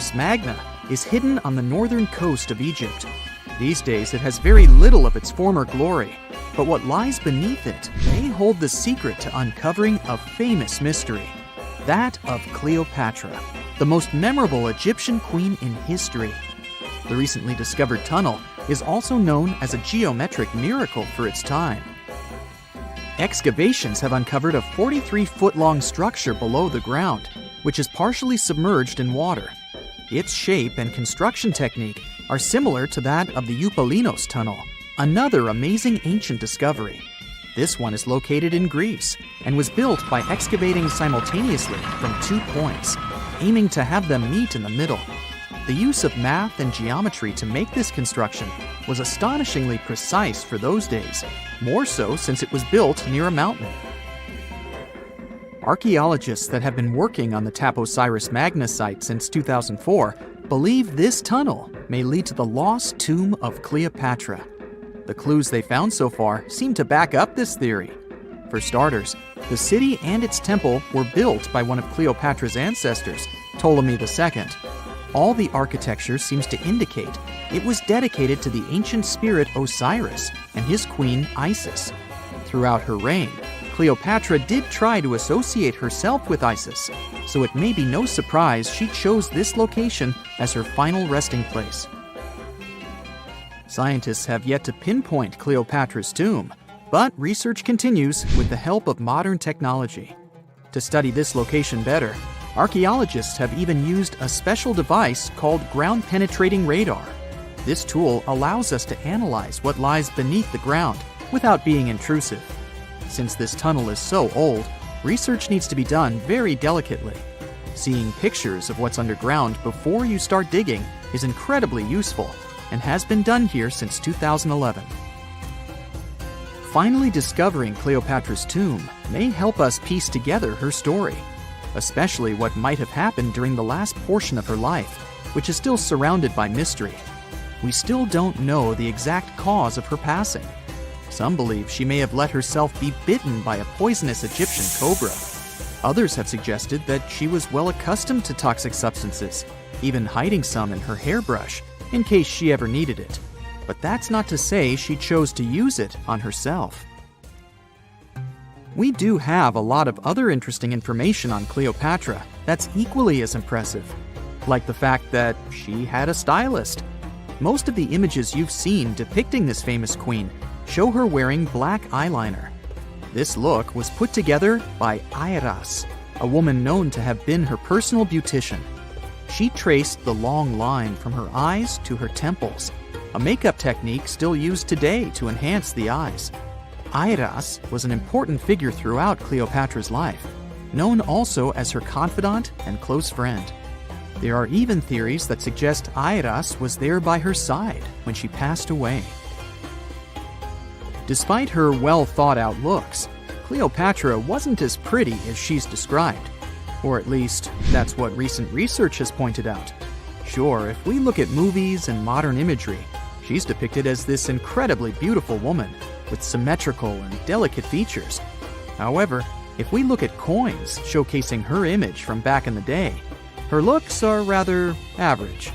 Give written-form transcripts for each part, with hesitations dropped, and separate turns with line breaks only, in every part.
Cyrus Magna is hidden on the northern coast of Egypt. These days, it has very little of its former glory, but what lies beneath it may hold the secret to uncovering a famous mystery, that of Cleopatra, the most memorable Egyptian queen in history. The recently discovered tunnel is also known as a geometric miracle for its time. Excavations have uncovered a 43-foot-long structure below the ground, which is partially submerged in water. Its shape and construction technique are similar to that of the Eupalinos tunnel, another amazing ancient discovery. This one is located in Greece and was built by excavating simultaneously from 2 points, aiming to have them meet in the middle. The use of math and geometry to make this construction was astonishingly precise for those days, more so since it was built near a mountain. Archaeologists that have been working on the Tapo Cyrus Magna site since 2004 believe this tunnel may lead to the lost tomb of Cleopatra. The clues they found so far seem to back up this theory. For starters, the city and its temple were built by one of Cleopatra's ancestors, Ptolemy II. All the architecture seems to indicate it was dedicated to the ancient spirit Osiris and his queen Isis. Throughout her reign, Cleopatra did try to associate herself with Isis, so it may be no surprise she chose this location as her final resting place. Scientists have yet to pinpoint Cleopatra's tomb, but research continues with the help of modern technology. To study this location better, archaeologists have even used a special device called ground-penetrating radar. This tool allows us to analyze what lies beneath the ground without being intrusive. Since this tunnel is so old, research needs to be done very delicately. Seeing pictures of what's underground before you start digging is incredibly useful and has been done here since 2011. Finally discovering Cleopatra's tomb may help us piece together her story, especially what might have happened during the last portion of her life, which is still surrounded by mystery. We still don't know the exact cause of her passing. Some believe she may have let herself be bitten by a poisonous Egyptian cobra. Others have suggested that she was well accustomed to toxic substances, even hiding some in her hairbrush in case she ever needed it. But that's not to say she chose to use it on herself. We do have a lot of other interesting information on Cleopatra that's equally as impressive, like the fact that she had a stylist. Most of the images you've seen depicting this famous queen show her wearing black eyeliner. This look was put together by Airas, a woman known to have been her personal beautician. She traced the long line from her eyes to her temples, a makeup technique still used today to enhance the eyes. Airas was an important figure throughout Cleopatra's life, known also as her confidant and close friend. There are even theories that suggest Airas was there by her side when she passed away. Despite her well-thought-out looks, Cleopatra wasn't as pretty as she's described. Or at least, that's what recent research has pointed out. Sure, if we look at movies and modern imagery, she's depicted as this incredibly beautiful woman with symmetrical and delicate features. However, if we look at coins showcasing her image from back in the day, her looks are rather average.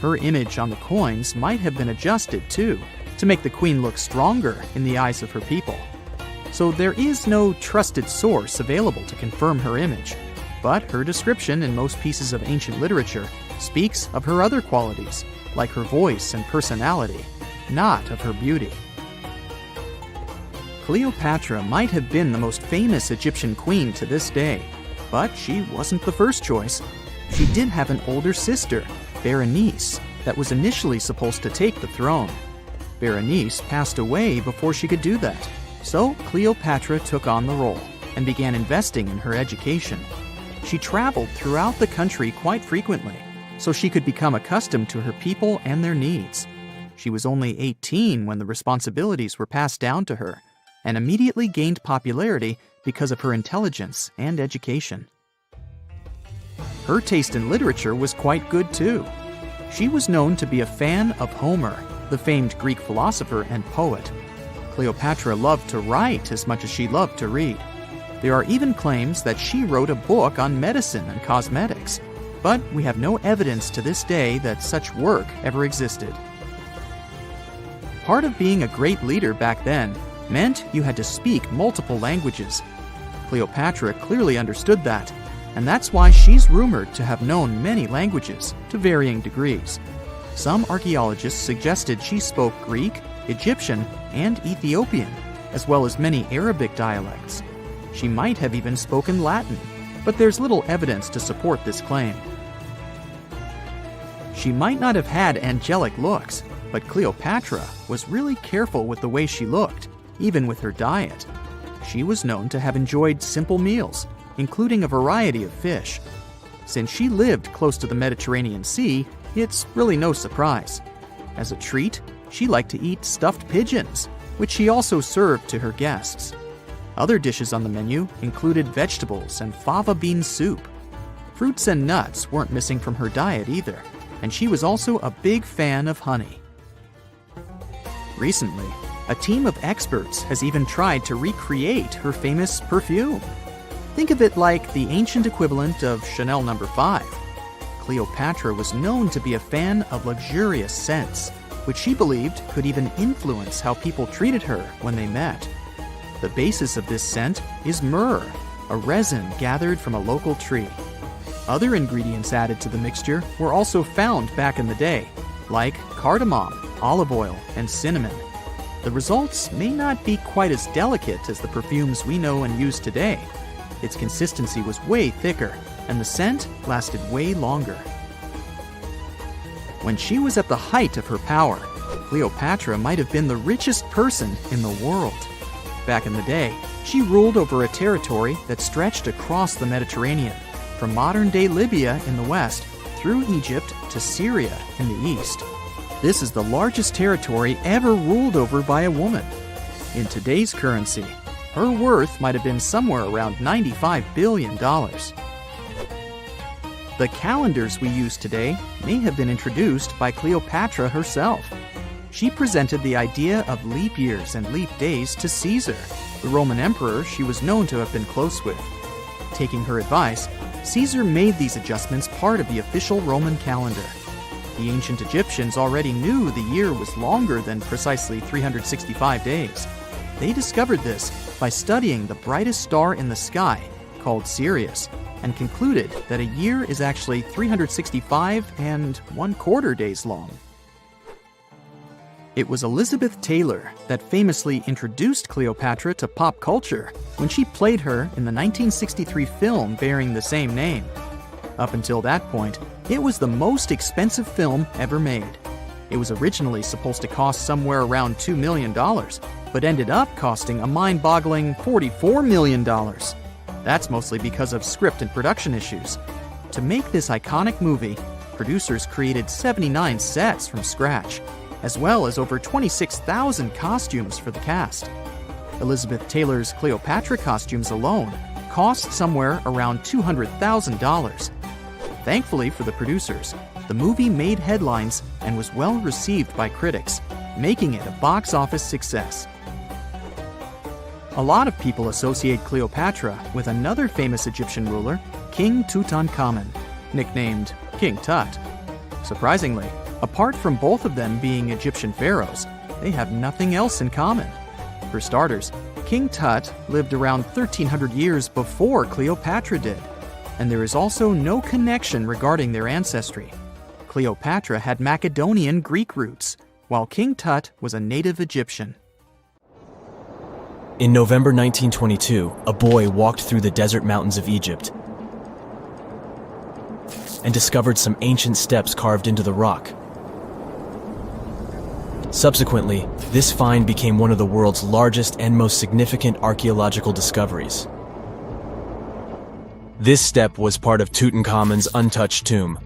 Her image on the coins might have been adjusted, too, to make the queen look stronger in the eyes of her people. So there is no trusted source available to confirm her image, but her description in most pieces of ancient literature speaks of her other qualities, like her voice and personality, not of her beauty. Cleopatra might have been the most famous Egyptian queen to this day, but she wasn't the first choice. She did have an older sister, Berenice, that was initially supposed to take the throne. Berenice passed away before she could do that, so Cleopatra took on the role and began investing in her education. She traveled throughout the country quite frequently, so she could become accustomed to her people and their needs. She was only 18 when the responsibilities were passed down to her, and immediately gained popularity because of her intelligence and education. Her taste in literature was quite good too. She was known to be a fan of Homer, the famed Greek philosopher and poet. Cleopatra loved to write as much as she loved to read. There are even claims that she wrote a book on medicine and cosmetics. but we have no evidence to this day that such work ever existed. Part of being a great leader back then meant you had to speak multiple languages. Cleopatra clearly understood that, and that's why she's rumored to have known many languages to varying degrees. Some archaeologists suggested she spoke Greek, Egyptian, and Ethiopian, as well as many Arabic dialects. She might have even spoken Latin, but there's little evidence to support this claim. She might not have had angelic looks, but Cleopatra was really careful with the way she looked, even with her diet. She was known to have enjoyed simple meals, including a variety of fish. Since she lived close to the Mediterranean Sea, it's really no surprise. As a treat, she liked to eat stuffed pigeons, which she also served to her guests. Other dishes on the menu included vegetables and fava bean soup. Fruits and nuts weren't missing from her diet either, and she was also a big fan of honey. Recently, a team of experts has even tried to recreate her famous perfume. Think of it like the ancient equivalent of Chanel No. 5. Cleopatra was known to be a fan of luxurious scents, which she believed could even influence how people treated her when they met. The basis of this scent is myrrh, a resin gathered from a local tree. Other ingredients added to the mixture were also found back in the day, like cardamom, olive oil, and cinnamon. The results may not be quite as delicate as the perfumes we know and use today. Its consistency was way thicker, and the scent lasted way longer. When she was at the height of her power, Cleopatra might have been the richest person in the world. Back in the day, she ruled over a territory that stretched across the Mediterranean, from modern-day Libya in the west through Egypt to Syria in the east. This is the largest territory ever ruled over by a woman. In today's currency, her worth might have been somewhere around $95 billion. The calendars we use today may have been introduced by Cleopatra herself. She presented the idea of leap years and leap days to Caesar, the Roman emperor she was known to have been close with. Taking her advice, Caesar made these adjustments part of the official Roman calendar. The ancient Egyptians already knew the year was longer than precisely 365 days. They discovered this by studying the brightest star in the sky, called Sirius, and concluded that a year is actually 365 and 1/4 days long. It was Elizabeth Taylor that famously introduced Cleopatra to pop culture when she played her in the 1963 film bearing the same name. Up until that point, it was the most expensive film ever made. It was originally supposed to cost somewhere around $2 million, but ended up costing a mind-boggling $44 million. That's mostly because of script and production issues. To make this iconic movie, producers created 79 sets from scratch, as well as over 26,000 costumes for the cast. Elizabeth Taylor's Cleopatra costumes alone cost somewhere around $200,000. Thankfully for the producers, the movie made headlines and was well received by critics, making it a box office success. A lot of people associate Cleopatra with another famous Egyptian ruler, King Tutankhamun, nicknamed King Tut. Surprisingly, apart from both of them being Egyptian pharaohs, they have nothing else in common. For starters, King Tut lived around 1,300 years before Cleopatra did, and there is also no connection regarding their ancestry. Cleopatra had Macedonian Greek roots, while King Tut was a native Egyptian.
In November 1922, a boy walked through the desert mountains of Egypt and discovered some ancient steps carved into the rock. Subsequently, this find became one of the world's largest and most significant archaeological discoveries. This step was part of Tutankhamun's untouched tomb.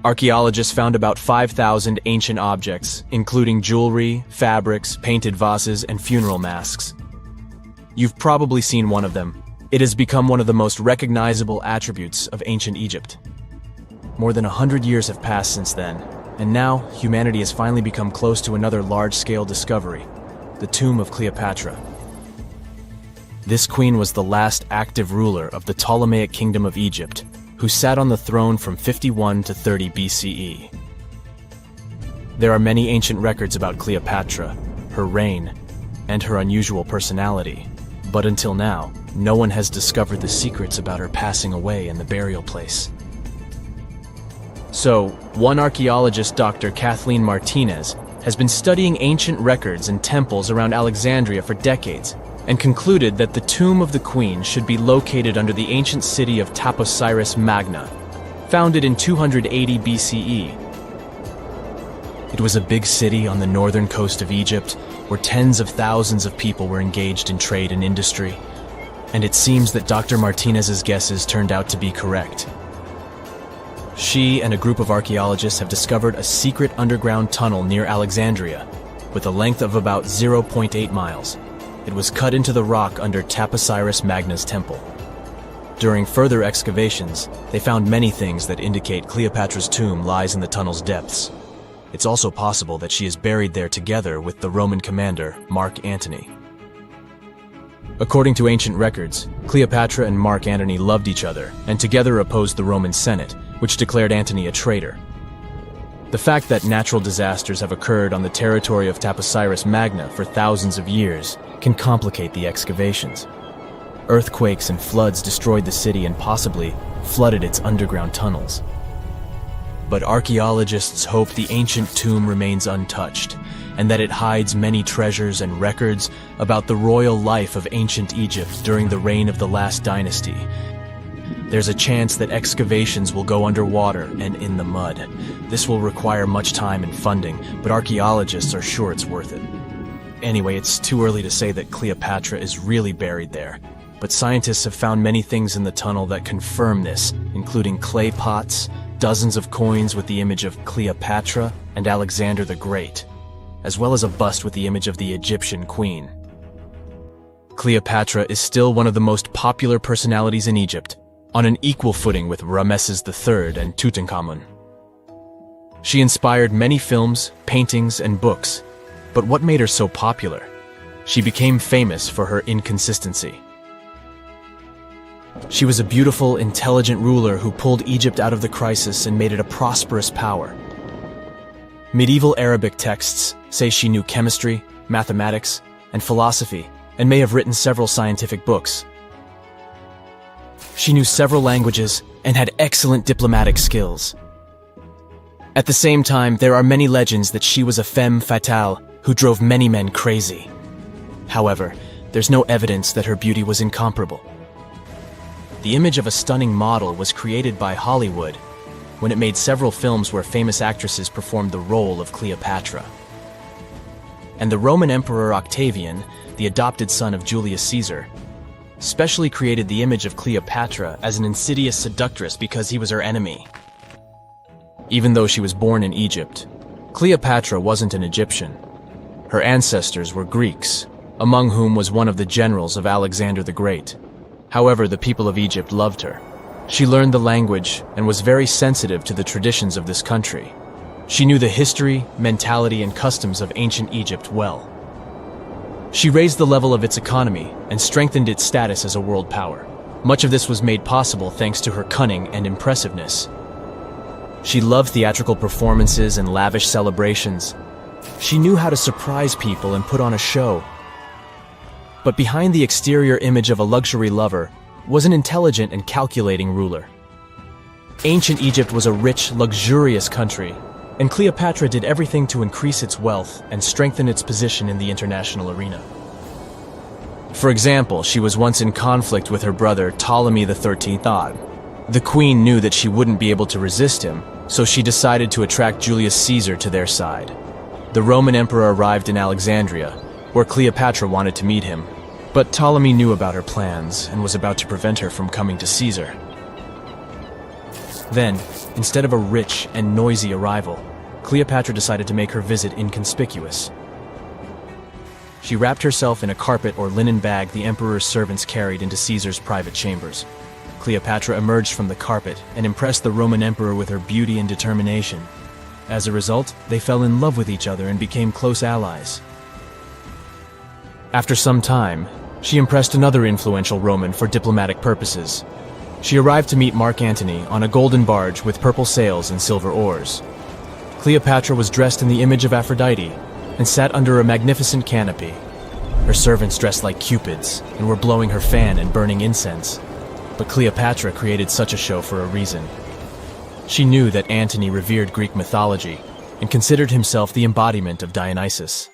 Archaeologists found about 5,000 ancient objects, including jewelry, fabrics, painted vases, and funeral masks. You've probably seen one of them. It has become one of the most recognizable attributes of ancient Egypt. More than 100 years have passed since then, and now humanity has finally become close to another large-scale discovery, the tomb of Cleopatra. This queen was the last active ruler of the Ptolemaic Kingdom of Egypt, who sat on the throne from 51 to 30 BCE. There are many ancient records about Cleopatra, her reign, and her unusual personality, but until now, no one has discovered the secrets about her passing away in the burial place. So, one archaeologist, Dr. Kathleen Martinez, has been studying ancient records and temples around Alexandria for decades and concluded that the tomb of the queen should be located under the ancient city of Taposiris Magna, founded in 280 BCE. It was a big city on the northern coast of Egypt where tens of thousands of people were engaged in trade and industry, and it seems that Dr. Martinez's guesses turned out to be correct. She and a group of archaeologists have discovered a secret underground tunnel near Alexandria, with a length of about 0.8 miles. It was cut into the rock under Taposiris Magna's temple. During further excavations, they found many things that indicate Cleopatra's tomb lies in the tunnel's depths. It's also possible that she is buried there together with the Roman commander, Mark Antony. According to ancient records, Cleopatra and Mark Antony loved each other and together opposed the Roman Senate, which declared Antony a traitor. The fact that natural disasters have occurred on the territory of Taposiris Magna for thousands of years can complicate the excavations. Earthquakes and floods destroyed the city and possibly flooded its underground tunnels. But archaeologists hope the ancient tomb remains untouched, and that it hides many treasures and records about the royal life of ancient Egypt during the reign of the last dynasty. There's a chance that excavations will go underwater and in the mud. This will require much time and funding, but archaeologists are sure it's worth it. Anyway, it's too early to say that Cleopatra is really buried there, but scientists have found many things in the tunnel that confirm this, including clay pots, dozens of coins with the image of Cleopatra and Alexander the Great, as well as a bust with the image of the Egyptian queen. Cleopatra is still one of the most popular personalities in Egypt, on an equal footing with Ramesses III and Tutankhamun. She inspired many films, paintings, and books, but what made her so popular? She became famous for her inconsistency. She was a beautiful, intelligent ruler who pulled Egypt out of the crisis and made it a prosperous power. Medieval Arabic texts say she knew chemistry, mathematics, and philosophy, and may have written several scientific books. She knew several languages and had excellent diplomatic skills. At the same time, there are many legends that she was a femme fatale who drove many men crazy. However, there's no evidence that her beauty was incomparable. The image of a stunning model was created by Hollywood when it made several films where famous actresses performed the role of Cleopatra. And the Roman Emperor Octavian, the adopted son of Julius Caesar, specially created the image of Cleopatra as an insidious seductress because he was her enemy. Even though she was born in Egypt, Cleopatra wasn't an Egyptian. Her ancestors were Greeks, among whom was one of the generals of Alexander the Great. However, the people of Egypt loved her. She learned the language and was very sensitive to the traditions of this country. She knew the history, mentality, and customs of ancient Egypt well. She raised the level of its economy and strengthened its status as a world power. Much of this was made possible thanks to her cunning and impressiveness. She loved theatrical performances and lavish celebrations. She knew how to surprise people and put on a show. But behind the exterior image of a luxury lover was an intelligent and calculating ruler. Ancient Egypt was a rich, luxurious country, and Cleopatra did everything to increase its wealth and strengthen its position in the international arena. For example, she was once in conflict with her brother Ptolemy XIII. The queen knew that she wouldn't be able to resist him, so she decided to attract Julius Caesar to their side. The Roman emperor arrived in Alexandria, where Cleopatra wanted to meet him, but Ptolemy knew about her plans and was about to prevent her from coming to Caesar. Then, instead of a rich and noisy arrival, Cleopatra decided to make her visit inconspicuous. She wrapped herself in a carpet or linen bag the emperor's servants carried into Caesar's private chambers. Cleopatra emerged from the carpet and impressed the Roman emperor with her beauty and determination. As a result, they fell in love with each other and became close allies. After some time, she impressed another influential Roman for diplomatic purposes. She arrived to meet Mark Antony on a golden barge with purple sails and silver oars. Cleopatra was dressed in the image of Aphrodite and sat under a magnificent canopy. Her servants dressed like cupids and were blowing her fan and burning incense. But Cleopatra created such a show for a reason. She knew that Antony revered Greek mythology and considered himself the embodiment of Dionysus.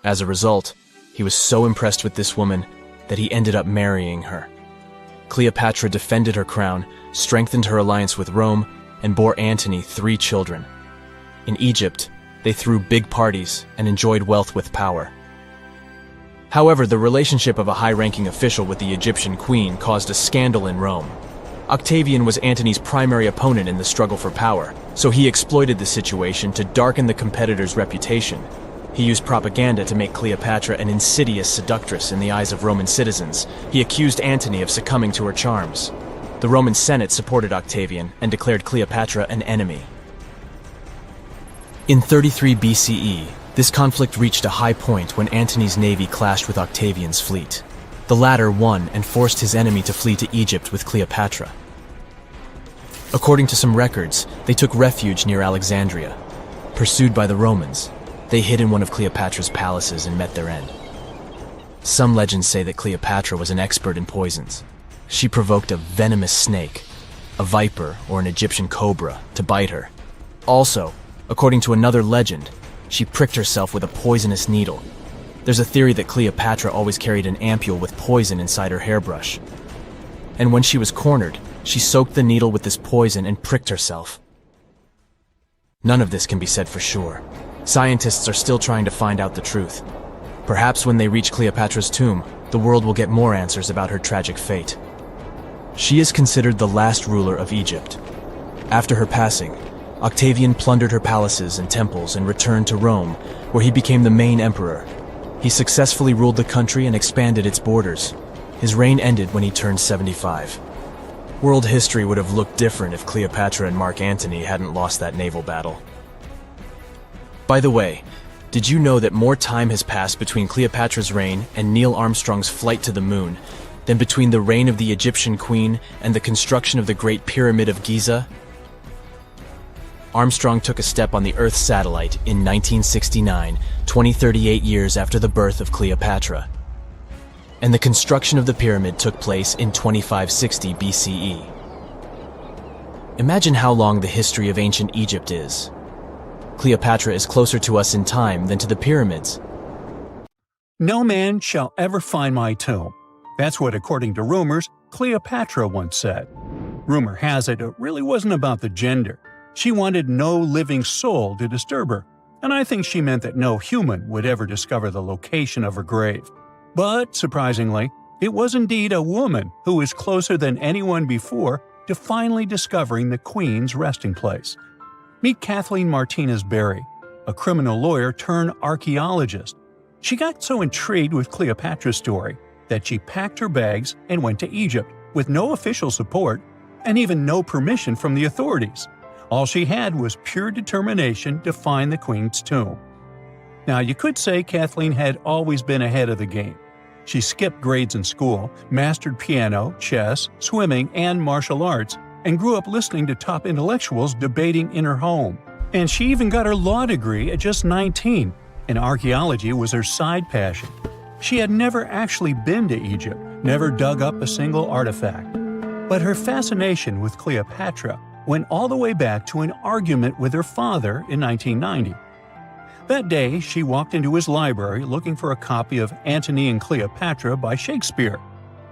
As a result, he was so impressed with this woman that he ended up marrying her. Cleopatra defended her crown, strengthened her alliance with Rome, and bore Antony 3 children. In Egypt, they threw big parties and enjoyed wealth with power. However, the relationship of a high-ranking official with the Egyptian queen caused a scandal in Rome. Octavian was Antony's primary opponent in the struggle for power, so he exploited the situation to darken the competitor's reputation. He used propaganda to make Cleopatra an insidious seductress in the eyes of Roman citizens. He accused Antony of succumbing to her charms. The Roman Senate supported Octavian and declared Cleopatra an enemy. In 33 BCE, this conflict reached a high point when Antony's navy clashed with Octavian's fleet. The latter won and forced his enemy to flee to Egypt with Cleopatra. According to some records, they took refuge near Alexandria. Pursued by the Romans, they hid in one of Cleopatra's palaces and met their end. Some legends say that Cleopatra was an expert in poisons. She provoked a venomous snake, a viper or an Egyptian cobra, to bite her. Also, according to another legend, she pricked herself with a poisonous needle. There's a theory that Cleopatra always carried an ampule with poison inside her hairbrush. And when she was cornered, she soaked the needle with this poison and pricked herself. None of this can be said for sure. Scientists are still trying to find out the truth. Perhaps when they reach Cleopatra's tomb, the world will get more answers about her tragic fate. She is considered the last ruler of Egypt. After her passing, Octavian plundered her palaces and temples and returned to Rome, where he became the main emperor. He successfully ruled the country and expanded its borders. His reign ended when he turned 75. World history would have looked different if Cleopatra and Mark Antony hadn't lost that naval battle. By the way, did you know that more time has passed between Cleopatra's reign and Neil Armstrong's flight to the moon than between the reign of the Egyptian queen and the construction of the Great Pyramid of Giza? Armstrong took a step on the Earth's satellite in 1969, 38 years after the birth of Cleopatra. And the construction of the pyramid took place in 2560 BCE. Imagine how long the history of ancient Egypt is. Cleopatra is closer to us in time than to the pyramids.
No man shall ever find my tomb. That's what, according to rumors, Cleopatra once said. Rumor has it really wasn't about the gender. She wanted no living soul to disturb her, and I think she meant that no human would ever discover the location of her grave. But, surprisingly, it was indeed a woman who was closer than anyone before to finally discovering the Queen's resting place. Meet Kathleen Martinez Berry, a criminal lawyer turned archaeologist. She got so intrigued with Cleopatra's story that she packed her bags and went to Egypt with no official support and even no permission from the authorities. All she had was pure determination to find the Queen's tomb. Now, you could say Kathleen had always been ahead of the game. She skipped grades in school, mastered piano, chess, swimming, and martial arts, and grew up listening to top intellectuals debating in her home. And she even got her law degree at just 19, and archaeology was her side passion. She had never actually been to Egypt, never dug up a single artifact. But her fascination with Cleopatra went all the way back to an argument with her father in 1990. That day, she walked into his library looking for a copy of Antony and Cleopatra by Shakespeare.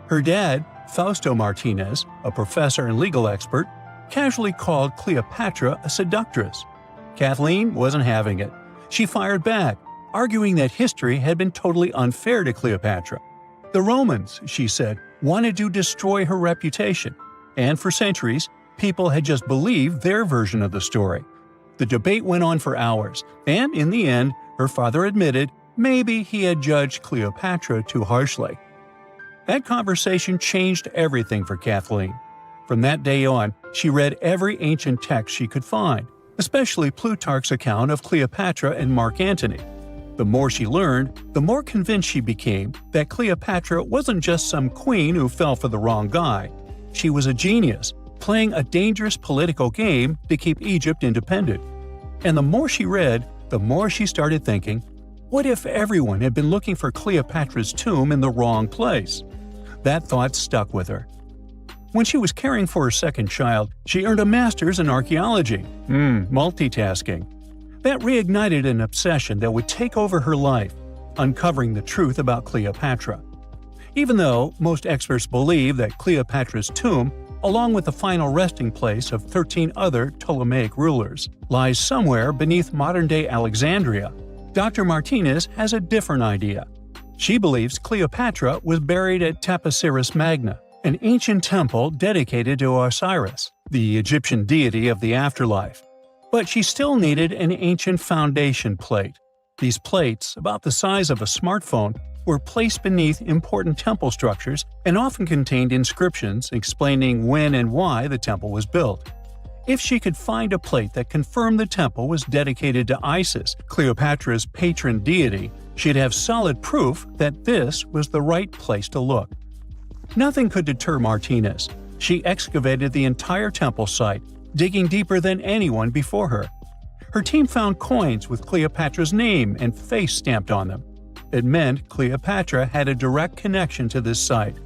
Her dad, Fausto Martinez, a professor and legal expert, casually called Cleopatra a seductress. Kathleen wasn't having it. She fired back, arguing that history had been totally unfair to Cleopatra. The Romans, she said, wanted to destroy her reputation, and for centuries, people had just believed their version of the story. The debate went on for hours, and in the end, her father admitted maybe he had judged Cleopatra too harshly. That conversation changed everything for Kathleen. From that day on, she read every ancient text she could find, especially Plutarch's account of Cleopatra and Mark Antony. The more she learned, the more convinced she became that Cleopatra wasn't just some queen who fell for the wrong guy. She was a genius, playing a dangerous political game to keep Egypt independent. And the more she read, the more she started thinking, what if everyone had been looking for Cleopatra's tomb in the wrong place? That thought stuck with her. When she was caring for her second child, she earned a master's in archaeology. Multitasking. That reignited an obsession that would take over her life, uncovering the truth about Cleopatra. Even though most experts believe that Cleopatra's tomb, along with the final resting place of 13 other Ptolemaic rulers, lies somewhere beneath modern-day Alexandria, Dr. Martinez has a different idea. She believes Cleopatra was buried at Taposiris Magna, an ancient temple dedicated to Osiris, the Egyptian deity of the afterlife. But she still needed an ancient foundation plate. These plates, about the size of a smartphone, were placed beneath important temple structures and often contained inscriptions explaining when and why the temple was built. If she could find a plate that confirmed the temple was dedicated to Isis, Cleopatra's patron deity, she'd have solid proof that this was the right place to look. Nothing could deter Martinez. She excavated the entire temple site, digging deeper than anyone before her. Her team found coins with Cleopatra's name and face stamped on them. It meant Cleopatra had a direct connection to this site.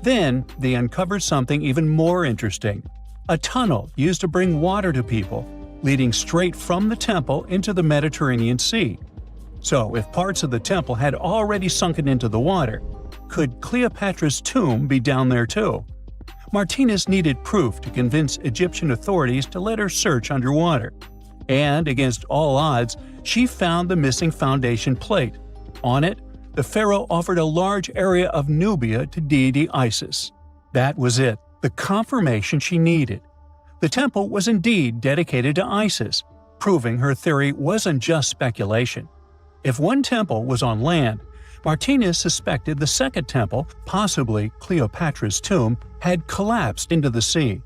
Then, they uncovered something even more interesting. A tunnel used to bring water to people, leading straight from the temple into the Mediterranean Sea. So, if parts of the temple had already sunken into the water, could Cleopatra's tomb be down there too? Martinez needed proof to convince Egyptian authorities to let her search underwater. And, against all odds, she found the missing foundation plate. On it, the pharaoh offered a large area of Nubia to deity Isis. That was it, the confirmation she needed. The temple was indeed dedicated to Isis, proving her theory wasn't just speculation. If one temple was on land, Martinez suspected the second temple, possibly Cleopatra's tomb, had collapsed into the sea.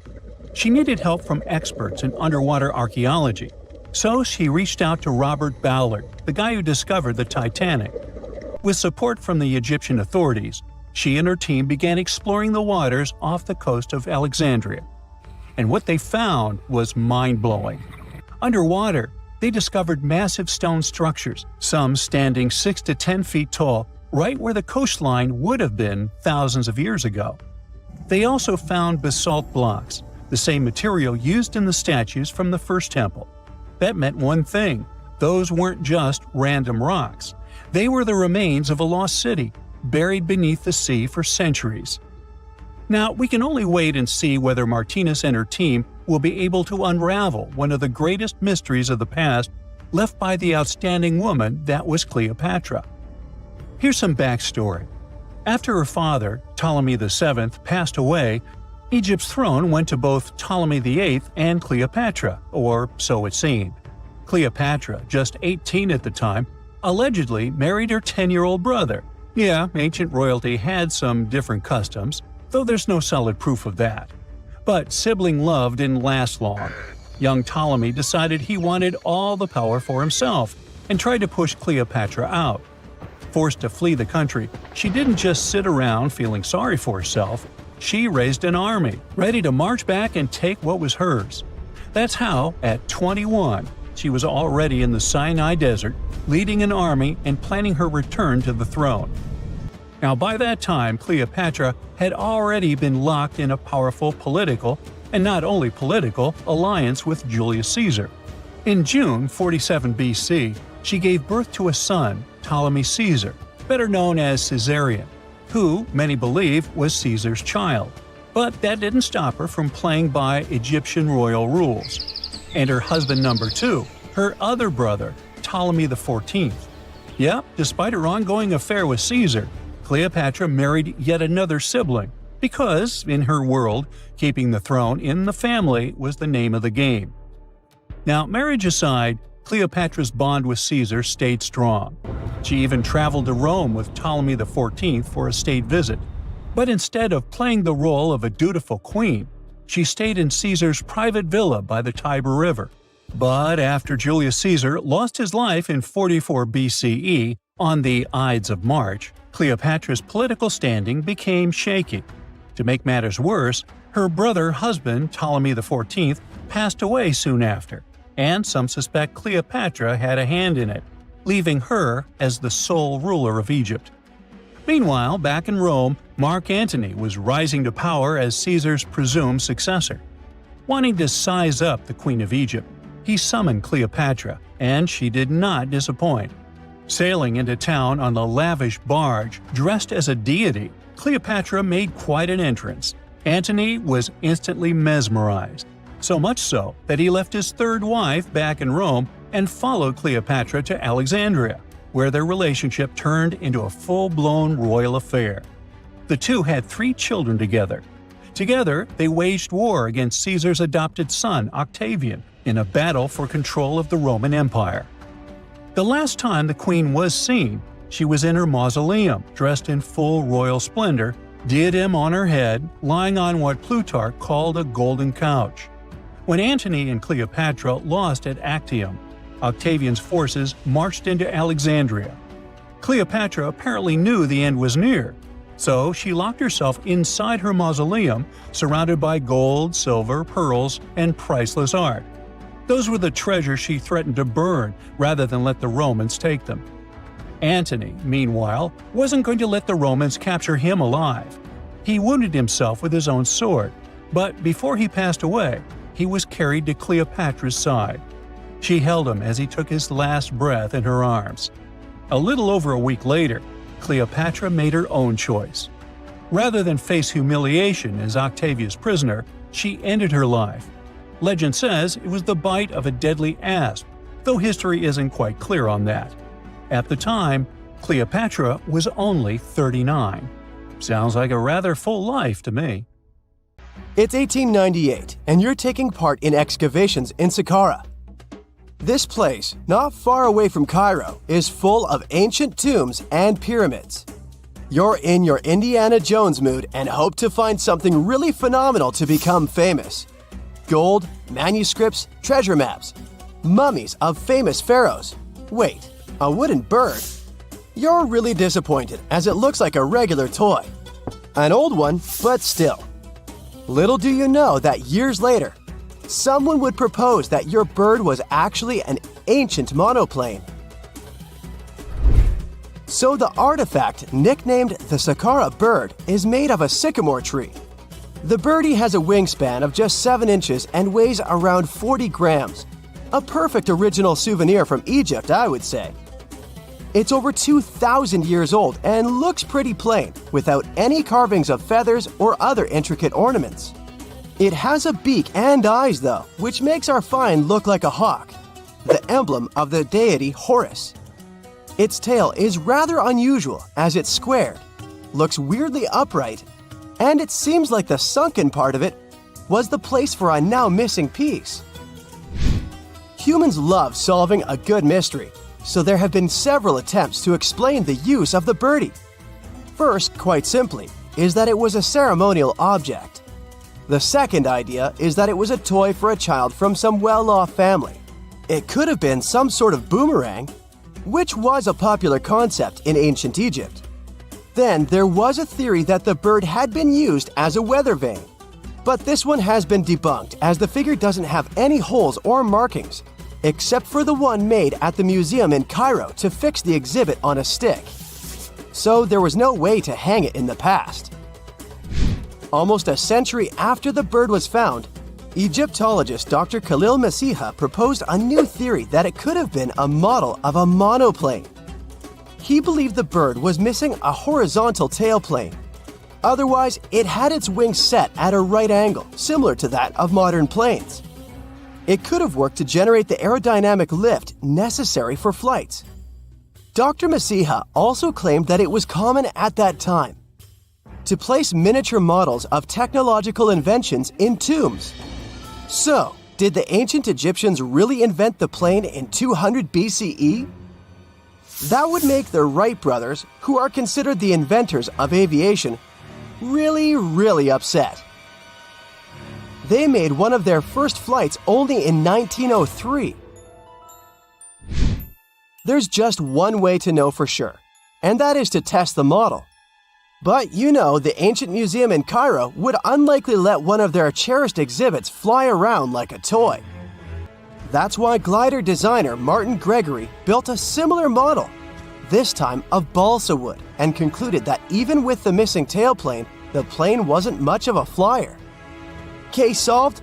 She needed help from experts in underwater archaeology, so she reached out to Robert Ballard, the guy who discovered the Titanic. With support from the Egyptian authorities, she and her team began exploring the waters off the coast of Alexandria. And what they found was mind-blowing. Underwater, they discovered massive stone structures, some standing 6 to 10 feet tall, right where the coastline would have been thousands of years ago. They also found basalt blocks, the same material used in the statues from the first temple. That meant one thing: those weren't just random rocks. They were the remains of a lost city, buried beneath the sea for centuries. Now, we can only wait and see whether Martinez and her team will be able to unravel one of the greatest mysteries of the past left by the outstanding woman that was Cleopatra. Here's some backstory. After her father, Ptolemy VII, passed away, Egypt's throne went to both Ptolemy VIII and Cleopatra, or so it seemed. Cleopatra, just 18 at the time, allegedly married her 10-year-old brother. Yeah, ancient royalty had some different customs, though there's no solid proof of that. But sibling love didn't last long. Young Ptolemy decided he wanted all the power for himself and tried to push Cleopatra out. Forced to flee the country, she didn't just sit around feeling sorry for herself. She raised an army, ready to march back and take what was hers. That's how, at 21, she was already in the Sinai Desert, leading an army and planning her return to the throne. Now, by that time, Cleopatra had already been locked in a powerful political, and not only political, alliance with Julius Caesar. In June 47 BC, she gave birth to a son, Ptolemy Caesar, better known as Caesarion, who, many believe, was Caesar's child. But that didn't stop her from playing by Egyptian royal rules. And her husband number 2, her other brother, Ptolemy XIV. Yep, despite her ongoing affair with Caesar, Cleopatra married yet another sibling, because, in her world, keeping the throne in the family was the name of the game. Now, marriage aside, Cleopatra's bond with Caesar stayed strong. She even traveled to Rome with Ptolemy XIV for a state visit. But instead of playing the role of a dutiful queen, she stayed in Caesar's private villa by the Tiber River. But after Julius Caesar lost his life in 44 BCE on the Ides of March, Cleopatra's political standing became shaky. To make matters worse, her husband Ptolemy XIV passed away soon after, and some suspect Cleopatra had a hand in it, leaving her as the sole ruler of Egypt. Meanwhile, back in Rome, Mark Antony was rising to power as Caesar's presumed successor. Wanting to size up the Queen of Egypt, he summoned Cleopatra, and she did not disappoint. Sailing into town on a lavish barge dressed as a deity, Cleopatra made quite an entrance. Antony was instantly mesmerized, so much so that he left his third wife back in Rome and followed Cleopatra to Alexandria, where their relationship turned into a full-blown royal affair. The two had 3 children together. Together, they waged war against Caesar's adopted son, Octavian, in a battle for control of the Roman Empire. The last time the queen was seen, she was in her mausoleum, dressed in full royal splendor, diadem on her head, lying on what Plutarch called a golden couch. When Antony and Cleopatra lost at Actium, Octavian's forces marched into Alexandria. Cleopatra apparently knew the end was near, so she locked herself inside her mausoleum, surrounded by gold, silver, pearls, and priceless art. Those were the treasures she threatened to burn rather than let the Romans take them. Antony, meanwhile, wasn't going to let the Romans capture him alive. He wounded himself with his own sword, but before he passed away, he was carried to Cleopatra's side. She held him as he took his last breath in her arms. A little over a week later, Cleopatra made her own choice. Rather than face humiliation as Octavia's prisoner, she ended her life. Legend says it was the bite of a deadly asp, though history isn't quite clear on that. At the time, Cleopatra was only 39. Sounds like a rather full life to me.
It's 1898, and you're taking part in excavations in Saqqara. This place, not far away from Cairo, is full of ancient tombs and pyramids. You're in your Indiana Jones mood and hope to find something really phenomenal to become famous. Gold, manuscripts, treasure maps, mummies of famous pharaohs. Wait, a wooden bird? You're really disappointed as it looks like a regular toy. An old one, but still. Little do you know that years later, someone would propose that your bird was actually an ancient monoplane. So the artifact, nicknamed the Saqqara bird, is made of a sycamore tree. The birdie has a wingspan of just 7 inches and weighs around 40 grams. A perfect original souvenir from Egypt, I would say. It's over 2,000 years old and looks pretty plain, without any carvings of feathers or other intricate ornaments. It has a beak and eyes though, which makes our find look like a hawk, the emblem of the deity Horus. Its tail is rather unusual as it's squared, looks weirdly upright, and it seems like the sunken part of it was the place for a now missing piece. Humans love solving a good mystery, so there have been several attempts to explain the use of the birdie. First, quite simply, is that it was a ceremonial object. The second idea is that it was a toy for a child from some well-off family. It could have been some sort of boomerang, which was a popular concept in ancient Egypt. Then there was a theory that the bird had been used as a weather vane. But this one has been debunked as the figure doesn't have any holes or markings, except for the one made at the museum in Cairo to fix the exhibit on a stick. So there was no way to hang it in the past. Almost a century after the bird was found, Egyptologist Dr. Khalil Masiha proposed a new theory that it could have been a model of a monoplane. He believed the bird was missing a horizontal tailplane. Otherwise, it had its wings set at a right angle, similar to that of modern planes. It could have worked to generate the aerodynamic lift necessary for flights. Dr. Masiha also claimed that it was common at that time to place miniature models of technological inventions in tombs. So, did the ancient Egyptians really invent the plane in 200 BCE? That would make the Wright brothers, who are considered the inventors of aviation, really upset. They made one of their first flights only in 1903. There's just one way to know for sure, and that is to test the model. But you know, the ancient museum in Cairo would unlikely let one of their cherished exhibits fly around like a toy. That's why glider designer Martin Gregory built a similar model, this time of balsa wood, and concluded that even with the missing tailplane, the plane wasn't much of a flyer. Case solved?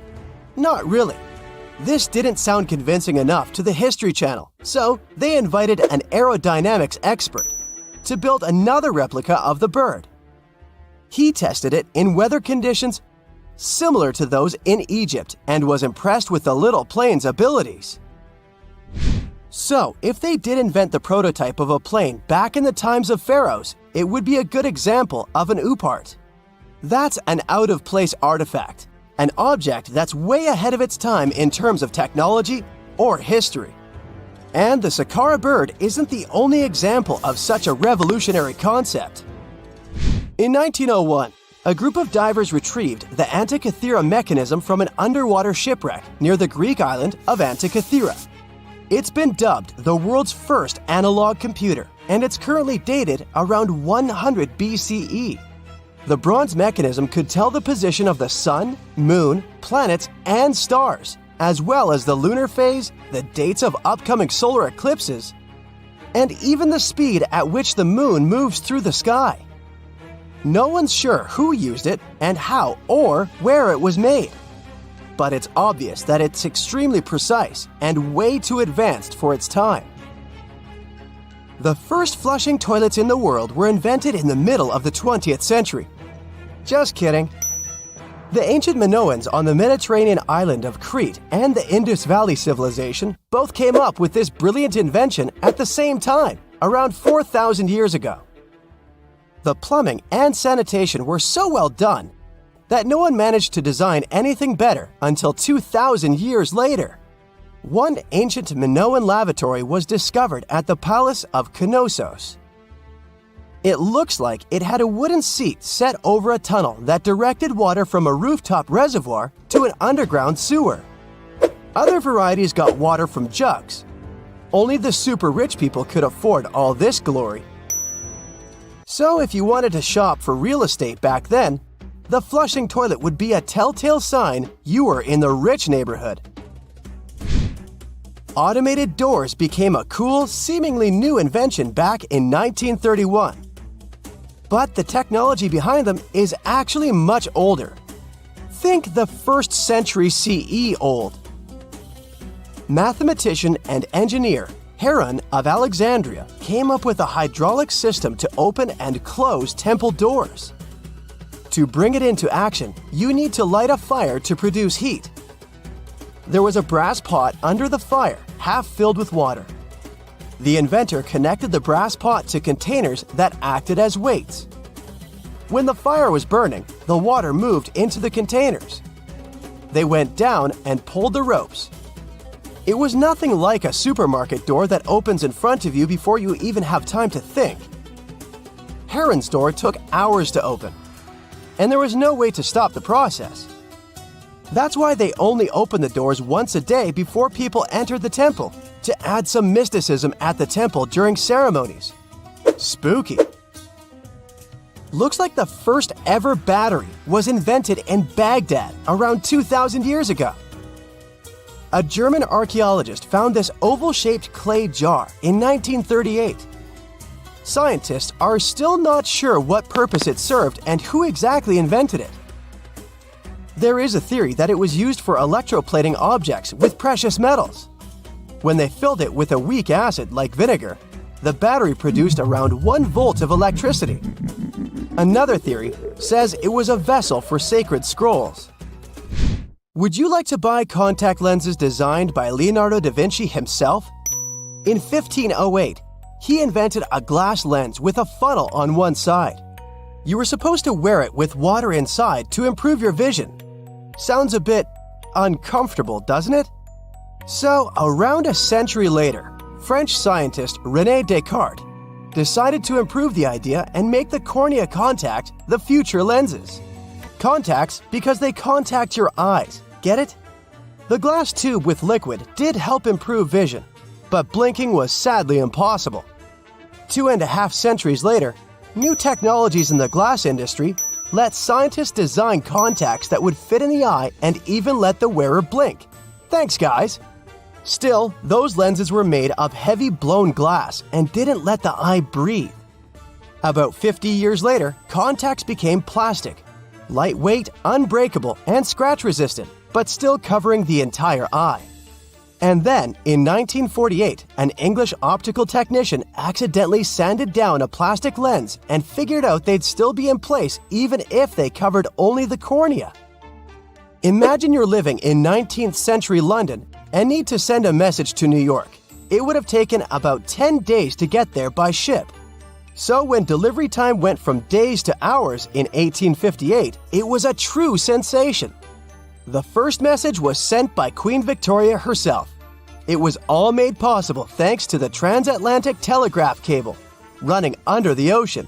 Not really. This didn't sound convincing enough to the History Channel, so they invited an aerodynamics expert to build another replica of the bird. He tested it in weather conditions similar to those in Egypt and was impressed with the little plane's abilities. So, if they did invent the prototype of a plane back in the times of pharaohs, it would be a good example of an oupart. That's an out-of-place artifact, an object that's way ahead of its time in terms of technology or history. And the Saqqara bird isn't the only example of such a revolutionary concept. In 1901, a group of divers retrieved the Antikythera mechanism from an underwater shipwreck near the Greek island of Antikythera. It's been dubbed the world's first analog computer, and it's currently dated around 100 BCE. The bronze mechanism could tell the position of the sun, moon, planets, and stars, as well as the lunar phase, the dates of upcoming solar eclipses, and even the speed at which the moon moves through the sky. No one's sure who used it and how or where it was made. But it's obvious that it's extremely precise and way too advanced for its time. The first flushing toilets in the world were invented in the middle of the 20th century. Just kidding. The ancient Minoans on the Mediterranean island of Crete and the Indus Valley civilization both came up with this brilliant invention at the same time, around 4,000 years ago. The plumbing and sanitation were so well done that no one managed to design anything better until 2,000 years later. One ancient Minoan lavatory was discovered at the Palace of Knossos. It looks like it had a wooden seat set over a tunnel that directed water from a rooftop reservoir to an underground sewer. Other varieties got water from jugs. Only the super rich people could afford all this glory. So if you wanted to shop for real estate back then, the flushing toilet would be a telltale sign you were in the rich neighborhood. Automated doors became a cool, seemingly new invention back in 1931. But the technology behind them is actually much older. Think the 1st century CE old. Mathematician and engineer Heron of Alexandria came up with a hydraulic system to open and close temple doors. To bring it into action, you need to light a fire to produce heat. There was a brass pot under the fire, half filled with water. The inventor connected the brass pot to containers that acted as weights. When the fire was burning, the water moved into the containers. They went down and pulled the ropes. It was nothing like a supermarket door that opens in front of you before you even have time to think. Heron's door took hours to open, and there was no way to stop the process. That's why they only opened the doors once a day before people entered the temple, to add some mysticism at the temple during ceremonies. Spooky. Looks like the first ever battery was invented in Baghdad around 2,000 years ago. A German archaeologist found this oval-shaped clay jar in 1938. Scientists are still not sure what purpose it served and who exactly invented it. There is a theory that it was used for electroplating objects with precious metals. When they filled it with a weak acid like vinegar, the battery produced around 1 volt of electricity. Another theory says it was a vessel for sacred scrolls. Would you like to buy contact lenses designed by Leonardo da Vinci himself? In 1508, he invented a glass lens with a funnel on one side. You were supposed to wear it with water inside to improve your vision. Sounds a bit uncomfortable, doesn't it? So, around a century later, French scientist René Descartes decided to improve the idea and make the cornea contact the future lenses. Contacts because they contact your eyes, get it? The glass tube with liquid did help improve vision, but blinking was sadly impossible. 2.5 centuries later, new technologies in the glass industry let scientists design contacts that would fit in the eye and even let the wearer blink. Thanks, guys! Still, those lenses were made of heavy blown glass and didn't let the eye breathe. About 50 years later, contacts became plastic, lightweight, unbreakable, and scratch-resistant, but still covering the entire eye. And then, in 1948, an English optical technician accidentally sanded down a plastic lens and figured out they'd still be in place even if they covered only the cornea. Imagine you're living in 19th century London and need to send a message to New York. It would have taken about 10 days to get there by ship. So when delivery time went from days to hours in 1858, it was a true sensation. The first message was sent by Queen Victoria herself. It was all made possible thanks to the transatlantic telegraph cable, running under the ocean.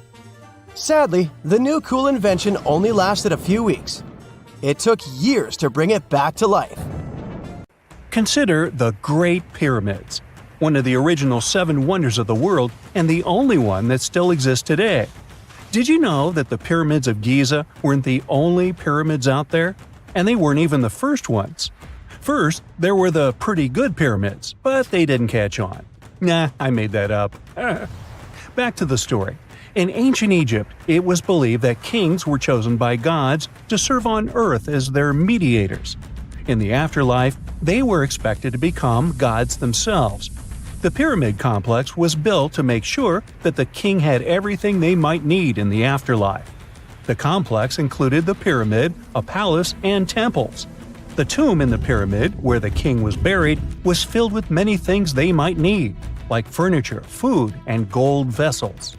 Sadly, the new cool invention only lasted a few weeks. It took years to bring it back to life.
Consider the Great Pyramids, one of the original 7 wonders of the world and the only one that still exists today. Did you know that the pyramids of Giza weren't the only pyramids out there? And they weren't even the first ones. First, there were the pretty good pyramids, but they didn't catch on. Nah, I made that up. Back to the story. In ancient Egypt, it was believed that kings were chosen by gods to serve on earth as their mediators. In the afterlife, they were expected to become gods themselves. The pyramid complex was built to make sure that the king had everything they might need in the afterlife. The complex included the pyramid, a palace, and temples. The tomb in the pyramid, where the king was buried, was filled with many things they might need, like furniture, food, and gold vessels.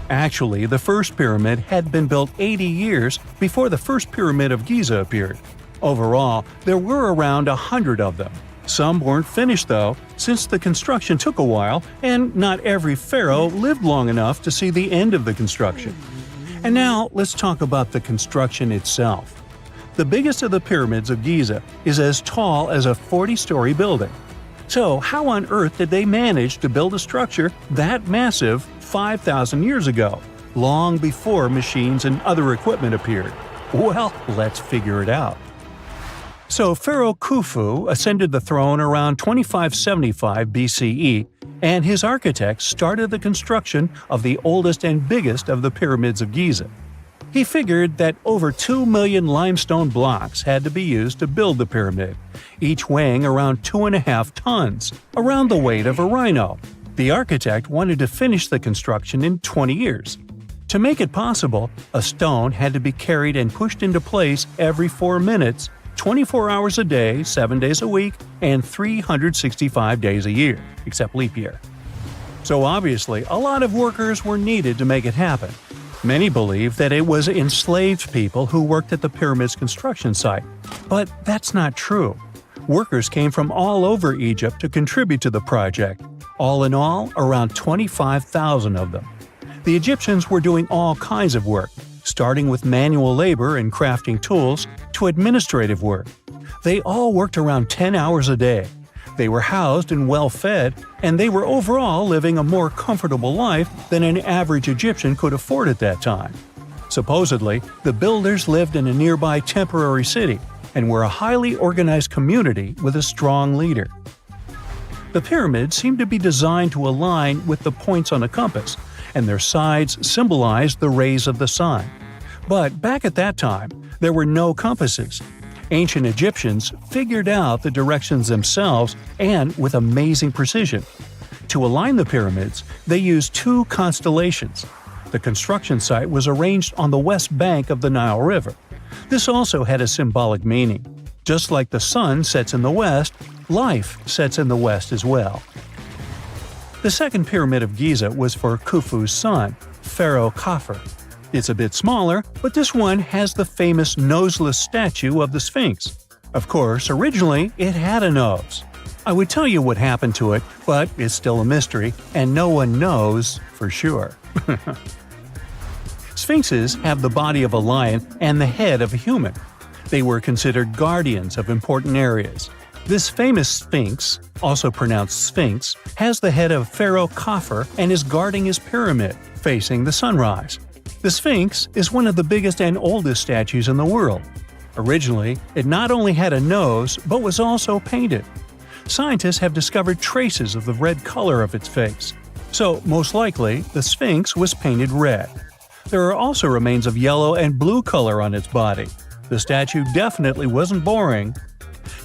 Actually, the first pyramid had been built 80 years before the first pyramid of Giza appeared. Overall, there were around 100 of them. Some weren't finished though, since the construction took a while and not every pharaoh lived long enough to see the end of the construction. And now let's talk about the construction itself. The biggest of the pyramids of Giza is as tall as a 40-story building. So how on earth did they manage to build a structure that massive 5,000 years ago, long before machines and other equipment appeared? Well, let's figure it out. So Pharaoh Khufu ascended the throne around 2575 BCE, and his architects started the construction of the oldest and biggest of the pyramids of Giza. He figured that over 2 million limestone blocks had to be used to build the pyramid, each weighing around 2.5 tons, around the weight of a rhino. The architect wanted to finish the construction in 20 years. To make it possible, a stone had to be carried and pushed into place every 4 minutes, 24 hours a day, 7 days a week, and 365 days a year, except leap year. So obviously, a lot of workers were needed to make it happen. Many believe that it was enslaved people who worked at the pyramid's construction site, but that's not true. Workers came from all over Egypt to contribute to the project. All in all, around 25,000 of them. The Egyptians were doing all kinds of work, starting with manual labor and crafting tools to administrative work. They all worked around 10 hours a day. They were housed and well fed, and they were overall living a more comfortable life than an average Egyptian could afford at that time. Supposedly, the builders lived in a nearby temporary city and were a highly organized community with a strong leader. The pyramids seemed to be designed to align with the points on a compass, and their sides symbolized the rays of the sun. But back at that time, there were no compasses. Ancient Egyptians figured out the directions themselves and with amazing precision. To align the pyramids, they used 2 constellations. The construction site was arranged on the west bank of the Nile River. This also had a symbolic meaning. Just like the sun sets in the west, life sets in the west as well. The second pyramid of Giza was for Khufu's son, Pharaoh Khafre. It's a bit smaller, but this one has the famous noseless statue of the Sphinx. Of course, originally it had a nose. I would tell you what happened to it, but it's still a mystery, and no one knows for sure. Sphinxes have the body of a lion and the head of a human. They were considered guardians of important areas. This famous sphinx, also pronounced sphinx, has the head of Pharaoh Khafre and is guarding his pyramid, facing the sunrise. The sphinx is one of the biggest and oldest statues in the world. Originally, it not only had a nose, but was also painted. Scientists have discovered traces of the red color of its face. So, most likely, the sphinx was painted red. There are also remains of yellow and blue color on its body. The statue definitely wasn't boring.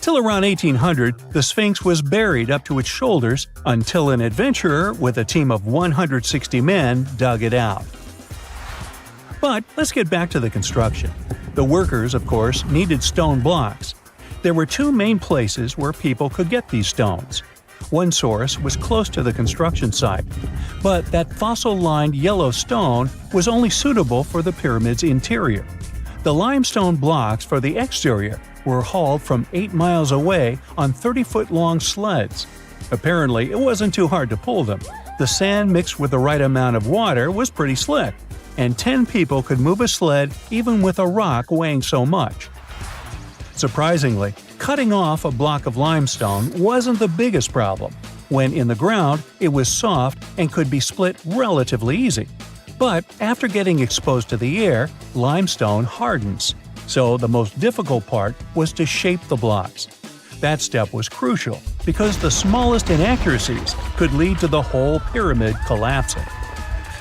Till around 1800, the Sphinx was buried up to its shoulders until an adventurer with a team of 160 men dug it out. But let's get back to the construction. The workers, of course, needed stone blocks. There were two main places where people could get these stones. One source was close to the construction site, but that fossil-lined yellow stone was only suitable for the pyramid's interior. The limestone blocks for the exterior were hauled from 8 miles away on 30-foot-long sleds. Apparently, it wasn't too hard to pull them. The sand mixed with the right amount of water was pretty slick, and 10 people could move a sled even with a rock weighing so much. Surprisingly, cutting off a block of limestone wasn't the biggest problem. When in the ground, it was soft and could be split relatively easy. But after getting exposed to the air, limestone hardens. So the most difficult part was to shape the blocks. That step was crucial because the smallest inaccuracies could lead to the whole pyramid collapsing.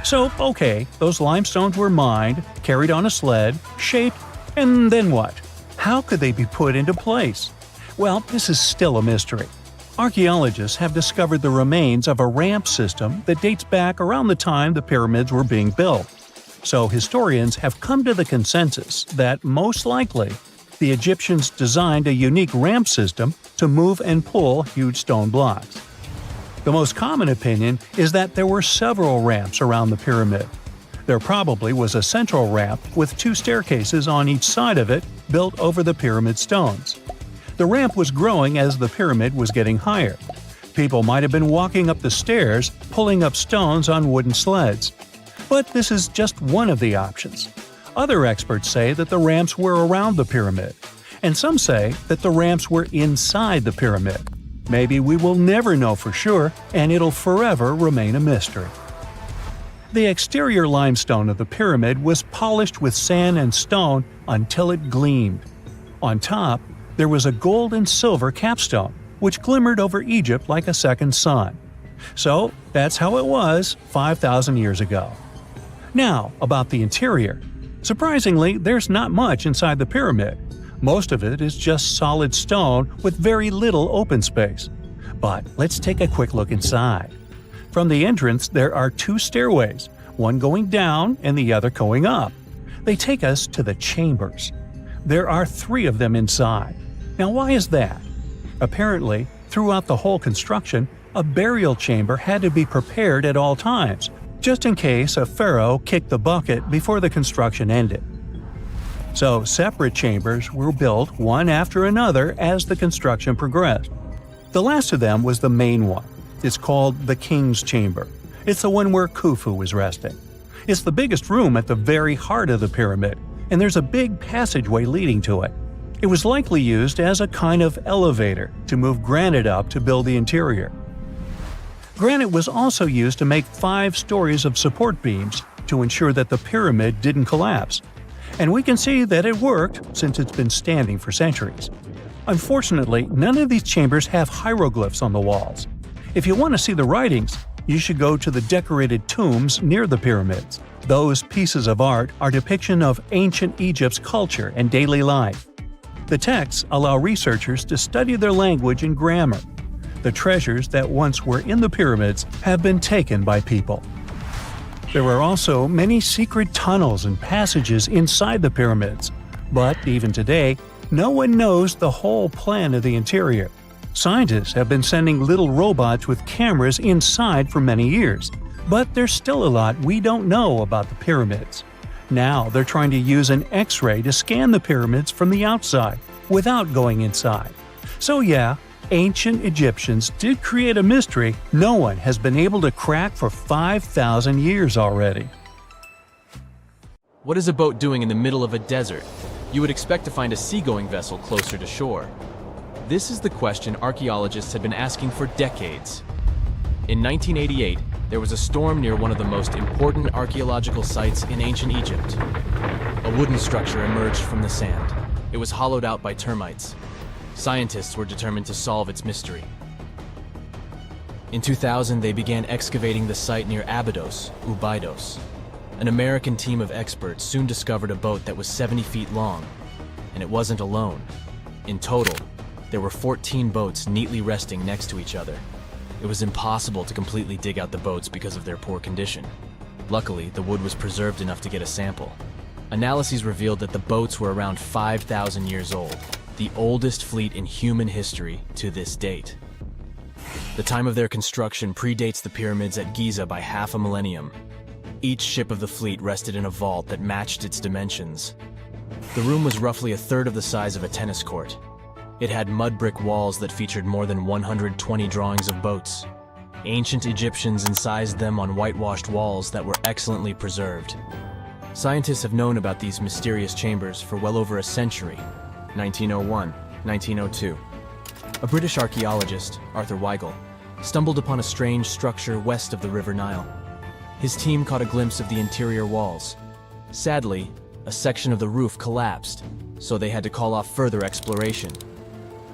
So, okay, those limestones were mined, carried on a sled, shaped, and then what? How could they be put into place? Well, this is still a mystery. Archaeologists have discovered the remains of a ramp system that dates back around the time the pyramids were being built. So historians have come to the consensus that, most likely, the Egyptians designed a unique ramp system to move and pull huge stone blocks. The most common opinion is that there were several ramps around the pyramid. There probably was a central ramp with 2 staircases on each side of it built over the pyramid stones. The ramp was growing as the pyramid was getting higher. People might have been walking up the stairs, pulling up stones on wooden sleds. But this is just one of the options. Other experts say that the ramps were around the pyramid, and some say that the ramps were inside the pyramid. Maybe we will never know for sure, and it'll forever remain a mystery. The exterior limestone of the pyramid was polished with sand and stone until it gleamed. On top, there was a gold and silver capstone, which glimmered over Egypt like a second sun. So, that's how it was 5,000 years ago. Now, about the interior. Surprisingly, there's not much inside the pyramid. Most of it is just solid stone with very little open space. But let's take a quick look inside. From the entrance, there are 2 stairways, one going down and the other going up. They take us to the chambers. There are 3 of them inside. Now, why is that? Apparently, throughout the whole construction, a burial chamber had to be prepared at all times, just in case a pharaoh kicked the bucket before the construction ended. So, separate chambers were built one after another as the construction progressed. The last of them was the main one. It's called the King's Chamber. It's the one where Khufu was resting. It's the biggest room at the very heart of the pyramid, and there's a big passageway leading to it. It was likely used as a kind of elevator to move granite up to build the interior. Granite was also used to make 5 stories of support beams to ensure that the pyramid didn't collapse. And we can see that it worked since it's been standing for centuries. Unfortunately, none of these chambers have hieroglyphs on the walls. If you want to see the writings, you should go to the decorated tombs near the pyramids. Those pieces of art are depiction of ancient Egypt's culture and daily life. The texts allow researchers to study their language and grammar. The treasures that once were in the pyramids have been taken by people. There are also many secret tunnels and passages inside the pyramids, but even today, no one knows the whole plan of the interior. Scientists have been sending little robots with cameras inside for many years, but there's still a lot we don't know about the pyramids. Now they're trying to use an X-ray to scan the pyramids from the outside without going inside. So yeah, ancient Egyptians did create a mystery no one has been able to crack for 5,000 years already.
What is a boat doing in the middle of a desert? You would expect to find a seagoing vessel closer to shore. This is the question archaeologists had been asking for decades. In 1988, there was a storm near one of the most important archaeological sites in ancient Egypt. A wooden structure emerged from the sand. It was hollowed out by termites. Scientists were determined to solve its mystery. In 2000, they began excavating the site near Abydos, Abydos. An American team of experts soon discovered a boat that was 70 feet long, and it wasn't alone. In total, there were 14 boats neatly resting next to each other. It was impossible to completely dig out the boats because of their poor condition. Luckily, the wood was preserved enough to get a sample. Analyses revealed that the boats were around 5,000 years old, the oldest fleet in human history to this date. The time of their construction predates the pyramids at Giza by half a millennium. Each ship of the fleet rested in a vault that matched its dimensions. The room was roughly a third of the size of a tennis court. It had mud brick walls that featured more than 120 drawings of boats. Ancient Egyptians incised them on whitewashed walls that were excellently preserved. Scientists have known about these mysterious chambers for well over a century. 1901, 1902. A British archaeologist, Arthur Weigel, stumbled upon a strange structure west of the River Nile. His team caught a glimpse of the interior walls. Sadly, a section of the roof collapsed, so they had to call off further exploration.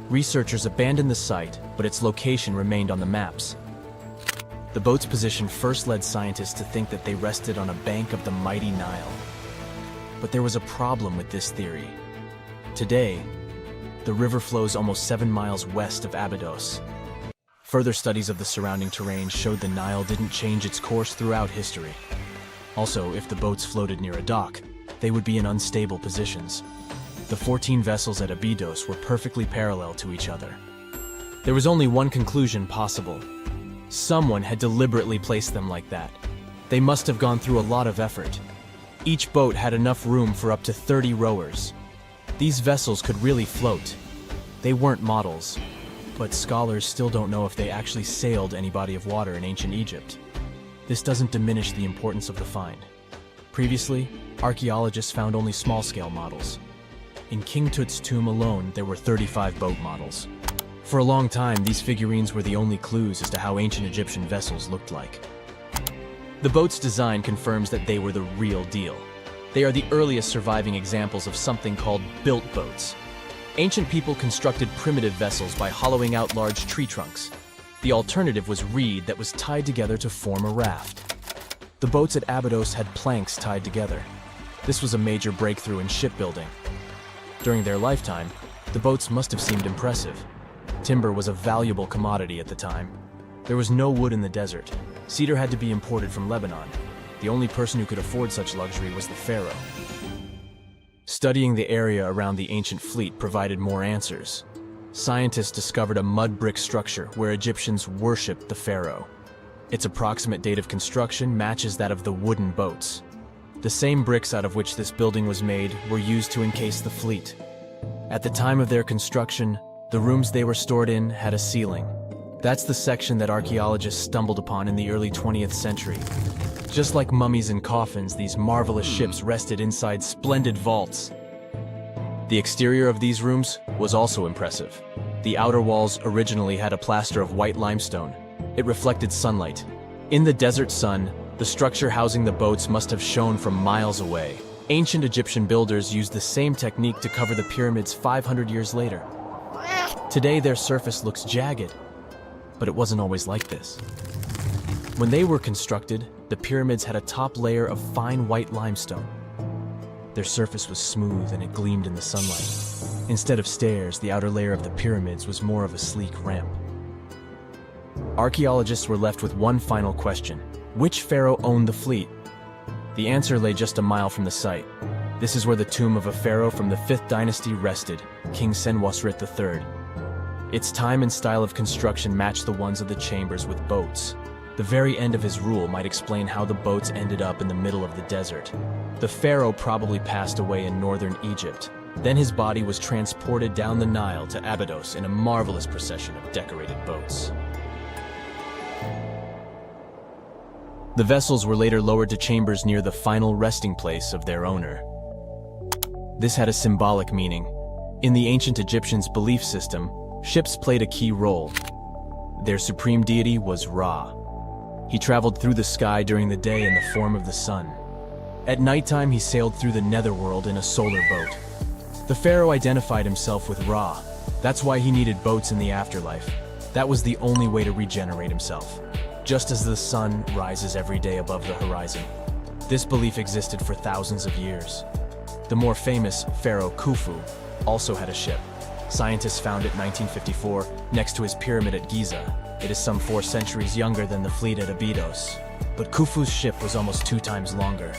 Researchers abandoned the site, but its location remained on the maps. The boat's position first led scientists to think that they rested on a bank of the mighty Nile. But there was a problem with this theory. Today, the river flows almost 7 miles west of Abydos. Further studies of the surrounding terrain showed the Nile didn't change its course throughout history. Also, if the boats floated near a dock, they would be in unstable positions. The 14 vessels at Abydos were perfectly parallel to each other. There was only one conclusion possible. Someone had deliberately placed them like that. They must have gone through a lot of effort. Each boat had enough room for up to 30 rowers. These vessels could really float. They weren't models, but scholars still don't know if they actually sailed any body of water in ancient Egypt. This doesn't diminish the importance of the find. Previously, archaeologists found only small-scale models. In King Tut's tomb alone, there were 35 boat models. For a long time, these figurines were the only clues as to how ancient Egyptian vessels looked like. The boat's design confirms that they were the real deal. They are the earliest surviving examples of something called built boats. Ancient people constructed primitive vessels by hollowing out large tree trunks. The alternative was reed that was tied together to form a raft. The boats at Abydos had planks tied together. This was a major breakthrough in shipbuilding. During their lifetime, the boats must have seemed impressive. Timber was a valuable commodity at the time. There was no wood in the desert. Cedar had to be imported from Lebanon. The only person who could afford such luxury was the pharaoh. Studying the area around the ancient fleet provided more answers. Scientists discovered a mud brick structure where Egyptians worshipped the pharaoh. Its approximate date of construction matches that of the wooden boats. The same bricks out of which this building was made were used to encase the fleet. At the time of their construction, the rooms they were stored in had a ceiling. That's the section that archaeologists stumbled upon in the early 20th century. Just like mummies and coffins, these marvelous ships rested inside splendid vaults. The exterior of these rooms was also impressive. The outer walls originally had a plaster of white limestone. It reflected sunlight. In the desert sun, the structure housing the boats must have shone from miles away. Ancient Egyptian builders used the same technique to cover the pyramids 500 years later. Today, their surface looks jagged, but it wasn't always like this. When they were constructed, the pyramids had a top layer of fine white limestone. Their surface was smooth and it gleamed in the sunlight. Instead of stairs, the outer layer of the pyramids was more of a sleek ramp. Archaeologists were left with one final question. Which pharaoh owned the fleet? The answer lay just a mile from the site. This is where the tomb of a pharaoh from the 5th dynasty rested, King Senwosret III. Its time and style of construction matched the ones of the chambers with boats. The very end of his rule might explain how the boats ended up in the middle of the desert. The pharaoh probably passed away in northern Egypt. Then his body was transported down the Nile to Abydos in a marvelous procession of decorated boats. The vessels were later lowered to chambers near the final resting place of their owner. This had a symbolic meaning. In the ancient Egyptians' belief system, Ships played a key role. Their supreme deity was Ra. He traveled through the sky during the day in the form of the sun. At nighttime, he sailed through the netherworld in a solar boat. The pharaoh identified himself with Ra. That's why he needed boats in the afterlife. That was the only way to regenerate himself. Just as the sun rises every day above the horizon. This belief existed for thousands of years. The more famous Pharaoh Khufu also had a ship. Scientists found it in 1954 next to his pyramid at Giza. It is some 4 centuries younger than the fleet at Abydos, but Khufu's ship was almost 2 times longer.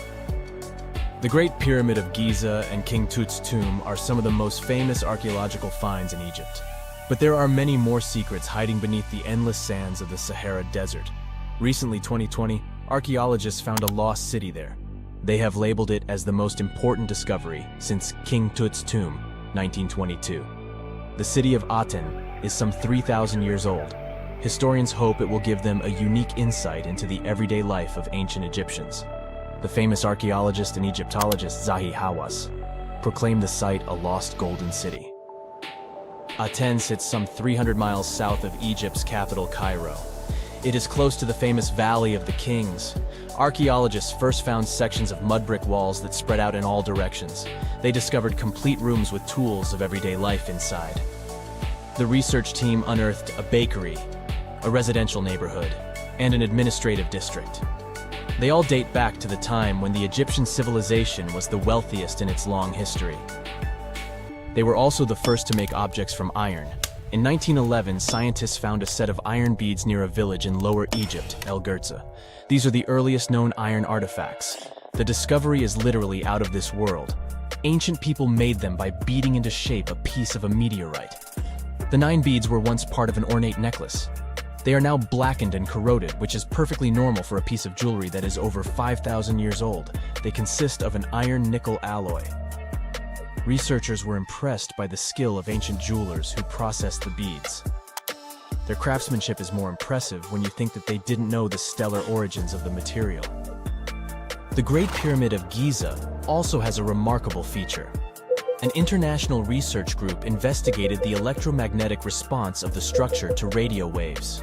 The Great Pyramid of Giza and King Tut's tomb are some of the most famous archaeological finds in Egypt. But there are many more secrets hiding beneath the endless sands of the Sahara Desert. Recently, 2020, archaeologists found a lost city there. They have labeled it as the most important discovery since King Tut's tomb, 1922. The city of Aten is some 3,000 years old. Historians hope it will give them a unique insight into the everyday life of ancient Egyptians. The famous archaeologist and Egyptologist Zahi Hawass proclaimed the site a lost golden city. Aten sits some 300 miles south of Egypt's capital, Cairo. It is close to the famous Valley of the Kings. Archaeologists first found sections of mud brick walls that spread out in all directions. They discovered complete rooms with tools of everyday life inside. The research team unearthed a bakery, a residential neighborhood, and an administrative district. They all date back to the time when the Egyptian civilization was the wealthiest in its long history. They were also the first to make objects from iron. In 1911, scientists found a set of iron beads near a village in Lower Egypt, El Girza. These are the earliest known iron artifacts. The discovery is literally out of this world. Ancient people made them by beating into shape a piece of a meteorite. The 9 beads were once part of an ornate necklace. They are now blackened and corroded, which is perfectly normal for a piece of jewelry that is over 5,000 years old. They consist of an iron-nickel alloy. Researchers were impressed by the skill of ancient jewelers who processed the beads. Their craftsmanship is more impressive when you think that they didn't know the stellar origins of the material. The Great Pyramid of Giza also has a remarkable feature. An international research group investigated the electromagnetic response of the structure to radio waves.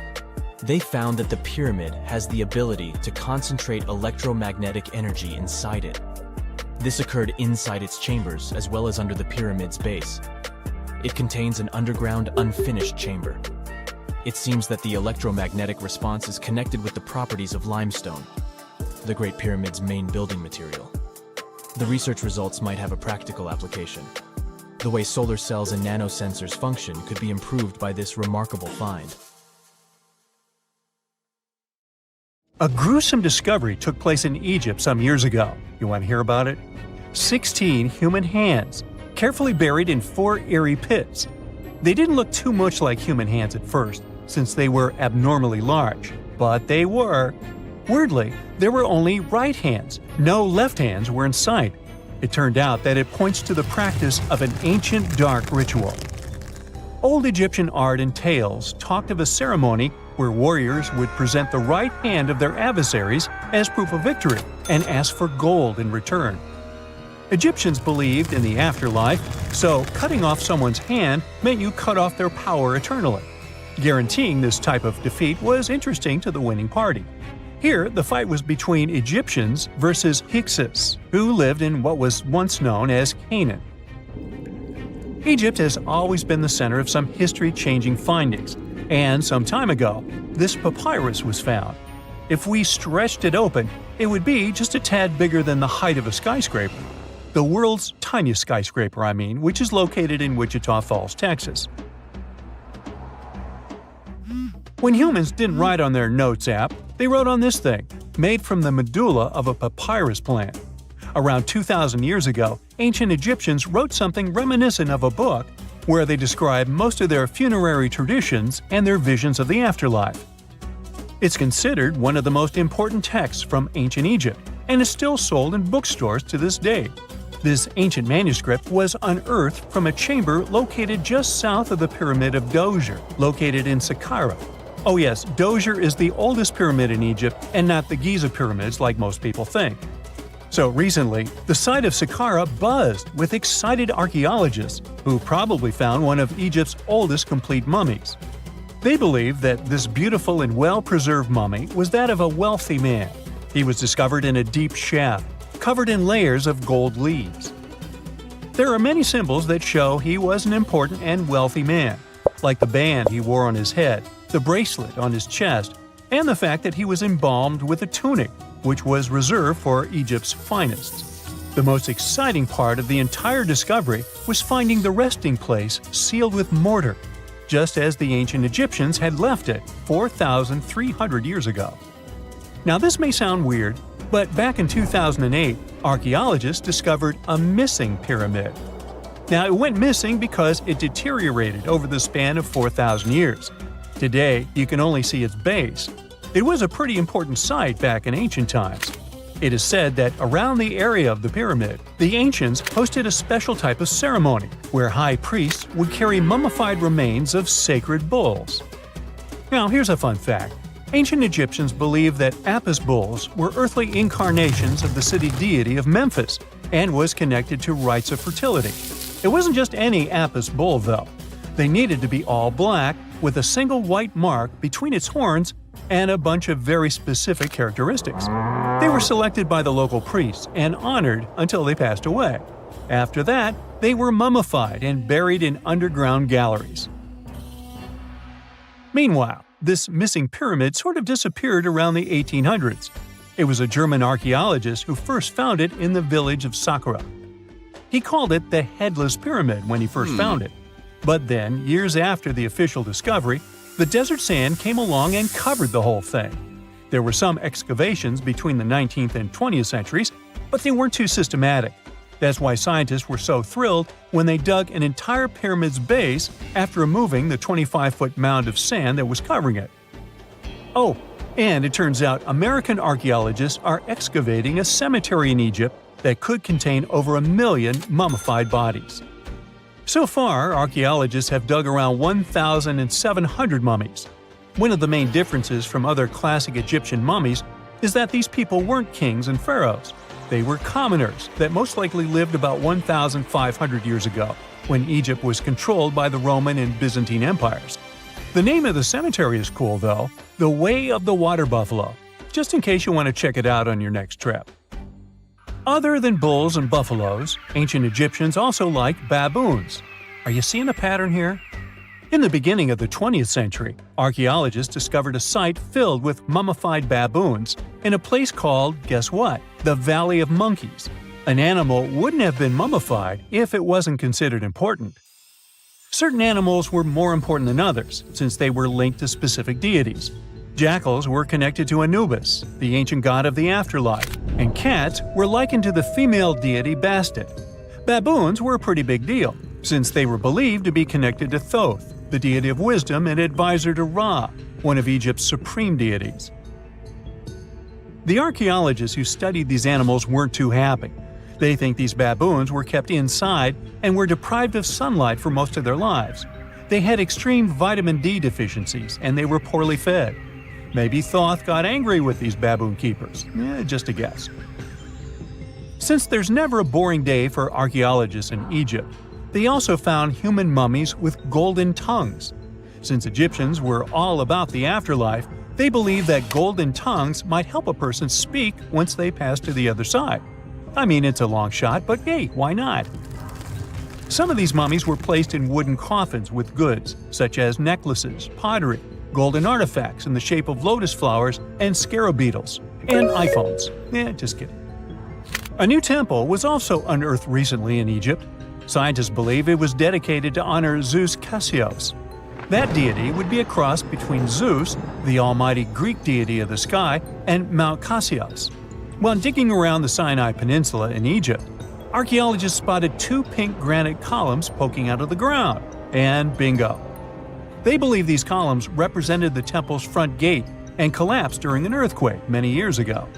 They found that the pyramid has the ability to concentrate electromagnetic energy inside it. This occurred inside its chambers as well as under the pyramid's base. It contains an underground, unfinished chamber. It seems that the electromagnetic response is connected with the properties of limestone, the Great Pyramid's main building material. The research results might have a practical application. The way solar cells and nanosensors function could be improved by this remarkable find.
A gruesome discovery took place in Egypt some years ago. You want to hear about it? 16 human hands, carefully buried in 4 eerie pits. They didn't look too much like human hands at first, since they were abnormally large, but they were. Weirdly, there were only right hands. No left hands were in sight. It turned out that it points to the practice of an ancient dark ritual. Old Egyptian art and tales talked of a ceremony where warriors would present the right hand of their adversaries as proof of victory and ask for gold in return. Egyptians believed in the afterlife, so cutting off someone's hand meant you cut off their power eternally. Guaranteeing this type of defeat was interesting to the winning party. Here, the fight was between Egyptians versus Hyksos, who lived in what was once known as Canaan. Egypt has always been the center of some history-changing findings, and some time ago, this papyrus was found. If we stretched it open, it would be just a tad bigger than the height of a skyscraper. The world's tiniest skyscraper, which is located in Wichita Falls, Texas. When humans didn't write on their notes app, they wrote on this thing, made from the medulla of a papyrus plant. Around 2,000 years ago, ancient Egyptians wrote something reminiscent of a book where they describe most of their funerary traditions and their visions of the afterlife. It's considered one of the most important texts from ancient Egypt and is still sold in bookstores to this day. This ancient manuscript was unearthed from a chamber located just south of the Pyramid of Djoser, located in Saqqara. Oh yes, Djoser is the oldest pyramid in Egypt and not the Giza pyramids like most people think. So recently, the site of Saqqara buzzed with excited archaeologists who probably found one of Egypt's oldest complete mummies. They believe that this beautiful and well-preserved mummy was that of a wealthy man. He was discovered in a deep shaft, covered in layers of gold leaves. There are many symbols that show he was an important and wealthy man, like the band he wore on his head, the bracelet on his chest, and the fact that he was embalmed with a tunic, which was reserved for Egypt's finest. The most exciting part of the entire discovery was finding the resting place sealed with mortar, just as the ancient Egyptians had left it 4,300 years ago. Now this may sound weird, but back in 2008, archaeologists discovered a missing pyramid. Now it went missing because it deteriorated over the span of 4,000 years. Today, you can only see its base. It was a pretty important site back in ancient times. It is said that around the area of the pyramid, the ancients hosted a special type of ceremony where high priests would carry mummified remains of sacred bulls. Now, here's a fun fact. Ancient Egyptians believed that Apis bulls were earthly incarnations of the city deity of Memphis and was connected to rites of fertility. It wasn't just any Apis bull, though. They needed to be all black, with a single white mark between its horns and a bunch of very specific characteristics. They were selected by the local priests and honored until they passed away. After that, they were mummified and buried in underground galleries. Meanwhile, this missing pyramid sort of disappeared around the 1800s. It was a German archaeologist who first found it in the village of Saqqara. He called it the Headless Pyramid when he first found it. But then, years after the official discovery, the desert sand came along and covered the whole thing. There were some excavations between the 19th and 20th centuries, but they weren't too systematic. That's why scientists were so thrilled when they dug an entire pyramid's base after removing the 25-foot mound of sand that was covering it. Oh, and it turns out American archaeologists are excavating a cemetery in Egypt that could contain over 1 million mummified bodies. So far, archaeologists have dug around 1,700 mummies. One of the main differences from other classic Egyptian mummies is that these people weren't kings and pharaohs. They were commoners that most likely lived about 1,500 years ago, when Egypt was controlled by the Roman and Byzantine empires. The name of the cemetery is cool, though, the Way of the Water Buffalo, just in case you want to check it out on your next trip. Other than bulls and buffaloes, ancient Egyptians also liked baboons. Are you seeing a pattern here? In the beginning of the 20th century, archaeologists discovered a site filled with mummified baboons in a place called, guess what? The Valley of Monkeys. An animal wouldn't have been mummified if it wasn't considered important. Certain animals were more important than others, since they were linked to specific deities. Jackals were connected to Anubis, the ancient god of the afterlife, and cats were likened to the female deity Bastet. Baboons were a pretty big deal, since they were believed to be connected to Thoth, the deity of wisdom and advisor to Ra, one of Egypt's supreme deities. The archaeologists who studied these animals weren't too happy. They think these baboons were kept inside and were deprived of sunlight for most of their lives. They had extreme vitamin D deficiencies and they were poorly fed. Maybe Thoth got angry with these baboon keepers. Just a guess. Since there's never a boring day for archaeologists in Egypt, they also found human mummies with golden tongues. Since Egyptians were all about the afterlife, they believed that golden tongues might help a person speak once they pass to the other side. I mean, it's a long shot, but hey, why not? Some of these mummies were placed in wooden coffins with goods, such as necklaces, pottery, golden artifacts in the shape of lotus flowers and scarab beetles, and iPhones. Just kidding. A new temple was also unearthed recently in Egypt. Scientists believe it was dedicated to honor Zeus Cassios. That deity would be a cross between Zeus, the almighty Greek deity of the sky, and Mount Cassios. While digging around the Sinai Peninsula in Egypt, archaeologists spotted 2 pink granite columns poking out of the ground, and bingo. They believe these columns represented the temple's front gate and collapsed during an earthquake many years ago.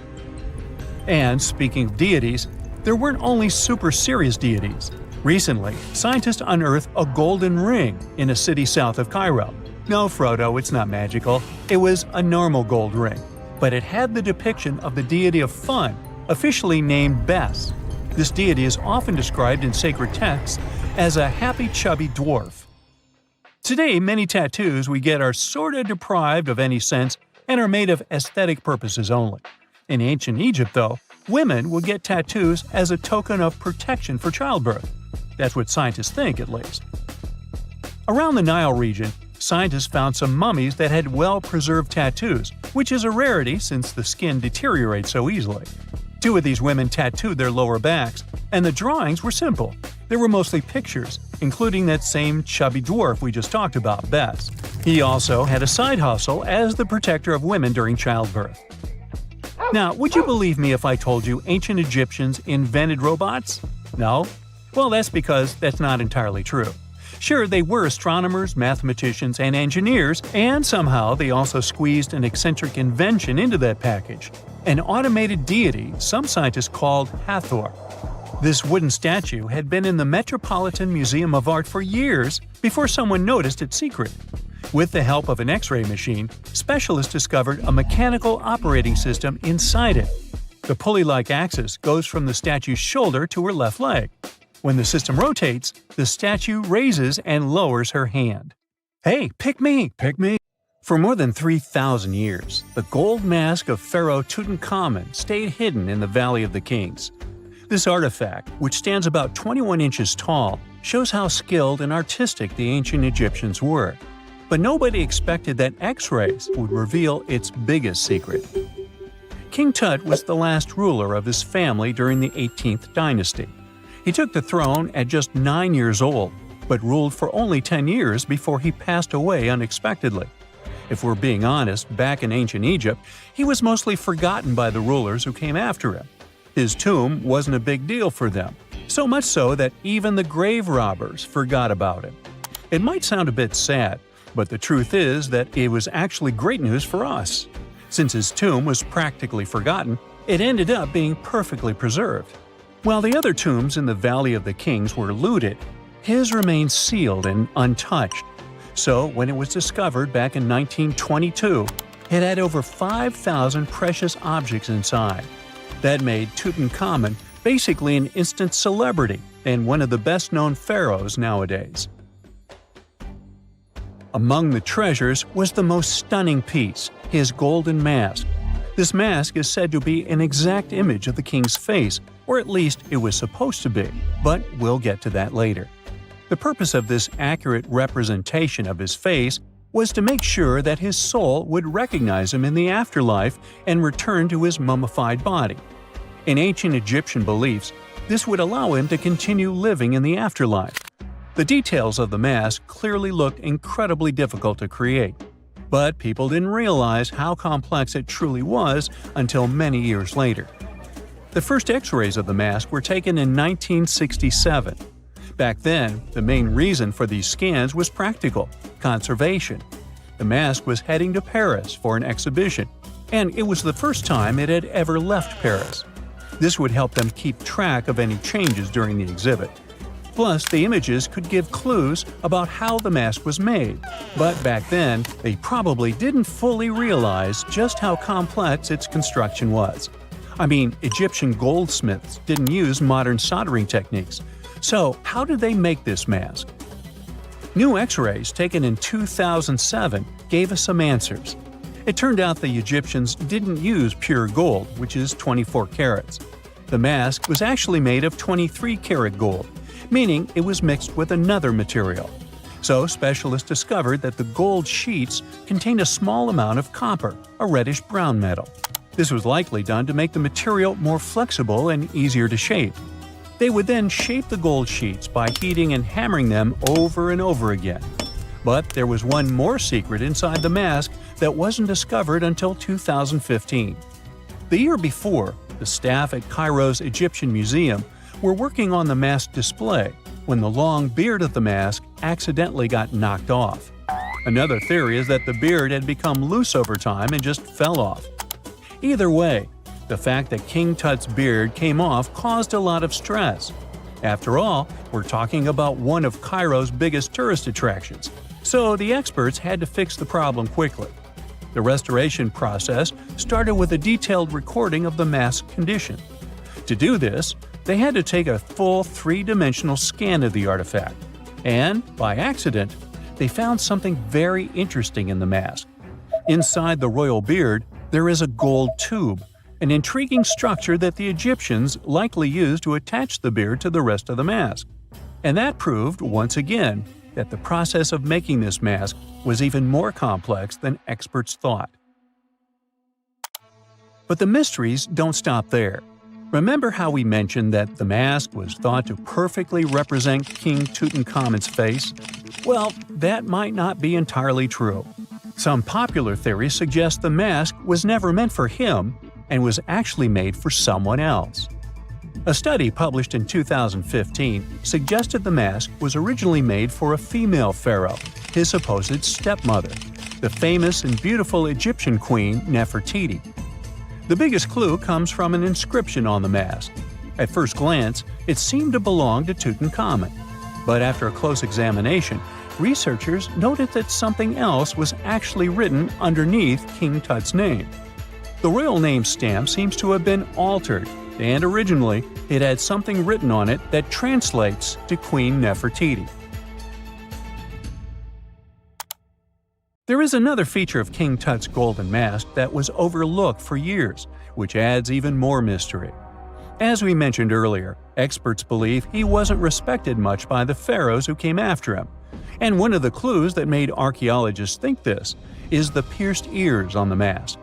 And speaking of deities, there weren't only super serious deities. Recently, scientists unearthed a golden ring in a city south of Cairo. No, Frodo, it's not magical. It was a normal gold ring, but it had the depiction of the deity of fun, officially named Bes. This deity is often described in sacred texts as a happy chubby dwarf. Today, many tattoos we get are sorta deprived of any sense and are made of aesthetic purposes only. In ancient Egypt, though, women would get tattoos as a token of protection for childbirth. That's what scientists think, at least. Around the Nile region, scientists found some mummies that had well-preserved tattoos, which is a rarity since the skin deteriorates so easily. 2 of these women tattooed their lower backs, and the drawings were simple. They were mostly pictures, including that same chubby dwarf we just talked about, Bes. He also had a side hustle as the protector of women during childbirth. Now, would you believe me if I told you ancient Egyptians invented robots? No? Well, that's because that's not entirely true. Sure, they were astronomers, mathematicians, and engineers, and somehow they also squeezed an eccentric invention into that package – an automated deity some scientists called Hathor. This wooden statue had been in the Metropolitan Museum of Art for years before someone noticed its secret. With the help of an X-ray machine, specialists discovered a mechanical operating system inside it. The pulley-like axis goes from the statue's shoulder to her left leg. When the system rotates, the statue raises and lowers her hand. Hey, pick me, pick me! For more than 3,000 years, the gold mask of Pharaoh Tutankhamun stayed hidden in the Valley of the Kings. This artifact, which stands about 21 inches tall, shows how skilled and artistic the ancient Egyptians were. But nobody expected that X-rays would reveal its biggest secret. King Tut was the last ruler of his family during the 18th dynasty. He took the throne at just 9 years old, but ruled for only 10 years before he passed away unexpectedly. If we're being honest, back in ancient Egypt, he was mostly forgotten by the rulers who came after him. His tomb wasn't a big deal for them, so much so that even the grave robbers forgot about him. It might sound a bit sad, but the truth is that it was actually great news for us. Since his tomb was practically forgotten, it ended up being perfectly preserved. While the other tombs in the Valley of the Kings were looted, his remained sealed and untouched. So, when it was discovered back in 1922, it had over 5,000 precious objects inside. That made Tutankhamun basically an instant celebrity and one of the best-known pharaohs nowadays. Among the treasures was the most stunning piece, his golden mask. This mask is said to be an exact image of the king's face, or at least it was supposed to be, but we'll get to that later. The purpose of this accurate representation of his face was to make sure that his soul would recognize him in the afterlife and return to his mummified body. In ancient Egyptian beliefs, this would allow him to continue living in the afterlife. The details of the mask clearly looked incredibly difficult to create, but people didn't realize how complex it truly was until many years later. The first X-rays of the mask were taken in 1967. Back then, the main reason for these scans was practical – conservation. The mask was heading to Paris for an exhibition, and it was the first time it had ever left Paris. This would help them keep track of any changes during the exhibit. Plus, the images could give clues about how the mask was made, but back then, they probably didn't fully realize just how complex its construction was. I mean, Egyptian goldsmiths didn't use modern soldering techniques. So, how did they make this mask? New X-rays taken in 2007 gave us some answers. It turned out the Egyptians didn't use pure gold, which is 24 carats. The mask was actually made of 23-karat gold, meaning it was mixed with another material. So, specialists discovered that the gold sheets contained a small amount of copper, a reddish-brown metal. This was likely done to make the material more flexible and easier to shape. They would then shape the gold sheets by heating and hammering them over and over again. But there was one more secret inside the mask that wasn't discovered until 2015. The year before, the staff at Cairo's Egyptian Museum were working on the mask display when the long beard of the mask accidentally got knocked off. Another theory is that the beard had become loose over time and just fell off. Either way, the fact that King Tut's beard came off caused a lot of stress. After all, we're talking about one of Cairo's biggest tourist attractions, so the experts had to fix the problem quickly. The restoration process started with a detailed recording of the mask's condition. To do this, they had to take a full three-dimensional scan of the artifact. And, by accident, they found something very interesting in the mask. Inside the royal beard, there is a gold tube, an intriguing structure that the Egyptians likely used to attach the beard to the rest of the mask. And that proved, once again, that the process of making this mask was even more complex than experts thought. But the mysteries don't stop there. Remember how we mentioned that the mask was thought to perfectly represent King Tutankhamun's face? Well, that might not be entirely true. Some popular theories suggest the mask was never meant for him and was actually made for someone else. A study published in 2015 suggested the mask was originally made for a female pharaoh, his supposed stepmother, the famous and beautiful Egyptian queen Nefertiti. The biggest clue comes from an inscription on the mask. At first glance, it seemed to belong to Tutankhamun, but after a close examination, researchers noted that something else was actually written underneath King Tut's name. The royal name stamp seems to have been altered, and originally it had something written on it that translates to Queen Nefertiti. There is another feature of King Tut's golden mask that was overlooked for years, which adds even more mystery. As we mentioned earlier, experts believe he wasn't respected much by the pharaohs who came after him. And one of the clues that made archaeologists think this is the pierced ears on the mask.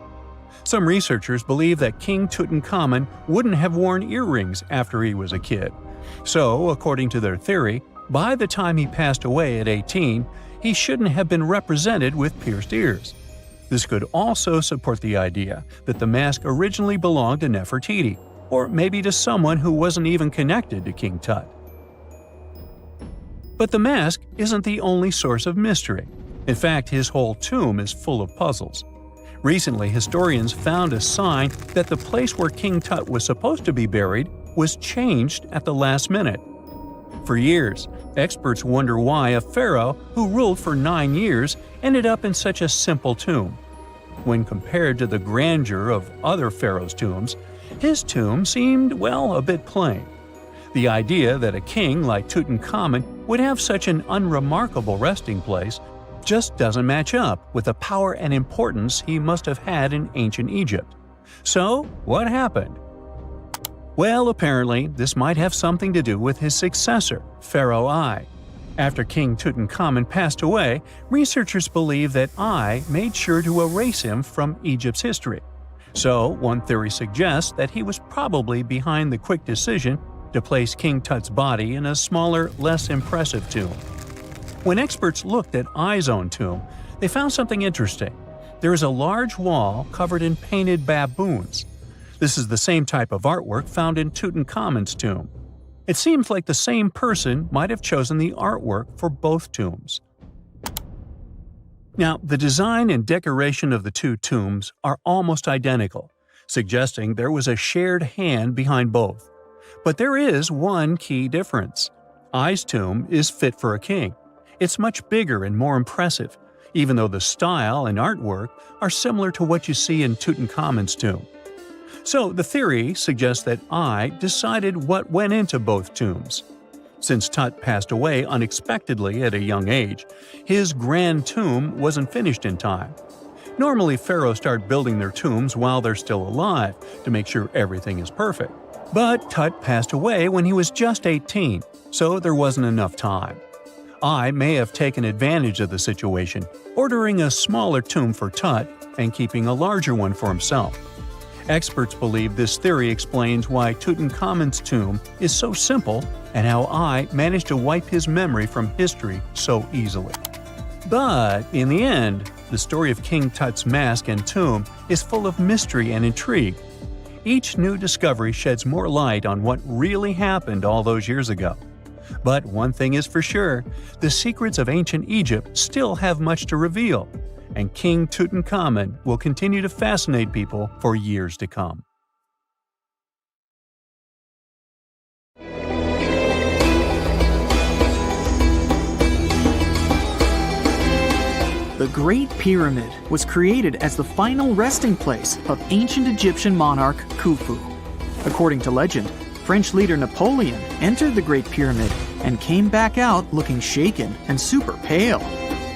Some researchers believe that King Tutankhamun wouldn't have worn earrings after he was a kid. So, according to their theory, by the time he passed away at 18, he shouldn't have been represented with pierced ears. This could also support the idea that the mask originally belonged to Nefertiti, or maybe to someone who wasn't even connected to King Tut. But the mask isn't the only source of mystery. In fact, his whole tomb is full of puzzles. Recently, historians found a sign that the place where King Tut was supposed to be buried was changed at the last minute. For years, experts wonder why a pharaoh who ruled for 9 years ended up in such a simple tomb. When compared to the grandeur of other pharaohs' tombs, his tomb seemed, well, a bit plain. The idea that a king like Tutankhamun would have such an unremarkable resting place just doesn't match up with the power and importance he must have had in ancient Egypt. So, what happened? Well, apparently, this might have something to do with his successor, Pharaoh I. After King Tutankhamun passed away, researchers believe that I made sure to erase him from Egypt's history. So, one theory suggests that he was probably behind the quick decision to place King Tut's body in a smaller, less impressive tomb. When experts looked at I's own tomb, they found something interesting. There is a large wall covered in painted baboons. This is the same type of artwork found in Tutankhamun's tomb. It seems like the same person might have chosen the artwork for both tombs. Now, the design and decoration of the two tombs are almost identical, suggesting there was a shared hand behind both. But there is one key difference. I's tomb is fit for a king. It's much bigger and more impressive, even though the style and artwork are similar to what you see in Tutankhamun's tomb. So the theory suggests that I decided what went into both tombs. Since Tut passed away unexpectedly at a young age, his grand tomb wasn't finished in time. Normally, pharaohs start building their tombs while they're still alive to make sure everything is perfect. But Tut passed away when he was just 18, so there wasn't enough time. I may have taken advantage of the situation, ordering a smaller tomb for Tut and keeping a larger one for himself. Experts believe this theory explains why Tutankhamun's tomb is so simple and how I managed to wipe his memory from history so easily. But in the end, the story of King Tut's mask and tomb is full of mystery and intrigue. Each new discovery sheds more light on what really happened all those years ago. But one thing is for sure, the secrets of ancient Egypt still have much to reveal, and King Tutankhamun will continue to fascinate people for years to come.
The Great Pyramid was created as the final resting place of ancient Egyptian monarch Khufu. According to legend, French leader Napoleon entered the Great Pyramid and came back out looking shaken and super pale.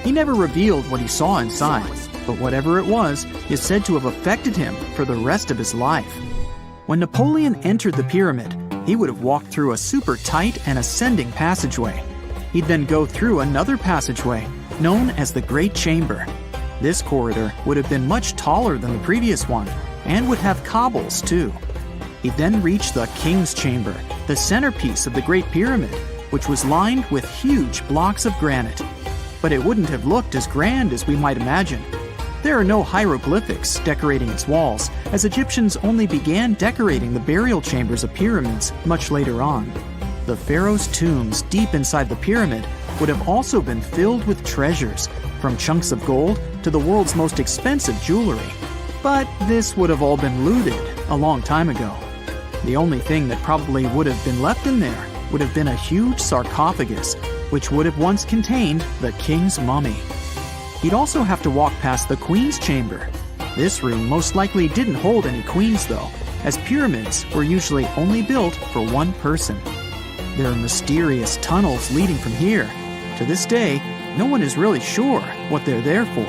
He never revealed what he saw inside, but whatever it was is said to have affected him for the rest of his life. When Napoleon entered the pyramid, he would have walked through a super tight and ascending passageway. He'd then go through another passageway, known as the Great Chamber. This corridor would have been much taller than the previous one, and would have cobbles too. He'd then reach the King's Chamber, the centerpiece of the Great Pyramid, which was lined with huge blocks of granite. But it wouldn't have looked as grand as we might imagine. There are no hieroglyphics decorating its walls, as Egyptians only began decorating the burial chambers of pyramids much later on. The pharaoh's tombs deep inside the pyramid would have also been filled with treasures, from chunks of gold to the world's most expensive jewelry. But this would have all been looted a long time ago. The only thing that probably would have been left in there would have been a huge sarcophagus, which would have once contained the king's mummy. He'd also have to walk past the queen's chamber. This room most likely didn't hold any queens though, as pyramids were usually only built for one person. There are mysterious tunnels leading from here. To this day, no one is really sure what they're there for.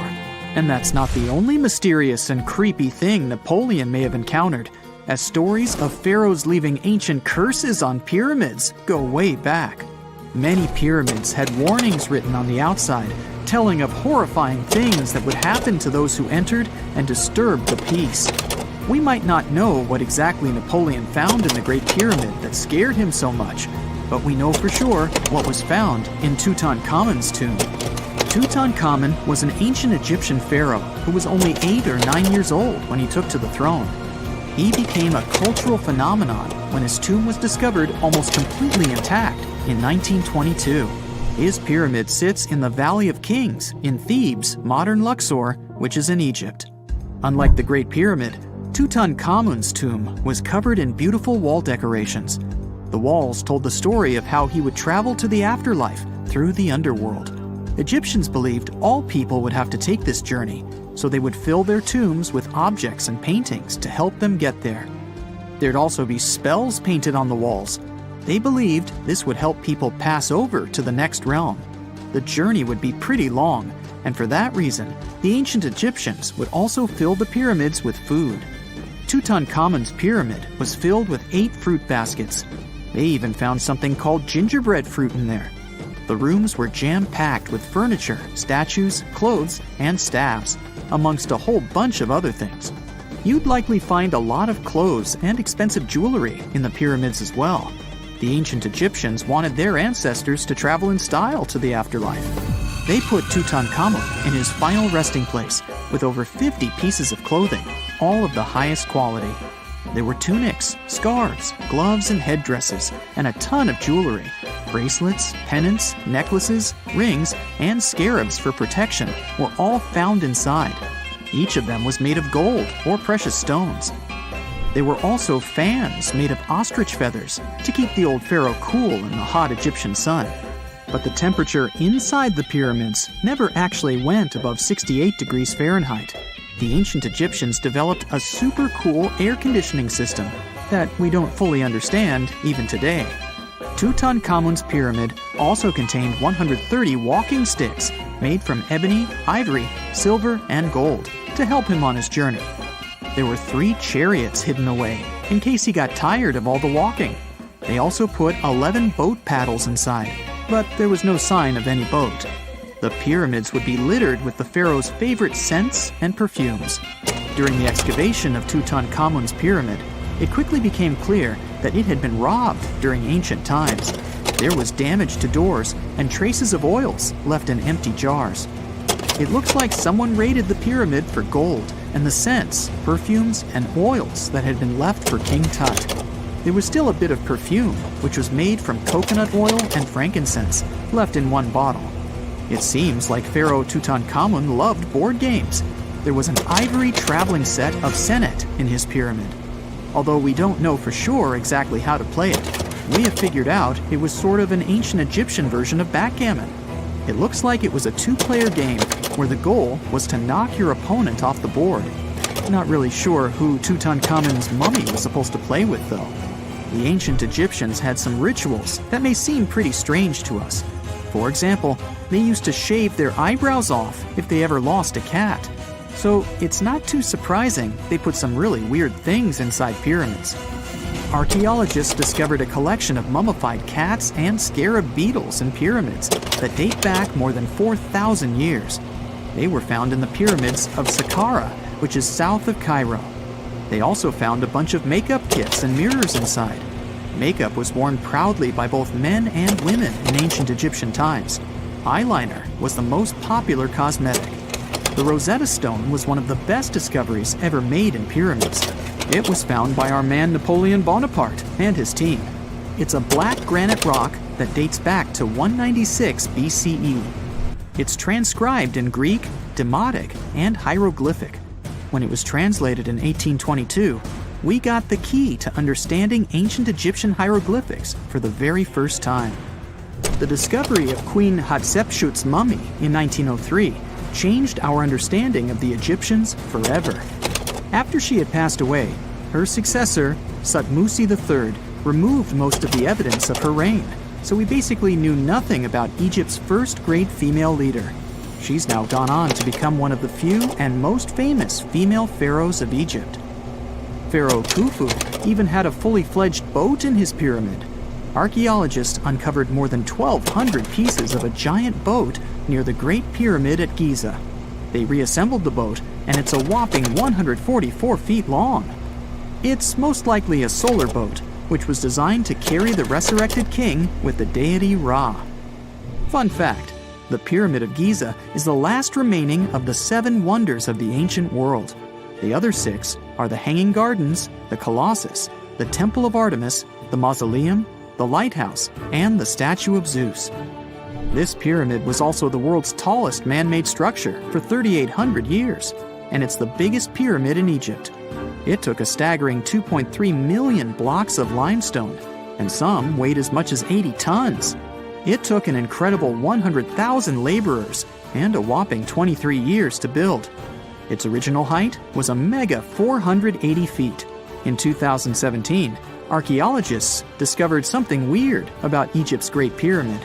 And that's not the only mysterious and creepy thing Napoleon may have encountered, as stories of pharaohs leaving ancient curses on pyramids go way back. Many pyramids had warnings written on the outside, telling of horrifying things that would happen to those who entered and disturbed the peace. We might not know what exactly Napoleon found in the Great Pyramid that scared him so much, but we know for sure what was found in Tutankhamun's tomb. Tutankhamun was an ancient Egyptian pharaoh who was only 8 or 9 years old when he took to the throne. He became a cultural phenomenon when his tomb was discovered almost completely intact in 1922. His pyramid sits in the Valley of Kings in Thebes, modern Luxor, which is in Egypt. Unlike the Great Pyramid, Tutankhamun's tomb was covered in beautiful wall decorations. The walls told the story of how he would travel to the afterlife through the underworld. Egyptians believed all people would have to take this journey, so they would fill their tombs with objects and paintings to help them get there. There'd also be spells painted on the walls. They believed this would help people pass over to the next realm. The journey would be pretty long, and for that reason, the ancient Egyptians would also fill the pyramids with food. Tutankhamun's pyramid was filled with 8 fruit baskets. They even found something called gingerbread fruit in there. The rooms were jam-packed with furniture, statues, clothes, and staffs, amongst a whole bunch of other things. You'd likely find a lot of clothes and expensive jewelry in the pyramids as well. The ancient Egyptians wanted their ancestors to travel in style to the afterlife. They put Tutankhamun in his final resting place with over 50 pieces of clothing, all of the highest quality. There were tunics, scarves, gloves, and headdresses, and a ton of jewelry. Bracelets, pendants, necklaces, rings, and scarabs for protection were all found inside. Each of them was made of gold or precious stones. There were also fans made of ostrich feathers to keep the old pharaoh cool in the hot Egyptian sun. But the temperature inside the pyramids never actually went above 68 degrees Fahrenheit. The ancient Egyptians developed a super cool air conditioning system that we don't fully understand even today. Tutankhamun's pyramid also contained 130 walking sticks made from ebony, ivory, silver, and gold to help him on his journey. There were 3 chariots hidden away in case he got tired of all the walking. They also put 11 boat paddles inside, but there was no sign of any boat. The pyramids would be littered with the pharaoh's favorite scents and perfumes. During the excavation of Tutankhamun's pyramid, it quickly became clear that it had been robbed during ancient times. There was damage to doors and traces of oils left in empty jars. It looks like someone raided the pyramid for gold and the scents, perfumes, and oils that had been left for King Tut. There was still a bit of perfume, which was made from coconut oil and frankincense, left in one bottle. It seems like Pharaoh Tutankhamun loved board games. There was an ivory traveling set of Senet in his pyramid. Although we don't know for sure exactly how to play it, we have figured out it was sort of an ancient Egyptian version of backgammon. It looks like it was a 2-player game where the goal was to knock your opponent off the board. Not really sure who Tutankhamun's mummy was supposed to play with, though. The ancient Egyptians had some rituals that may seem pretty strange to us. For example, they used to shave their eyebrows off if they ever lost a cat. So it's not too surprising they put some really weird things inside pyramids. Archaeologists discovered a collection of mummified cats and scarab beetles in pyramids that date back more than 4,000 years. They were found in the pyramids of Saqqara, which is south of Cairo. They also found a bunch of makeup kits and mirrors inside. Makeup was worn proudly by both men and women in ancient Egyptian times. Eyeliner was the most popular cosmetic. The Rosetta Stone was one of the best discoveries ever made in pyramids. It was found by our man Napoleon Bonaparte and his team. It's a black granite rock that dates back to 196 BCE. It's transcribed in Greek, Demotic, and hieroglyphic. When it was translated in 1822, we got the key to understanding ancient Egyptian hieroglyphics for the very first time. The discovery of Queen Hatshepsut's mummy in 1903 changed our understanding of the Egyptians forever. After she had passed away, her successor, Thutmose III, removed most of the evidence of her reign, so we basically knew nothing about Egypt's first great female leader. She's now gone on to become one of the few and most famous female pharaohs of Egypt. Pharaoh Khufu even had a fully fledged boat in his pyramid. Archaeologists uncovered more than 1,200 pieces of a giant boat near the Great Pyramid at Giza. They reassembled the boat, and it's a whopping 144 feet long. It's most likely a solar boat, which was designed to carry the resurrected king with the deity Ra. Fun fact, the Pyramid of Giza is the last remaining of the 7 wonders of the ancient world. The other 6 are the Hanging Gardens, the Colossus, the Temple of Artemis, the Mausoleum, the Lighthouse, and the Statue of Zeus. This pyramid was also the world's tallest man-made structure for 3,800 years, and it's the biggest pyramid in Egypt. It took a staggering 2.3 million blocks of limestone, and some weighed as much as 80 tons. It took an incredible 100,000 laborers and a whopping 23 years to build. Its original height was a mega 480 feet. In 2017, archaeologists discovered something weird about Egypt's Great Pyramid.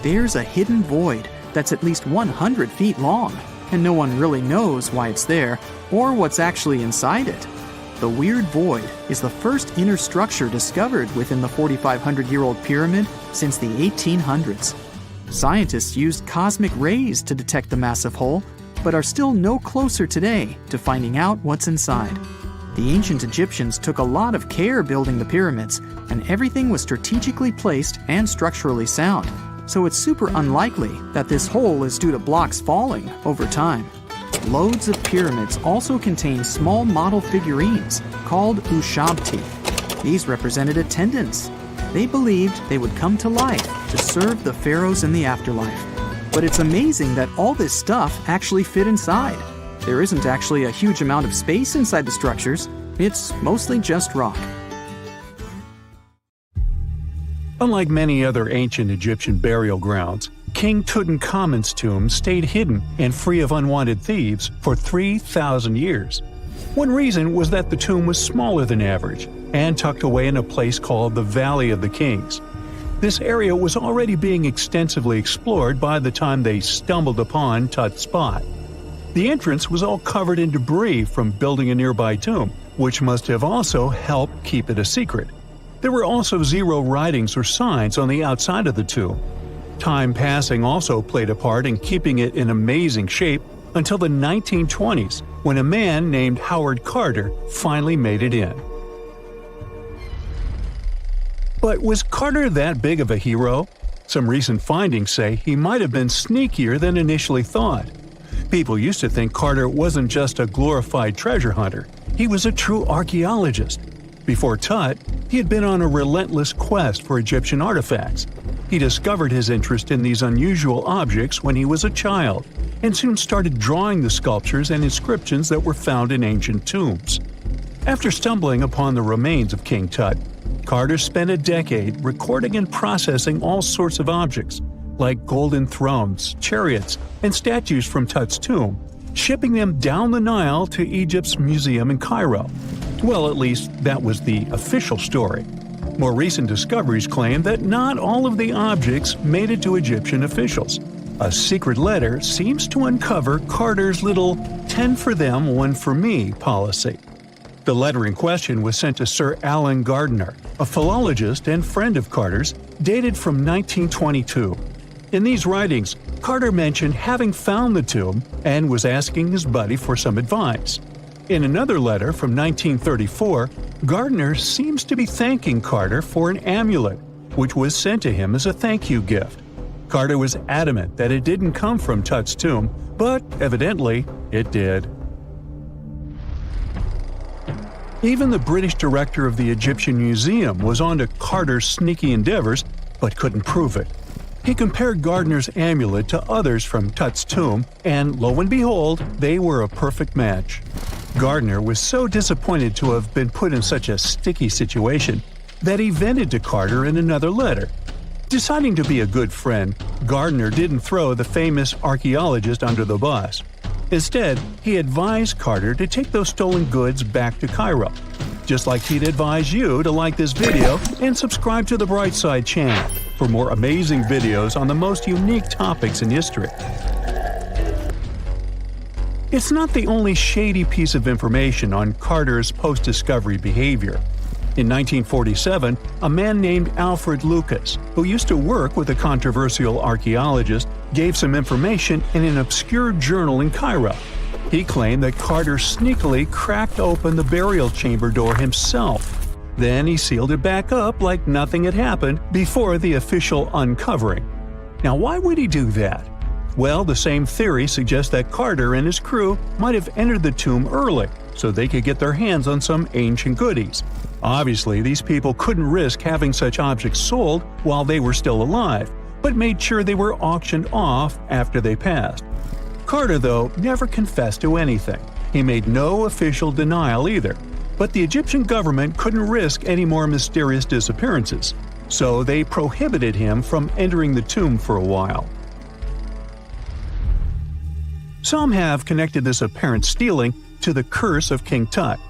There's a hidden void that's at least 100 feet long, and no one really knows why it's there or what's actually inside it. The weird void is the first inner structure discovered within the 4,500-year-old pyramid since the 1800s. Scientists used cosmic rays to detect the massive hole, but are still no closer today to finding out what's inside. The ancient Egyptians took a lot of care building the pyramids, and everything was strategically placed and structurally sound, so it's super unlikely that this hole is due to blocks falling over time. Loads of pyramids also contain small model figurines called ushabti. These represented attendants. They believed they would come to life to serve the pharaohs in the afterlife. But it's amazing that all this stuff actually fit inside. There isn't actually a huge amount of space inside the structures. It's mostly just rock.
Unlike many other ancient Egyptian burial grounds, King Tutankhamun's tomb stayed hidden and free of unwanted thieves for 3,000 years. One reason was that the tomb was smaller than average and tucked away in a place called the Valley of the Kings. This area was already being extensively explored by the time they stumbled upon Tut's spot. The entrance was all covered in debris from building a nearby tomb, which must have also helped keep it a secret. There were also 0 writings or signs on the outside of the tomb. Time passing also played a part in keeping it in amazing shape until the 1920s, when a man named Howard Carter finally made it in. But was Carter that big of a hero? Some recent findings say he might have been sneakier than initially thought. People used to think Carter wasn't just a glorified treasure hunter, he was a true archaeologist. Before Tut, he had been on a relentless quest for Egyptian artifacts. He discovered his interest in these unusual objects when he was a child, and soon started drawing the sculptures and inscriptions that were found in ancient tombs. After stumbling upon the remains of King Tut, Carter spent a decade recording and processing all sorts of objects, like golden thrones, chariots, and statues from Tut's tomb, shipping them down the Nile to Egypt's museum in Cairo. Well, at least that was the official story. More recent discoveries claim that not all of the objects made it to Egyptian officials. A secret letter seems to uncover Carter's little 10 for them, 1 for me policy. The letter in question was sent to Sir Alan Gardiner, a philologist and friend of Carter's, dated from 1922. In these writings, Carter mentioned having found the tomb and was asking his buddy for some advice. In another letter from 1934, Gardiner seems to be thanking Carter for an amulet, which was sent to him as a thank you gift. Carter was adamant that it didn't come from Tut's tomb, but evidently it did. Even the British director of the Egyptian Museum was onto Carter's sneaky endeavors, but couldn't prove it. He compared Gardiner's amulet to others from Tut's tomb, and lo and behold, they were a perfect match. Gardiner was so disappointed to have been put in such a sticky situation that he vented to Carter in another letter. Deciding to be a good friend, Gardiner didn't throw the famous archaeologist under the bus. Instead, he advised Carter to take those stolen goods back to Cairo, just like he'd advise you to like this video and subscribe to the Brightside channel for more amazing videos on the most unique topics in history. It's not the only shady piece of information on Carter's post-discovery behavior. In 1947, a man named Alfred Lucas, who used to work with a controversial archaeologist, gave some information in an obscure journal in Cairo. He claimed that Carter sneakily cracked open the burial chamber door himself. Then he sealed it back up like nothing had happened before the official uncovering. Now, why would he do that? Well, the same theory suggests that Carter and his crew might have entered the tomb early so they could get their hands on some ancient goodies. Obviously, these people couldn't risk having such objects sold while they were still alive, but made sure they were auctioned off after they passed. Carter, though, never confessed to anything. He made no official denial either, but the Egyptian government couldn't risk any more mysterious disappearances, so they prohibited him from entering the tomb for a while. Some have connected this apparent stealing to the curse of King Tut.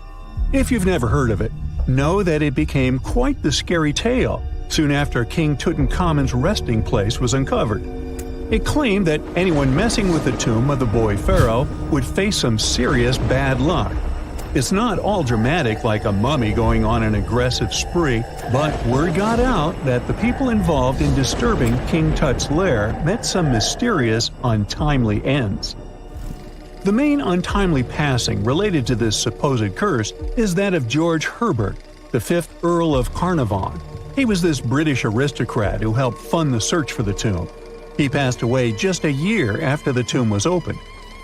If you've never heard of it, know that it became quite the scary tale soon after King Tutankhamun's resting place was uncovered. It claimed that anyone messing with the tomb of the boy pharaoh would face some serious bad luck. It's not all dramatic like a mummy going on an aggressive spree, but word got out that the people involved in disturbing King Tut's lair met some mysterious, untimely ends. The main untimely passing related to this supposed curse is that of George Herbert, the 5th Earl of Carnarvon. He was this British aristocrat who helped fund the search for the tomb. He passed away just a year after the tomb was opened.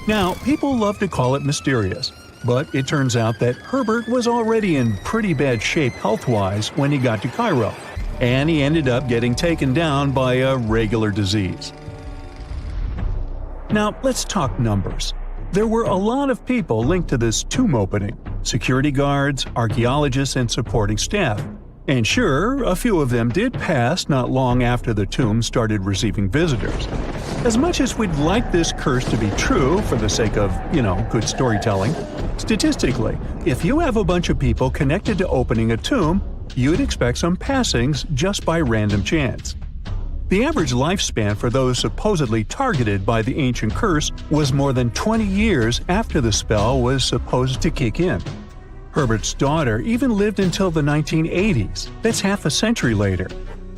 Now, people love to call it mysterious, but it turns out that Herbert was already in pretty bad shape health-wise when he got to Cairo, and he ended up getting taken down by a regular disease. Now, let's talk numbers. There were a lot of people linked to this tomb opening: security guards, archaeologists, and supporting staff. And sure, a few of them did pass not long after the tomb started receiving visitors. As much as we'd like this curse to be true for the sake of, good storytelling, statistically, if you have a bunch of people connected to opening a tomb, you'd expect some passings just by random chance. The average lifespan for those supposedly targeted by the ancient curse was more than 20 years after the spell was supposed to kick in. Herbert's daughter even lived until the 1980s, that's half a century later.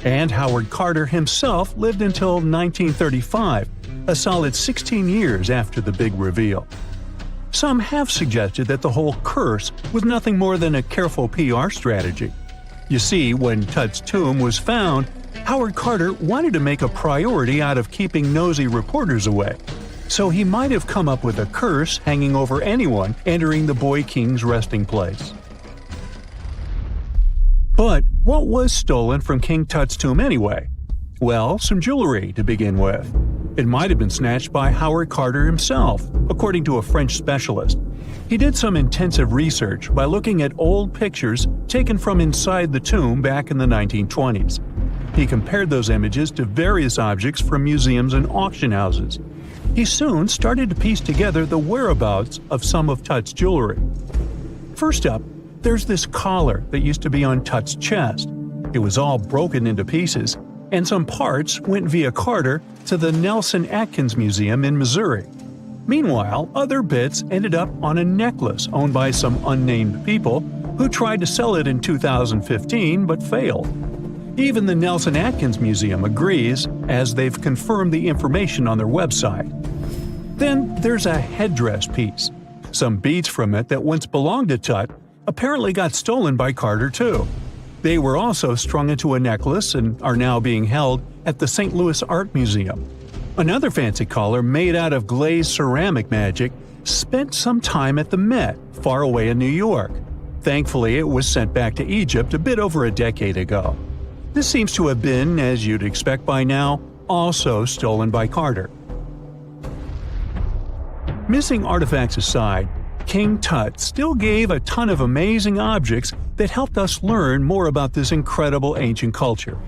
And Howard Carter himself lived until 1935, a solid 16 years after the big reveal. Some have suggested that the whole curse was nothing more than a careful PR strategy. You see, when Tut's tomb was found, Howard Carter wanted to make a priority out of keeping nosy reporters away, so he might have come up with a curse hanging over anyone entering the boy king's resting place. But what was stolen from King Tut's tomb anyway? Well, some jewelry to begin with. It might have been snatched by Howard Carter himself, according to a French specialist. He did some intensive research by looking at old pictures taken from inside the tomb back in the 1920s. He compared those images to various objects from museums and auction houses. He soon started to piece together the whereabouts of some of Tut's jewelry. First up, there's this collar that used to be on Tut's chest. It was all broken into pieces, and some parts went via Carter to the Nelson Atkins Museum in Missouri. Meanwhile, other bits ended up on a necklace owned by some unnamed people who tried to sell it in 2015 but failed. Even the Nelson Atkins Museum agrees, as they've confirmed the information on their website. Then there's a headdress piece. Some beads from it that once belonged to Tut apparently got stolen by Carter too. They were also strung into a necklace and are now being held at the St. Louis Art Museum. Another fancy collar made out of glazed ceramic magic spent some time at the Met, far away in New York. Thankfully, it was sent back to Egypt a bit over a decade ago. This seems to have been, as you'd expect by now, also stolen by Carter. Missing artifacts aside, King Tut still gave a ton of amazing objects that helped us learn more about this incredible ancient culture.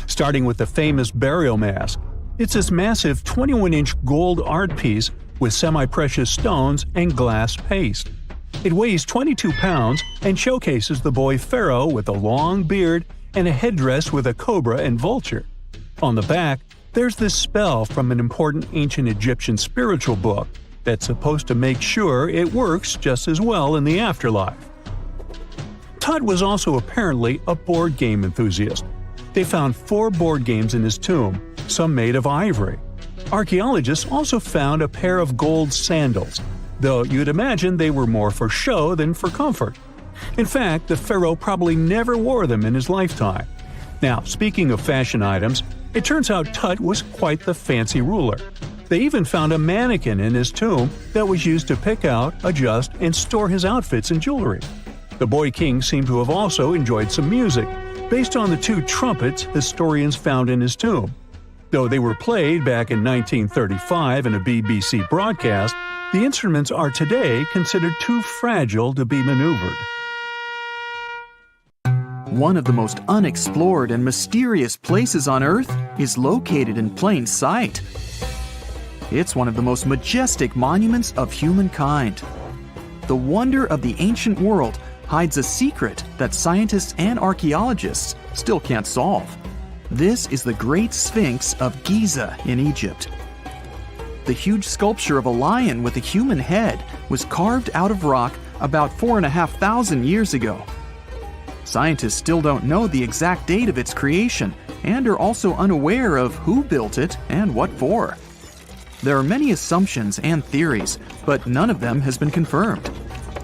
Starting with the famous burial mask. It's this massive 21-inch gold art piece with semi-precious stones and glass paste. It weighs 22 pounds and showcases the boy pharaoh with a long beard and a headdress with a cobra and vulture. On the back, there's this spell from an important ancient Egyptian spiritual book that's supposed to make sure it works just as well in the afterlife. Tut was also apparently a board game enthusiast. They found 4 board games in his tomb, some made of ivory. Archaeologists also found a pair of gold sandals, though you'd imagine they were more for show than for comfort. In fact, the pharaoh probably never wore them in his lifetime. Now, speaking of fashion items, it turns out Tut was quite the fancy ruler. They even found a mannequin in his tomb that was used to pick out, adjust, and store his outfits and jewelry. The boy king seemed to have also enjoyed some music, based on the 2 trumpets historians found in his tomb. Though they were played back in 1935 in a BBC broadcast, the instruments are today considered too fragile to be maneuvered.
One of the most unexplored and mysterious places on Earth is located in plain sight. It's one of the most majestic monuments of humankind. The wonder of the ancient world hides a secret that scientists and archaeologists still can't solve. This is the Great Sphinx of Giza in Egypt. The huge sculpture of a lion with a human head was carved out of rock about 4,500 years ago. Scientists still don't know the exact date of its creation and are also unaware of who built it and what for. There are many assumptions and theories, but none of them has been confirmed.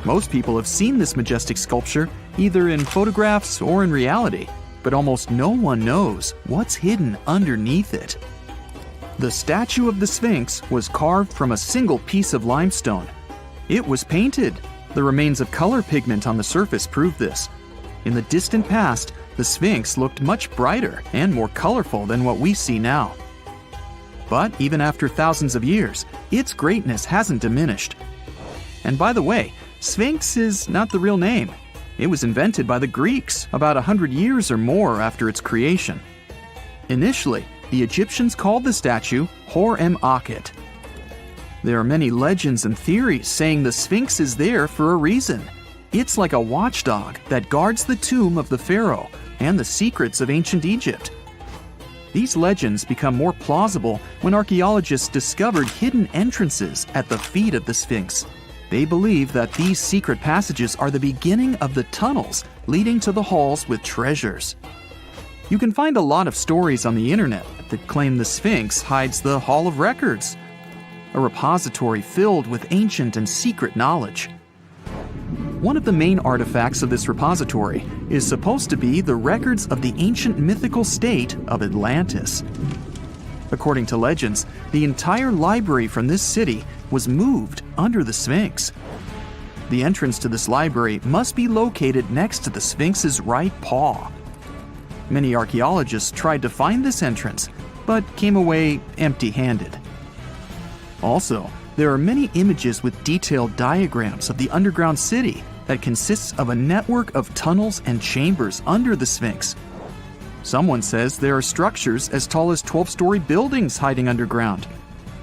Most people have seen this majestic sculpture either in photographs or in reality, but almost no one knows what's hidden underneath it. The statue of the Sphinx was carved from a single piece of limestone. It was painted. The remains of color pigment on the surface prove this. In the distant past, the Sphinx looked much brighter and more colorful than what we see now. But even after thousands of years, its greatness hasn't diminished. And by the way, Sphinx is not the real name. It was invented by the Greeks about 100 years or more after its creation. Initially, the Egyptians called the statue Hor-em-Akhet. There are many legends and theories saying the Sphinx is there for a reason. It's like a watchdog that guards the tomb of the pharaoh and the secrets of ancient Egypt. These legends become more plausible when archaeologists discovered hidden entrances at the feet of the Sphinx. They believe that these secret passages are the beginning of the tunnels leading to the halls with treasures. You can find a lot of stories on the internet that claim the Sphinx hides the Hall of Records, a repository filled with ancient and secret knowledge. One of the main artifacts of this repository is supposed to be the records of the ancient mythical state of Atlantis. According to legends, the entire library from this city was moved under the Sphinx. The entrance to this library must be located next to the Sphinx's right paw. Many archaeologists tried to find this entrance, but came away empty-handed. Also, there are many images with detailed diagrams of the underground city that consists of a network of tunnels and chambers under the Sphinx. Someone says there are structures as tall as 12-story buildings hiding underground.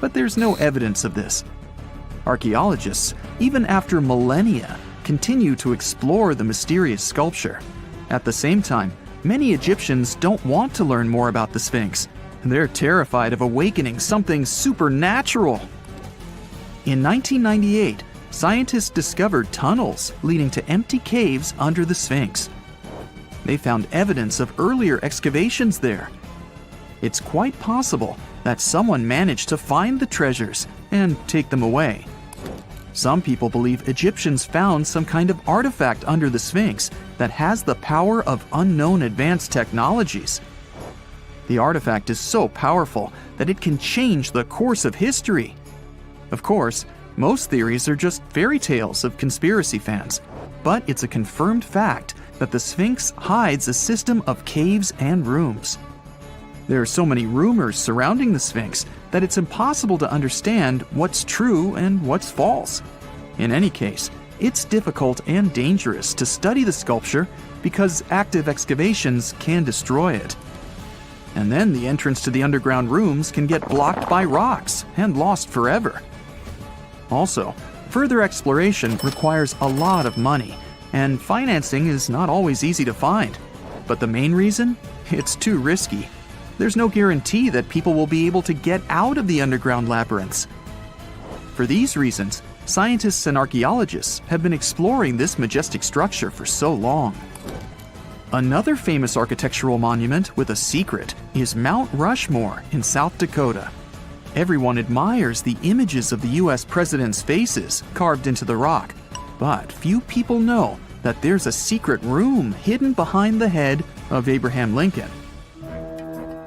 but there's no evidence of this. Archaeologists, even after millennia, continue to explore the mysterious sculpture. At the same time, many Egyptians don't want to learn more about the Sphinx. They're terrified of awakening something supernatural. In 1998, scientists discovered tunnels leading to empty caves under the Sphinx. They found evidence of earlier excavations there. It's quite possible that someone managed to find the treasures and take them away. Some people believe Egyptians found some kind of artifact under the Sphinx that has the power of unknown advanced technologies. The artifact is so powerful that it can change the course of history. Of course, most theories are just fairy tales of conspiracy fans, but it's a confirmed fact that the Sphinx hides a system of caves and rooms. There are so many rumors surrounding the Sphinx that it's impossible to understand what's true and what's false. In any case, it's difficult and dangerous to study the sculpture because active excavations can destroy it. And then the entrance to the underground rooms can get blocked by rocks and lost forever. Also, further exploration requires a lot of money, and financing is not always easy to find. But the main reason? It's too risky. There's no guarantee that people will be able to get out of the underground labyrinths. For these reasons, scientists and archaeologists have been exploring this majestic structure for so long. Another famous architectural monument with a secret is Mount Rushmore in South Dakota. Everyone admires the images of the US presidents' faces carved into the rock, but few people know that there's a secret room hidden behind the head of Abraham Lincoln.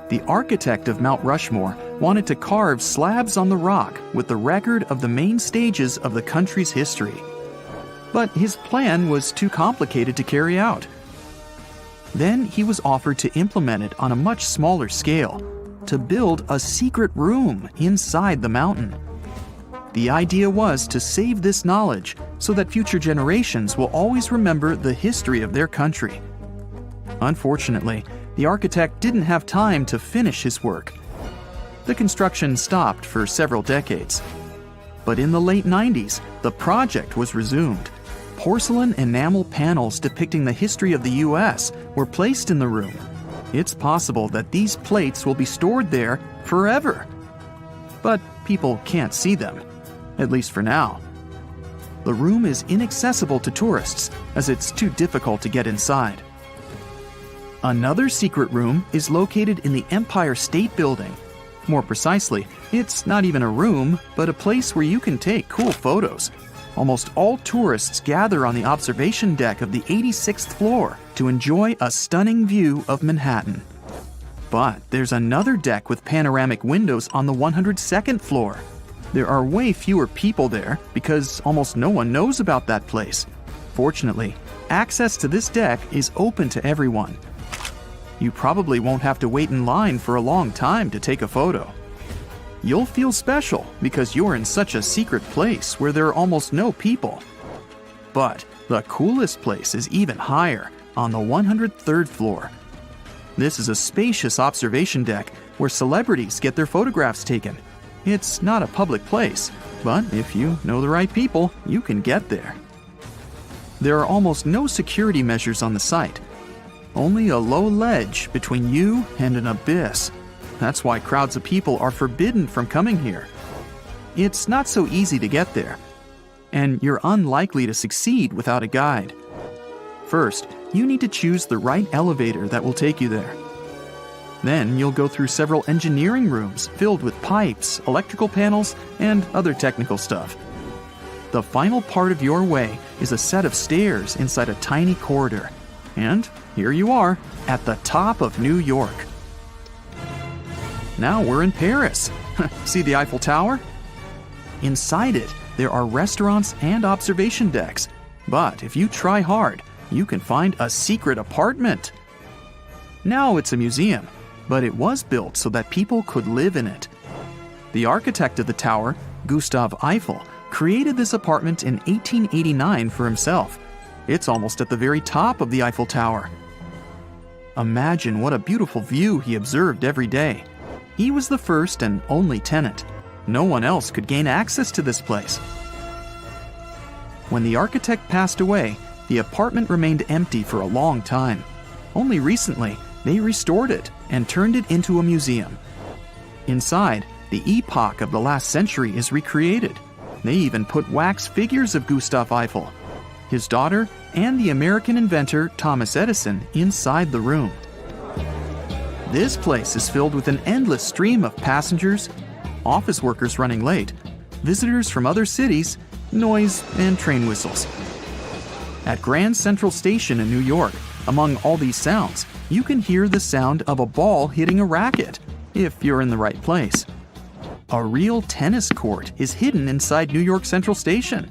The architect of Mount Rushmore wanted to carve slabs on the rock with the record of the main stages of the country's history. But his plan was too complicated to carry out. Then he was offered to implement it on a much smaller scale, to build a secret room inside the mountain. The idea was to save this knowledge so that future generations will always remember the history of their country. Unfortunately, the architect didn't have time to finish his work. The construction stopped for several decades. But in the late 90s, the project was resumed. Porcelain enamel panels depicting the history of the US were placed in the room. It's possible that these plates will be stored there forever. But people can't see them, at least for now. The room is inaccessible to tourists as it's too difficult to get inside. Another secret room is located in the Empire State Building. More precisely, it's not even a room, but a place where you can take cool photos. Almost all tourists gather on the observation deck of the 86th floor to enjoy a stunning view of Manhattan. But there's another deck with panoramic windows on the 102nd floor. There are way fewer people there because almost no one knows about that place. Fortunately, access to this deck is open to everyone. You probably won't have to wait in line for a long time to take a photo. You'll feel special because you're in such a secret place where there are almost no people. But the coolest place is even higher, on the 103rd floor. This is a spacious observation deck where celebrities get their photographs taken. It's not a public place, but if you know the right people, you can get there. There are almost no security measures on the site. Only a low ledge between you and an abyss. That's why crowds of people are forbidden from coming here. It's not so easy to get there, and you're unlikely to succeed without a guide. First, you need to choose the right elevator that will take you there. Then you'll go through several engineering rooms filled with pipes, electrical panels, and other technical stuff. The final part of your way is a set of stairs inside a tiny corridor. And here you are, at the top of New York. Now we're in Paris. See the Eiffel Tower? Inside it, there are restaurants and observation decks. But if you try hard, you can find a secret apartment. Now it's a museum, but it was built so that people could live in it. The architect of the tower, Gustav Eiffel, created this apartment in 1889 for himself. It's almost at the very top of the Eiffel Tower. Imagine what a beautiful view he observed every day. He was the first and only tenant. No one else could gain access to this place. When the architect passed away, the apartment remained empty for a long time. Only recently, they restored it and turned it into a museum. Inside, the epoch of the last century is recreated. They even put wax figures of Gustav Eiffel, his daughter, and the American inventor Thomas Edison inside the room. This place is filled with an endless stream of passengers, office workers running late, visitors from other cities, noise, and train whistles. At Grand Central Station in New York, among all these sounds, you can hear the sound of a ball hitting a racket, if you're in the right place. A real tennis court is hidden inside New York Central Station.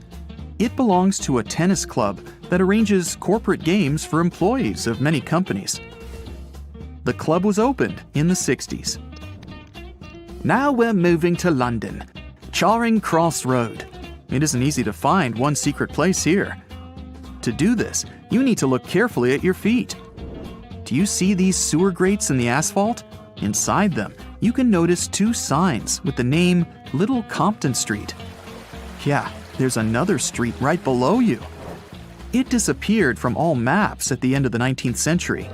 It belongs to a tennis club that arranges corporate games for employees of many companies. The club was opened in the 60s. Now we're moving to London, Charing Cross Road. It isn't easy to find one secret place here. To do this, you need to look carefully at your feet. Do you see these sewer grates in the asphalt? Inside them, you can notice two signs with the name Little Compton Street. Yeah, there's another street right below you. It disappeared from all maps at the end of the 19th century.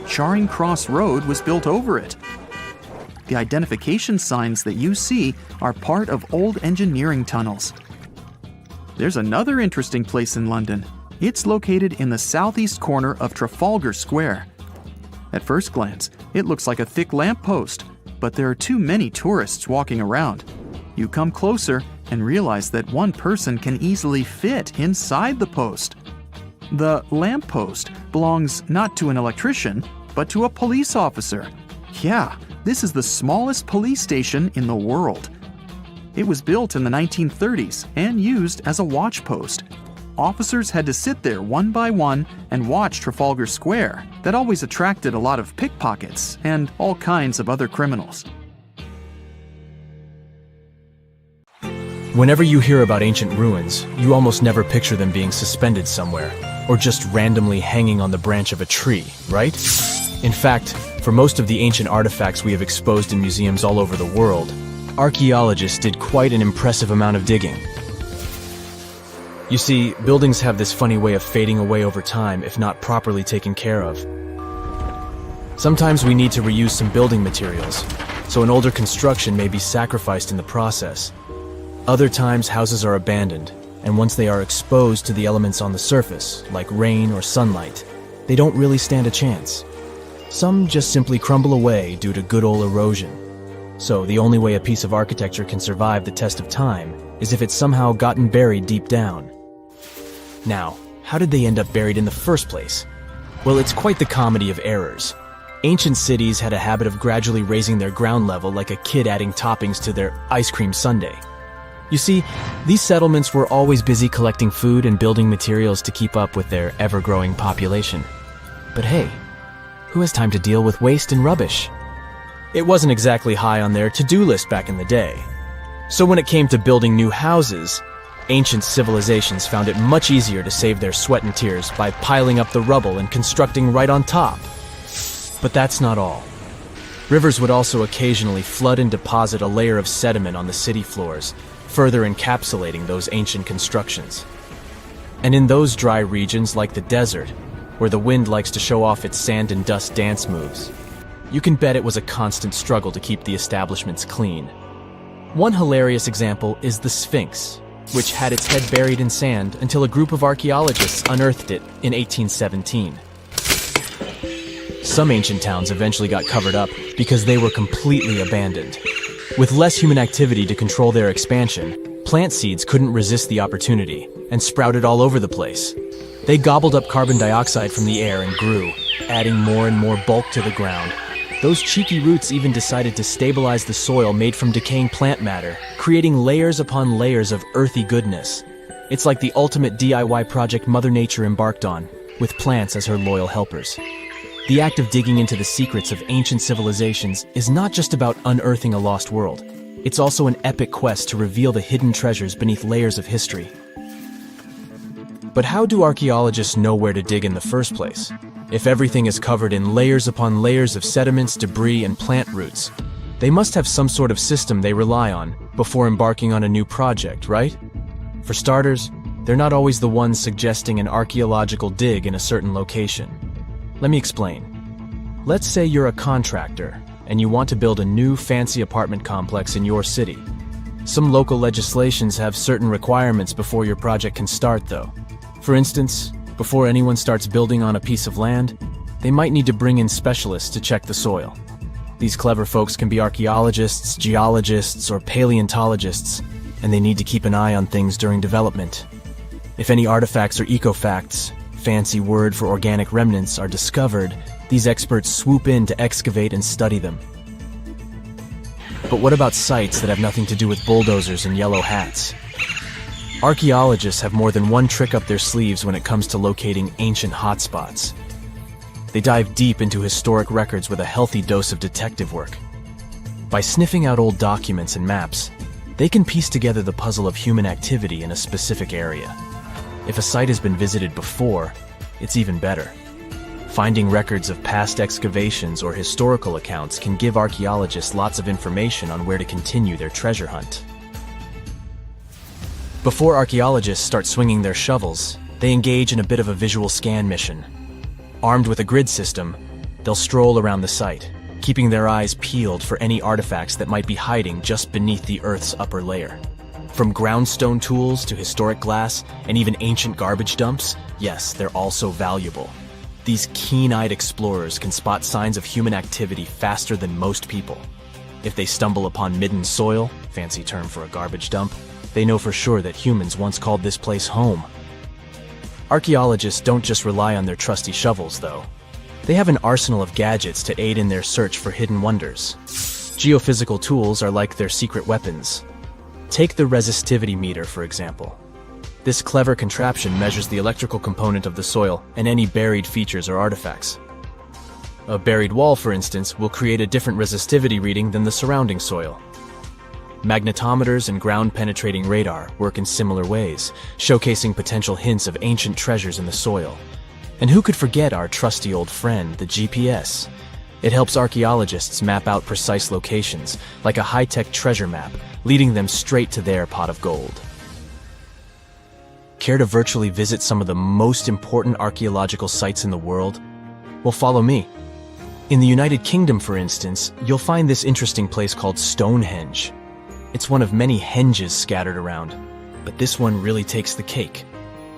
Charing Cross Road was built over it. The identification signs that you see are part of old engineering tunnels. There's another interesting place in London. It's located in the southeast corner of Trafalgar Square. At first glance, it looks like a thick lamppost, but there are too many tourists walking around. You come closer and realize that one person can easily fit inside the post. The lamppost belongs not to an electrician, but to a police officer. Yeah, this is the smallest police station in the world. It was built in the 1930s and used as a watch post. Officers had to sit there one by one and watch Trafalgar Square. That always attracted a lot of pickpockets and all kinds of other criminals.
Whenever you hear about ancient ruins, you almost never picture them being suspended somewhere, or just randomly hanging on the branch of a tree, right? In fact, for most of the ancient artifacts we have exposed in museums all over the world, archaeologists did quite an impressive amount of digging. You see, buildings have this funny way of fading away over time if not properly taken care of. Sometimes we need to reuse some building materials, so an older construction may be sacrificed in the process. Other times, houses are abandoned, and once they are exposed to the elements on the surface, like rain or sunlight, they don't really stand a chance. Some just simply crumble away due to good old erosion. So the only way a piece of architecture can survive the test of time is if it's somehow gotten buried deep down. Now, how did they end up buried in the first place? Well, it's quite the comedy of errors. Ancient cities had a habit of gradually raising their ground level like a kid adding toppings to their ice cream sundae. You see, these settlements were always busy collecting food and building materials to keep up with their ever-growing population. But hey, who has time to deal with waste and rubbish? It wasn't exactly high on their to-do list back in the day. So when it came to building new houses, ancient civilizations found it much easier to save their sweat and tears by piling up the rubble and constructing right on top. But that's not all. Rivers would also occasionally flood and deposit a layer of sediment on the city floors, further encapsulating those ancient constructions. And in those dry regions like the desert, where the wind likes to show off its sand and dust dance moves, you can bet it was a constant struggle to keep the establishments clean. One hilarious example is the Sphinx, which had its head buried in sand until a group of archaeologists unearthed it in 1817. Some ancient towns eventually got covered up because they were completely abandoned. With less human activity to control their expansion, plant seeds couldn't resist the opportunity and sprouted all over the place. They gobbled up carbon dioxide from the air and grew, adding more and more bulk to the ground. Those cheeky roots even decided to stabilize the soil made from decaying plant matter, creating layers upon layers of earthy goodness. It's like the ultimate DIY project Mother Nature embarked on, with plants as her loyal helpers. The act of digging into the secrets of ancient civilizations is not just about unearthing a lost world. It's also an epic quest to reveal the hidden treasures beneath layers of history. But how do archaeologists know where to dig in the first place? If everything is covered in layers upon layers of sediments, debris, and plant roots, They must have some sort of system they rely on before embarking on a new project, right? For starters, they're not always the ones suggesting an archaeological dig in a certain location. Let me explain. Let's say you're a contractor and you want to build a new fancy apartment complex in your city. Some local legislations have certain requirements before your project can start, though. For instance, before anyone starts building on a piece of land, they might need to bring in specialists to check the soil. These clever folks can be archaeologists, geologists, or paleontologists, and they need to keep an eye on things during development. If any artifacts or ecofacts, fancy word for organic remnants, are discovered, these experts swoop in to excavate and study them. But what about sites that have nothing to do with bulldozers and yellow hats? Archaeologists have more than one trick up their sleeves when it comes to locating ancient hotspots. They dive deep into historic records with a healthy dose of detective work. By sniffing out old documents and maps, they can piece together the puzzle of human activity in a specific area. If a site has been visited before, it's even better. Finding records of past excavations or historical accounts can give archaeologists lots of information on where to continue their treasure hunt. Before archaeologists start swinging their shovels, they engage in a bit of a visual scan mission. Armed with a grid system, they'll stroll around the site, keeping their eyes peeled for any artifacts that might be hiding just beneath the Earth's upper layer. From groundstone tools to historic glass and even ancient garbage dumps, yes, they're also valuable. These keen-eyed explorers can spot signs of human activity faster than most people. If they stumble upon midden soil, fancy term for a garbage dump, they know for sure that humans once called this place home. Archaeologists don't just rely on their trusty shovels, though. They have an arsenal of gadgets to aid in their search for hidden wonders. Geophysical tools are like their secret weapons. Take the resistivity meter, for example. This clever contraption measures the electrical component of the soil and any buried features or artifacts. A buried wall, for instance, will create a different resistivity reading than the surrounding soil. Magnetometers and ground-penetrating radar work in similar ways, showcasing potential hints of ancient treasures in the soil. And who could forget our trusty old friend, the GPS? It helps archaeologists map out precise locations, like a high-tech treasure map, leading them straight to their pot of gold. Care to virtually visit some of the most important archaeological sites in the world? Well, follow me. In the United Kingdom, for instance, you'll find this interesting place called Stonehenge. It's one of many henges scattered around, but this one really takes the cake.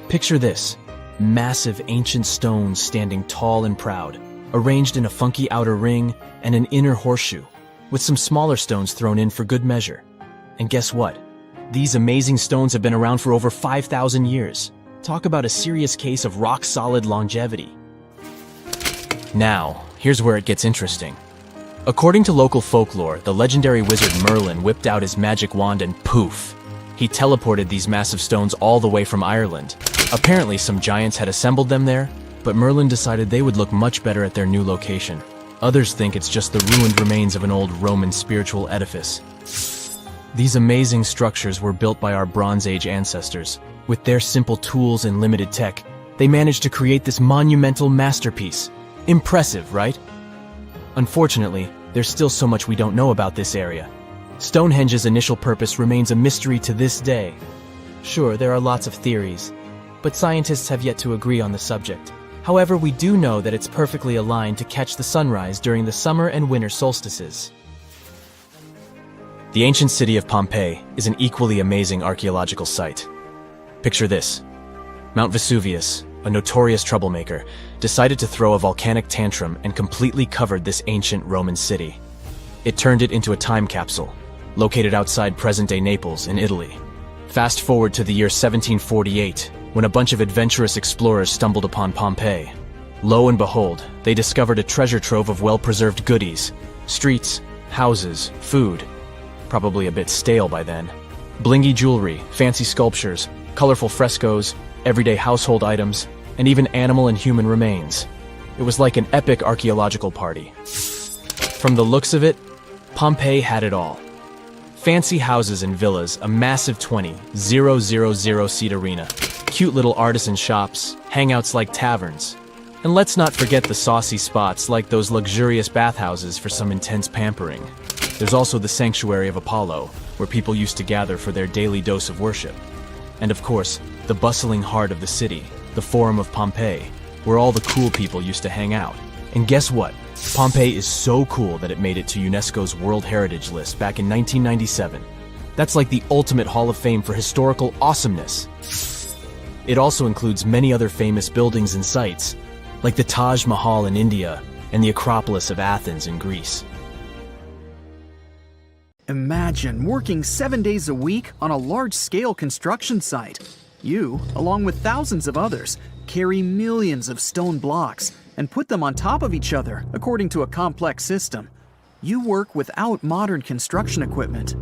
Picture this: massive ancient stones standing tall and proud, arranged in a funky outer ring and an inner horseshoe, with some smaller stones thrown in for good measure. And guess what? These amazing stones have been around for over 5,000 years. Talk about a serious case of rock-solid longevity. Now, here's where it gets interesting. According to local folklore, the legendary wizard Merlin whipped out his magic wand and poof! He teleported these massive stones all the way from Ireland. Apparently, some giants had assembled them there, but Merlin decided they would look much better at their new location. Others think it's just the ruined remains of an old Roman spiritual edifice. These amazing structures were built by our Bronze Age ancestors. With their simple tools and limited tech, they managed to create this monumental masterpiece. Impressive, right? Unfortunately, there's still so much we don't know about this area. Stonehenge's initial purpose remains a mystery to this day. Sure, there are lots of theories, but scientists have yet to agree on the subject. However, we do know that it's perfectly aligned to catch the sunrise during the summer and winter solstices. The ancient city of Pompeii is an equally amazing archaeological site. Picture this: Mount Vesuvius, a notorious troublemaker, decided to throw a volcanic tantrum and completely covered this ancient Roman city. It turned it into a time capsule, located outside present-day Naples in Italy. Fast forward to the year 1748, when a bunch of adventurous explorers stumbled upon Pompeii. Lo and behold, they discovered a treasure trove of well-preserved goodies: streets, houses, food. Probably a bit stale by then. Blingy jewelry, fancy sculptures, colorful frescoes, everyday household items, and even animal and human remains. It was like an epic archaeological party. From the looks of it, Pompeii had it all. Fancy houses and villas, a massive 20,000-seat arena, cute little artisan shops, hangouts like taverns. And let's not forget the saucy spots like those luxurious bathhouses for some intense pampering. There's also the Sanctuary of Apollo, where people used to gather for their daily dose of worship. And of course, the bustling heart of the city, the Forum of Pompeii, where all the cool people used to hang out. And guess what? Pompeii is so cool that it made it to UNESCO's World Heritage List back in 1997. That's like the ultimate Hall of Fame for historical awesomeness. It also includes many other famous buildings and sites, like the Taj Mahal in India and the Acropolis of Athens in Greece.
Imagine working 7 days a week on a large-scale construction site. You, along with thousands of others, carry millions of stone blocks and put them on top of each other according to a complex system. You work without modern construction equipment.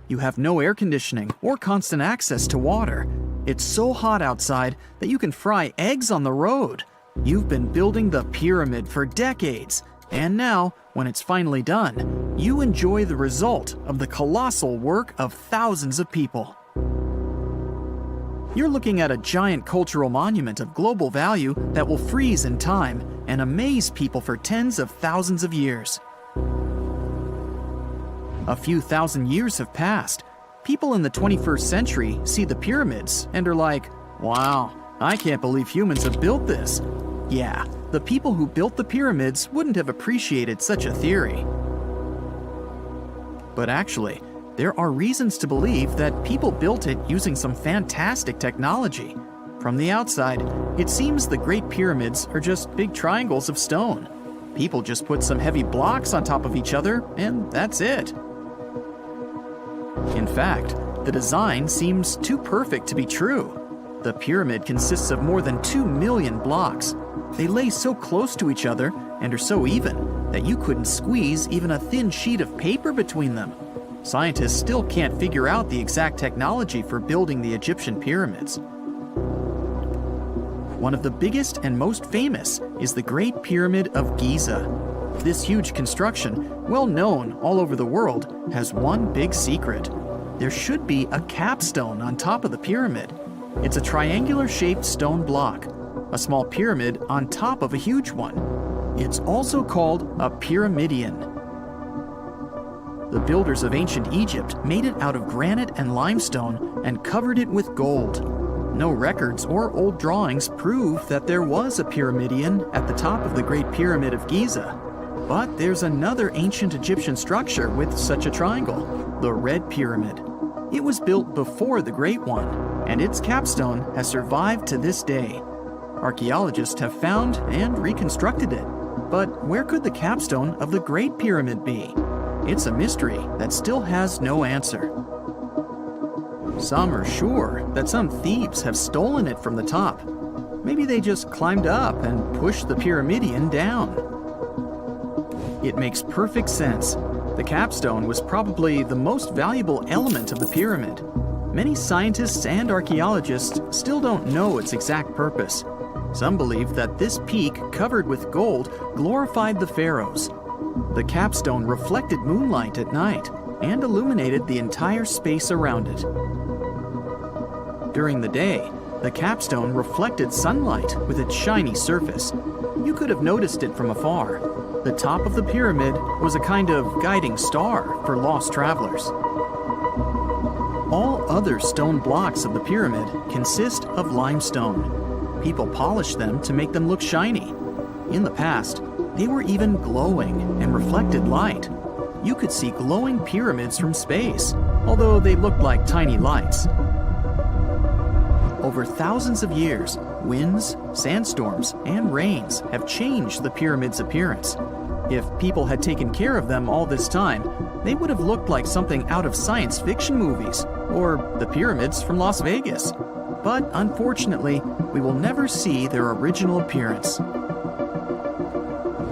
You have no air conditioning or constant access to water. It's so hot outside that you can fry eggs on the road. You've been building the pyramid for decades, and now, when it's finally done, you enjoy the result of the colossal work of thousands of people. You're looking at a giant cultural monument of global value that will freeze in time and amaze people for tens of thousands of years. A few thousand years have passed. People in the 21st century see the pyramids and are like, wow, I can't believe humans have built this. Yeah, the people who built the pyramids wouldn't have appreciated such a theory. But actually, there are reasons to believe that people built it using some fantastic technology. From the outside, it seems the Great Pyramids are just big triangles of stone. People just put some heavy blocks on top of each other, and that's it. In fact, the design seems too perfect to be true. The pyramid consists of more than 2 million blocks. They lay so close to each other and are so even that you couldn't squeeze even a thin sheet of paper between them. Scientists still can't figure out the exact technology for building the Egyptian pyramids. One of the biggest and most famous is the Great Pyramid of Giza. This huge construction, well known all over the world, has one big secret. There should be a capstone on top of the pyramid. It's a triangular-shaped stone block, a small pyramid on top of a huge one. It's also called a pyramidion. The builders of ancient Egypt made it out of granite and limestone and covered it with gold. No records or old drawings prove that there was a pyramidion at the top of the Great Pyramid of Giza. But there's another ancient Egyptian structure with such a triangle, the Red Pyramid. It was built before the Great One, and its capstone has survived to this day. Archaeologists have found and reconstructed it. But where could the capstone of the Great Pyramid be? It's a mystery that still has no answer. Some are sure that some thieves have stolen it from the top. Maybe they just climbed up and pushed the pyramidion down. It makes perfect sense. The capstone was probably the most valuable element of the pyramid. Many scientists and archaeologists still don't know its exact purpose. Some believe that this peak covered with gold glorified the pharaohs. The capstone reflected moonlight at night and illuminated the entire space around it. During the day, the capstone reflected sunlight with its shiny surface. You could have noticed it from afar. The top of the pyramid was a kind of guiding star for lost travelers. All other stone blocks of the pyramid consist of limestone. People polished them to make them look shiny. In the past, they were even glowing and reflected light. You could see glowing pyramids from space, although they looked like tiny lights. Over thousands of years, winds, sandstorms, and rains have changed the pyramid's appearance. If people had taken care of them all this time, they would have looked like something out of science fiction movies, or the pyramids from Las Vegas. But unfortunately, we will never see their original appearance.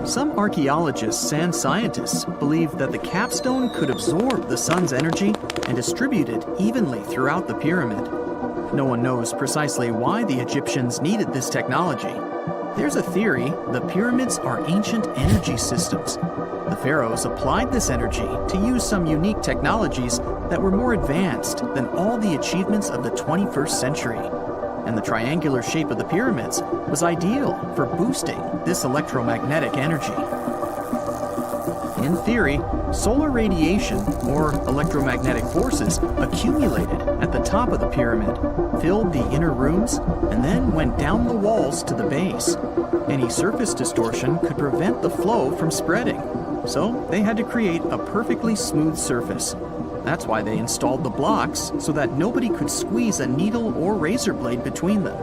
Some archaeologists and scientists believe that the capstone could absorb the sun's energy and distribute it evenly throughout the pyramid. No one knows precisely why the Egyptians needed this technology. There's a theory the pyramids are ancient energy systems. The pharaohs applied this energy to use some unique technologies that were more advanced than all the achievements of the 21st century. And the triangular shape of the pyramids was ideal for boosting this electromagnetic energy. In In theory, solar radiation, or electromagnetic forces, accumulated at the top of the pyramid, filled the inner rooms, and then went down the walls to the base. Any surface distortion could prevent the flow from spreading, so they had to create a perfectly smooth surface. That's why they installed the blocks so that nobody could squeeze a needle or razor blade between them.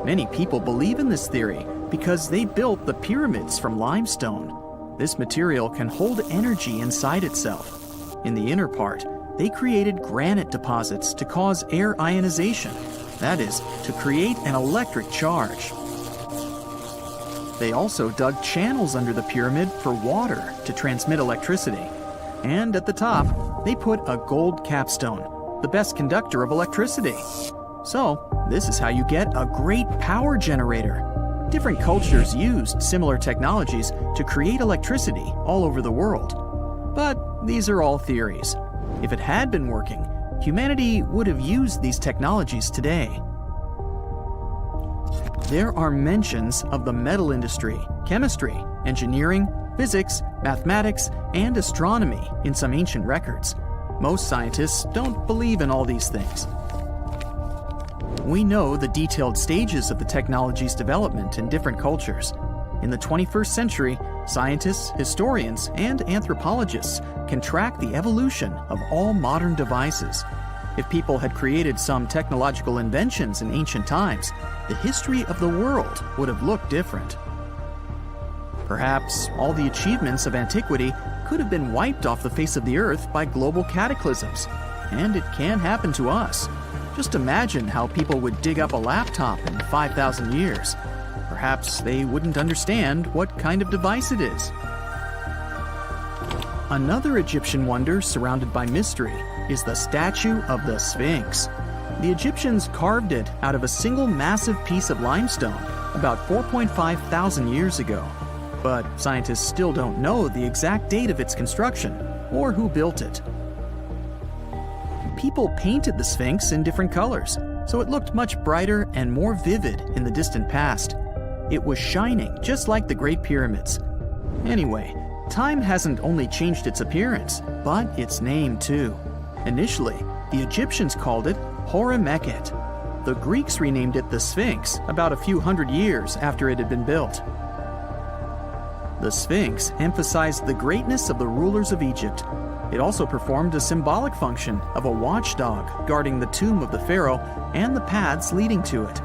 Many people believe in this theory because they built the pyramids from limestone. This material can hold energy inside itself. In the inner part, they created granite deposits to cause air ionization, that is, to create an electric charge. They also dug channels under the pyramid for water to transmit electricity. And at the top, they put a gold capstone, the best conductor of electricity. So, this is how you get a great power generator. Different cultures used similar technologies to create electricity all over the world. But these are all theories. If it had been working, humanity would have used these technologies today. There are mentions of the metal industry, chemistry, engineering, physics, mathematics, and astronomy in some ancient records. Most scientists don't believe in all these things. We know the detailed stages of the technology's development in different cultures. In the 21st century, scientists, historians, and anthropologists can track the evolution of all modern devices. If people had created some technological inventions in ancient times, the history of the world would have looked different. Perhaps all the achievements of antiquity could have been wiped off the face of the earth by global cataclysms, and it can happen to us. Just imagine how people would dig up a laptop in 5,000 years. Perhaps they wouldn't understand what kind of device it is. Another Egyptian wonder surrounded by mystery is the statue of the Sphinx. The Egyptians carved it out of a single massive piece of limestone about 4.5 thousand years ago. But scientists still don't know the exact date of its construction or who built it. People painted the Sphinx in different colors, so it looked much brighter and more vivid in the distant past. It was shining just like the Great Pyramids. Anyway, time hasn't only changed its appearance, but its name too. Initially, the Egyptians called it Hora-Mekhet. The Greeks renamed it the Sphinx about a few hundred years after it had been built. The Sphinx emphasized the greatness of the rulers of Egypt. It also performed a symbolic function of a watchdog guarding the tomb of the pharaoh and the paths leading to it.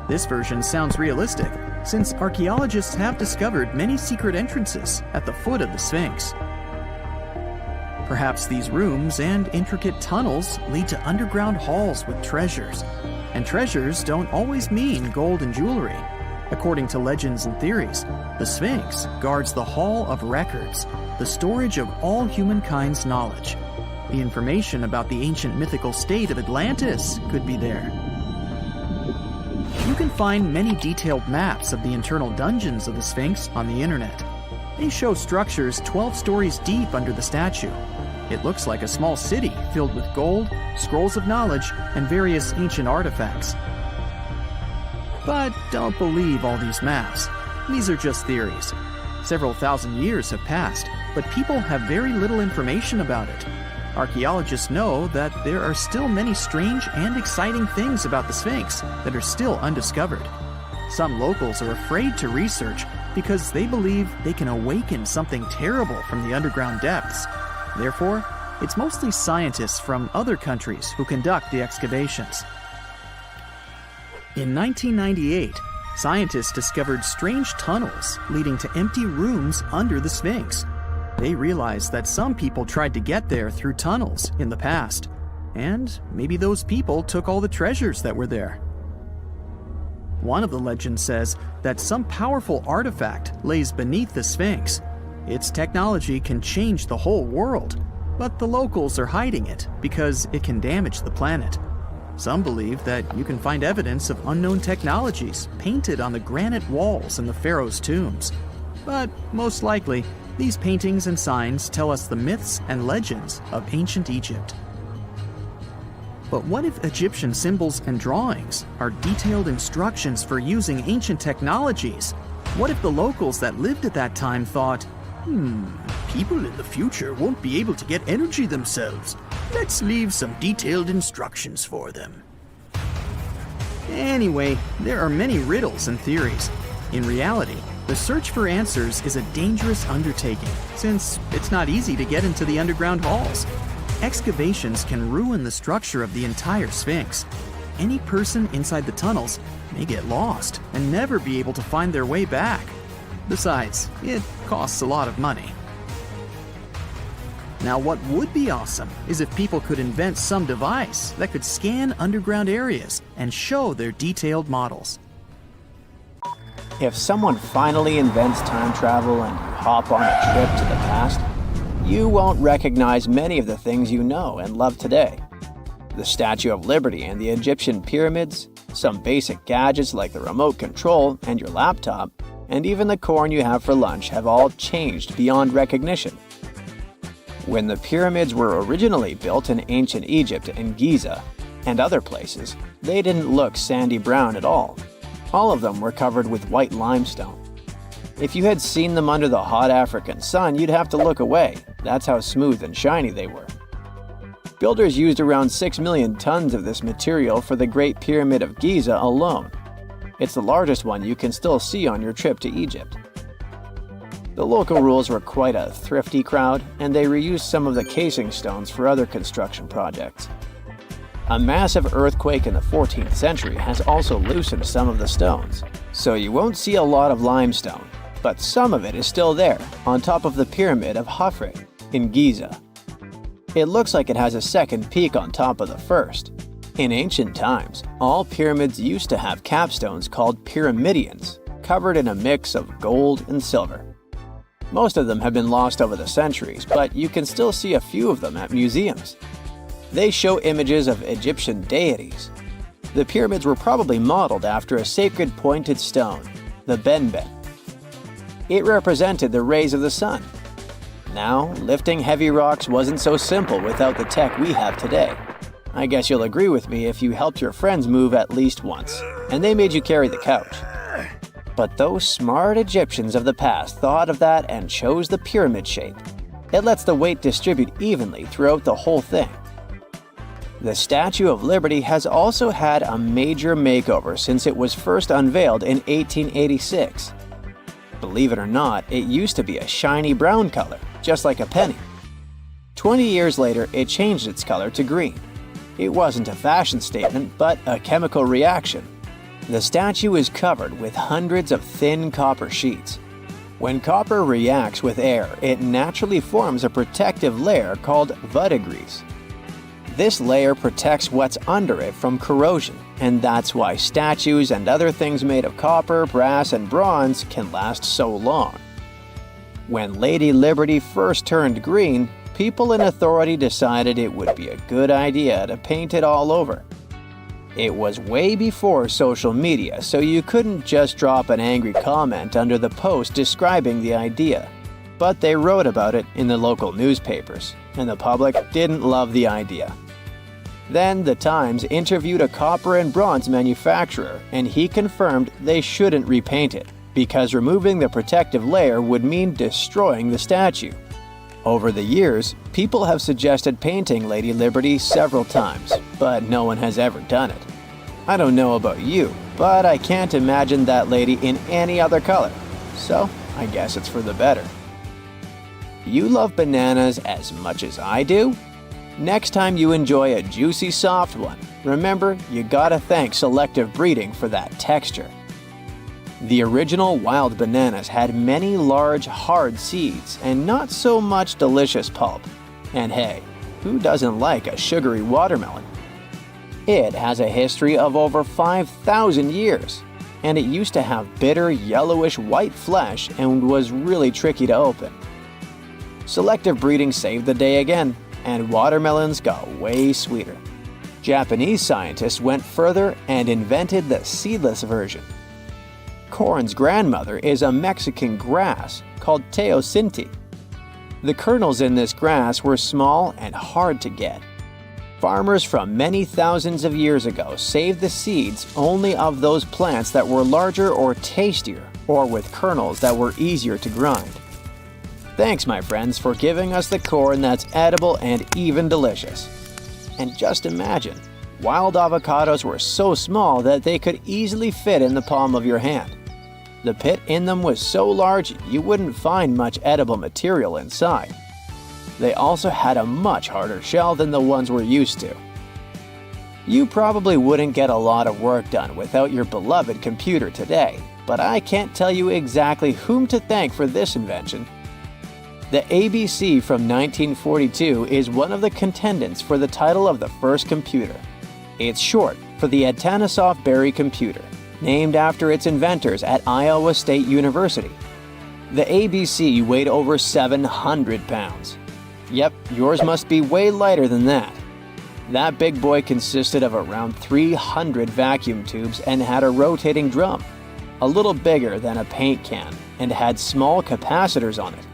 This version sounds realistic, since archaeologists have discovered many secret entrances at the foot of the Sphinx. Perhaps these rooms and intricate tunnels lead to underground halls with treasures. And treasures don't always mean gold and jewelry. According to legends and theories, the Sphinx guards the Hall of Records, the storage of all humankind's knowledge. The information about the ancient mythical state of Atlantis could be there. You can find many detailed maps of the internal dungeons of the Sphinx on the internet. They show structures 12 stories deep under the statue. It looks like a small city filled with gold, scrolls of knowledge, and various ancient artifacts. But don't believe all these maps. These are just theories. Several thousand years have passed, but people have very little information about it. Archaeologists know that there are still many strange and exciting things about the Sphinx that are still undiscovered. Some locals are afraid to research because they believe they can awaken something terrible from the underground depths. Therefore, it's mostly scientists from other countries who conduct the excavations. In 1998, scientists discovered strange tunnels leading to empty rooms under the Sphinx. They realized that some people tried to get there through tunnels in the past, and maybe those people took all the treasures that were there. One of the legends says that some powerful artifact lays beneath the Sphinx. Its technology can change the whole world, but the locals are hiding it because it can damage the planet. Some believe that you can find evidence of unknown technologies painted on the granite walls in the pharaoh's tombs. But most likely, these paintings and signs tell us the myths and legends of ancient Egypt. But what if Egyptian symbols and drawings are detailed instructions for using ancient technologies? What if the locals that lived at that time thought,
People in the future won't be able to get energy themselves. Let's leave some detailed instructions for them.
Anyway, there are many riddles and theories. In reality, the search for answers is a dangerous undertaking, since it's not easy to get into the underground halls. Excavations can ruin the structure of the entire Sphinx. Any person inside the tunnels may get lost and never be able to find their way back. Besides, it costs a lot of money. Now, what would be awesome is if people could invent some device that could scan underground areas and show their detailed models.
If someone finally invents time travel and you hop on a trip to the past, you won't recognize many of the things you know and love today. The Statue of Liberty and the Egyptian pyramids, some basic gadgets like the remote control and your laptop, and even the corn you have for lunch have all changed beyond recognition. When the pyramids were originally built in ancient Egypt and Giza and other places, they didn't look sandy brown at all. All of them were covered with white limestone. If you had seen them under the hot African sun, you'd have to look away. That's how smooth and shiny they were. Builders used around 6 million tons of this material for the Great Pyramid of Giza alone. It's the largest one you can still see on your trip to Egypt. The local rules were quite a thrifty crowd, and they reused some of the casing stones for other construction projects. A massive earthquake in the 14th century has also loosened some of the stones, so you won't see a lot of limestone, but some of it is still there, on top of the Pyramid of Khafre in Giza. It looks like it has a second peak on top of the first. In ancient times, all pyramids used to have capstones called pyramidions, covered in a mix of gold and silver. Most of them have been lost over the centuries, but you can still see a few of them at museums. They show images of Egyptian deities. The pyramids were probably modeled after a sacred pointed stone, the benben. It represented the rays of the sun. Now, lifting heavy rocks wasn't so simple without the tech we have today. I guess you'll agree with me if you helped your friends move at least once, and they made you carry the couch. But those smart Egyptians of the past thought of that and chose the pyramid shape. It lets the weight distribute evenly throughout the whole thing. The Statue of Liberty has also had a major makeover since it was first unveiled in 1886. Believe it or not, it used to be a shiny brown color, just like a penny. 20 years later, it changed its color to green. It wasn't a fashion statement, but a chemical reaction. The statue is covered with hundreds of thin copper sheets. When copper reacts with air, it naturally forms a protective layer called verdigris. This layer protects what's under it from corrosion, and that's why statues and other things made of copper, brass, and bronze can last so long. When Lady Liberty first turned green, people in authority decided it would be a good idea to paint it all over. It was way before social media, so you couldn't just drop an angry comment under the post describing the idea. But they wrote about it in the local newspapers, and the public didn't love the idea. Then the Times interviewed a copper and bronze manufacturer, and he confirmed they shouldn't repaint it, because removing the protective layer would mean destroying the statue. Over the years, people have suggested painting Lady Liberty several times, but no one has ever done it. I don't know about you, but I can't imagine that lady in any other color, so I guess it's for the better. You love bananas as much as I do? Next time you enjoy a juicy soft one, remember you gotta thank selective breeding for that texture. The original wild bananas had many large, hard seeds and not so much delicious pulp. And hey, who doesn't like a sugary watermelon? It has a history of over 5,000 years, and it used to have bitter, yellowish white flesh and was really tricky to open. Selective breeding saved the day again, and watermelons got way sweeter. Japanese scientists went further and invented the seedless version. Corn's grandmother is a Mexican grass called teosinte. The kernels in this grass were small and hard to get. Farmers from many thousands of years ago saved the seeds only of those plants that were larger or tastier, or with kernels that were easier to grind. Thanks, my friends, for giving us the corn that's edible and even delicious. And just imagine, wild avocados were so small that they could easily fit in the palm of your hand. The pit in them was so large you wouldn't find much edible material inside. They also had a much harder shell than the ones we're used to. You probably wouldn't get a lot of work done without your beloved computer today, but I can't tell you exactly whom to thank for this invention. The ABC from 1942 is one of the contendants for the title of the first computer. It's short for the Atanasoff Berry computer, named after its inventors at Iowa State University. The ABC weighed over 700 pounds. Yep, yours must be way lighter than that. That big boy consisted of around 300 vacuum tubes and had a rotating drum, a little bigger than a paint can, and had small capacitors on it.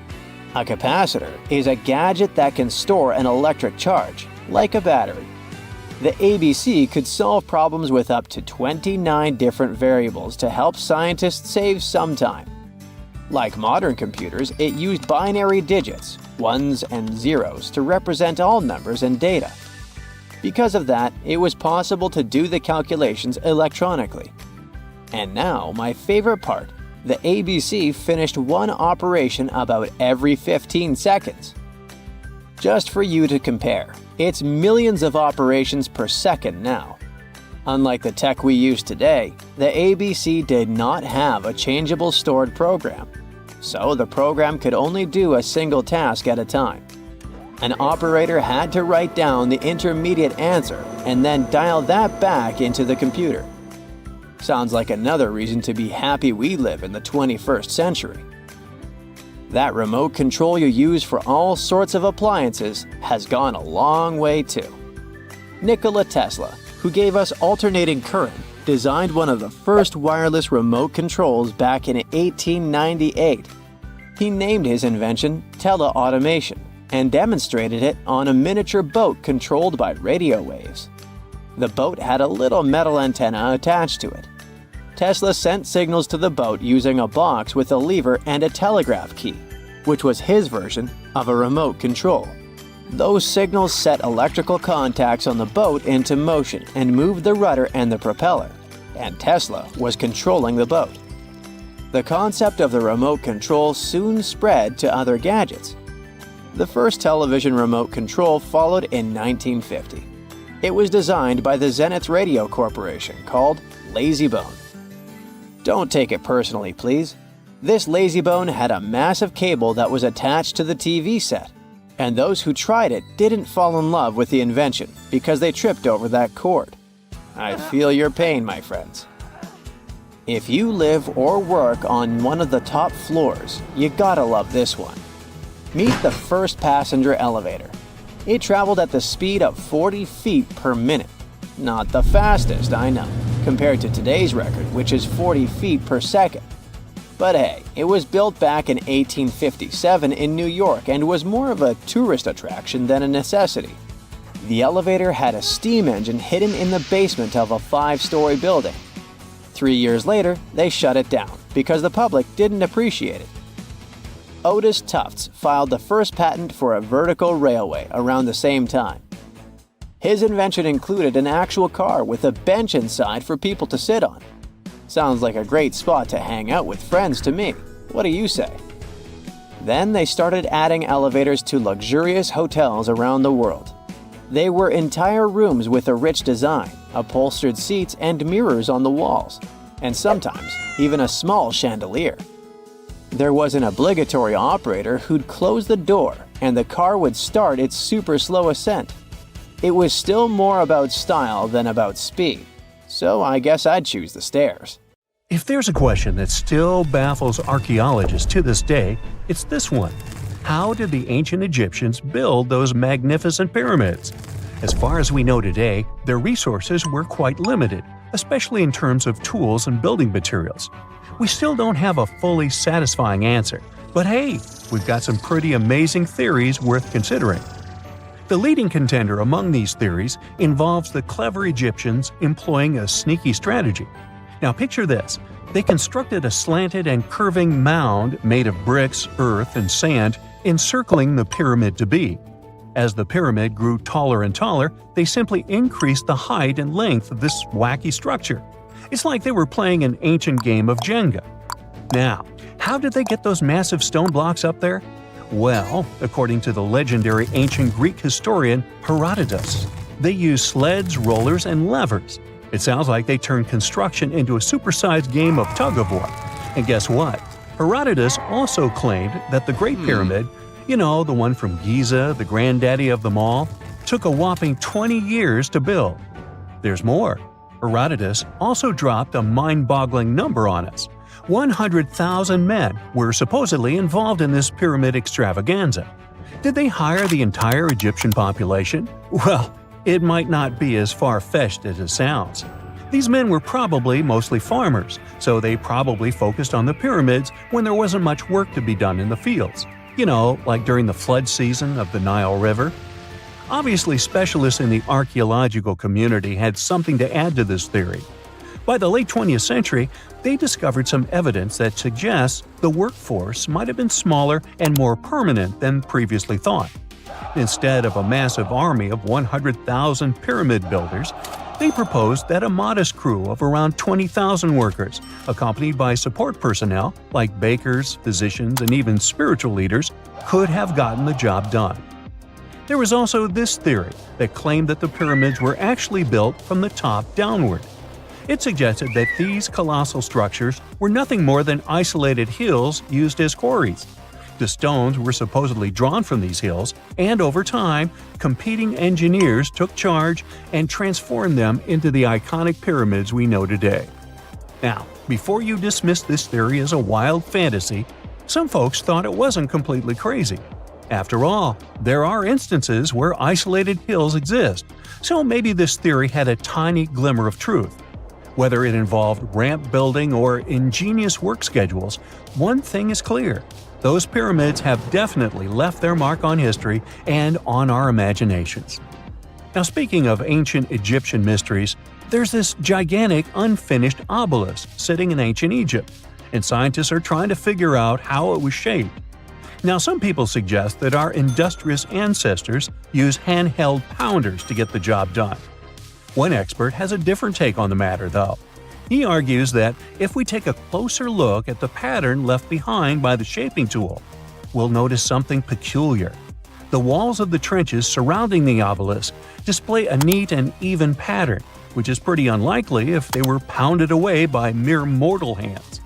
A capacitor is a gadget that can store an electric charge, like a battery. The ABC could solve problems with up to 29 different variables to help scientists save some time. Like modern computers, it used binary digits, ones and zeros, to represent all numbers and data. Because of that, it was possible to do the calculations electronically. And now, my favorite part, the ABC finished one operation about every 15 seconds. Just for you to compare, it's millions of operations per second now. Unlike the tech we use today, the ABC did not have a changeable stored program, so the program could only do a single task at a time. An operator had to write down the intermediate answer and then dial that back into the computer. Sounds like another reason to be happy we live in the 21st century. That remote control you use for all sorts of appliances has gone a long way too. Nikola Tesla, who gave us alternating current, designed one of the first wireless remote controls back in 1898. He named his invention teleautomation and demonstrated it on a miniature boat controlled by radio waves. The boat had a little metal antenna attached to it. Tesla sent signals to the boat using a box with a lever and a telegraph key, which was his version of a remote control. Those signals set electrical contacts on the boat into motion and moved the rudder and the propeller, and Tesla was controlling the boat. The concept of the remote control soon spread to other gadgets. The first television remote control followed in 1950. It was designed by the Zenith Radio Corporation called LazyBone. Don't take it personally, please. This LazyBone had a massive cable that was attached to the TV set, and those who tried it didn't fall in love with the invention because they tripped over that cord. I feel your pain, my friends. If you live or work on one of the top floors, you gotta love this one. Meet the first passenger elevator. It traveled at the speed of 40 feet per minute. Not the fastest, I know, compared to today's record, which is 40 feet per second. But hey, it was built back in 1857 in New York and was more of a tourist attraction than a necessity. The elevator had a steam engine hidden in the basement of a 5-story building. 3 years later, they shut it down because the public didn't appreciate it. Otis Tufts filed the first patent for a vertical railway around the same time. His invention included an actual car with a bench inside for people to sit on. Sounds like a great spot to hang out with friends to me. What do you say? Then they started adding elevators to luxurious hotels around the world. They were entire rooms with a rich design, upholstered seats and mirrors on the walls, and sometimes even a small chandelier. There was an obligatory operator who'd close the door and the car would start its super slow ascent. It was still more about style than about speed, so I guess I'd choose the stairs.
If there's a question that still baffles archaeologists to this day, it's this one. How did the ancient Egyptians build those magnificent pyramids? As far as we know today, their resources were quite limited, especially in terms of tools and building materials. We still don't have a fully satisfying answer, but hey, we've got some pretty amazing theories worth considering. The leading contender among these theories involves the clever Egyptians employing a sneaky strategy. Now picture this. They constructed a slanted and curving mound made of bricks, earth, and sand encircling the pyramid to be. As the pyramid grew taller and taller, they simply increased the height and length of this wacky structure. It's like they were playing an ancient game of Jenga. Now, how did they get those massive stone blocks up there? Well, according to the legendary ancient Greek historian Herodotus, they used sleds, rollers, and levers. It sounds like they turned construction into a supersized game of tug-of-war. And guess what? Herodotus also claimed that the Great Pyramid, the one from Giza, the granddaddy of them all, took a whopping 20 years to build. There's more. Herodotus also dropped a mind-boggling number on us. 100,000 men were supposedly involved in this pyramid extravaganza. Did they hire the entire Egyptian population? Well, it might not be as far-fetched as it sounds. These men were probably mostly farmers, so they probably focused on the pyramids when there wasn't much work to be done in the fields. Like during the flood season of the Nile River. Obviously, specialists in the archaeological community had something to add to this theory. By the late 20th century, they discovered some evidence that suggests the workforce might have been smaller and more permanent than previously thought. Instead of a massive army of 100,000 pyramid builders, they proposed that a modest crew of around 20,000 workers, accompanied by support personnel like bakers, physicians, and even spiritual leaders, could have gotten the job done. There was also this theory that claimed that the pyramids were actually built from the top downward. It suggested that these colossal structures were nothing more than isolated hills used as quarries. The stones were supposedly drawn from these hills, and over time, competing engineers took charge and transformed them into the iconic pyramids we know today. Now, before you dismiss this theory as a wild fantasy, some folks thought it wasn't completely crazy. After all, there are instances where isolated hills exist, so maybe this theory had a tiny glimmer of truth. Whether it involved ramp building or ingenious work schedules, one thing is clear. Those pyramids have definitely left their mark on history and on our imaginations. Now, speaking of ancient Egyptian mysteries, there's this gigantic unfinished obelisk sitting in ancient Egypt, and scientists are trying to figure out how it was shaped. Now, some people suggest that our industrious ancestors used handheld pounders to get the job done. One expert has a different take on the matter, though. He argues that if we take a closer look at the pattern left behind by the shaping tool, we'll notice something peculiar. The walls of the trenches surrounding the obelisk display a neat and even pattern, which is pretty unlikely if they were pounded away by mere mortal hands.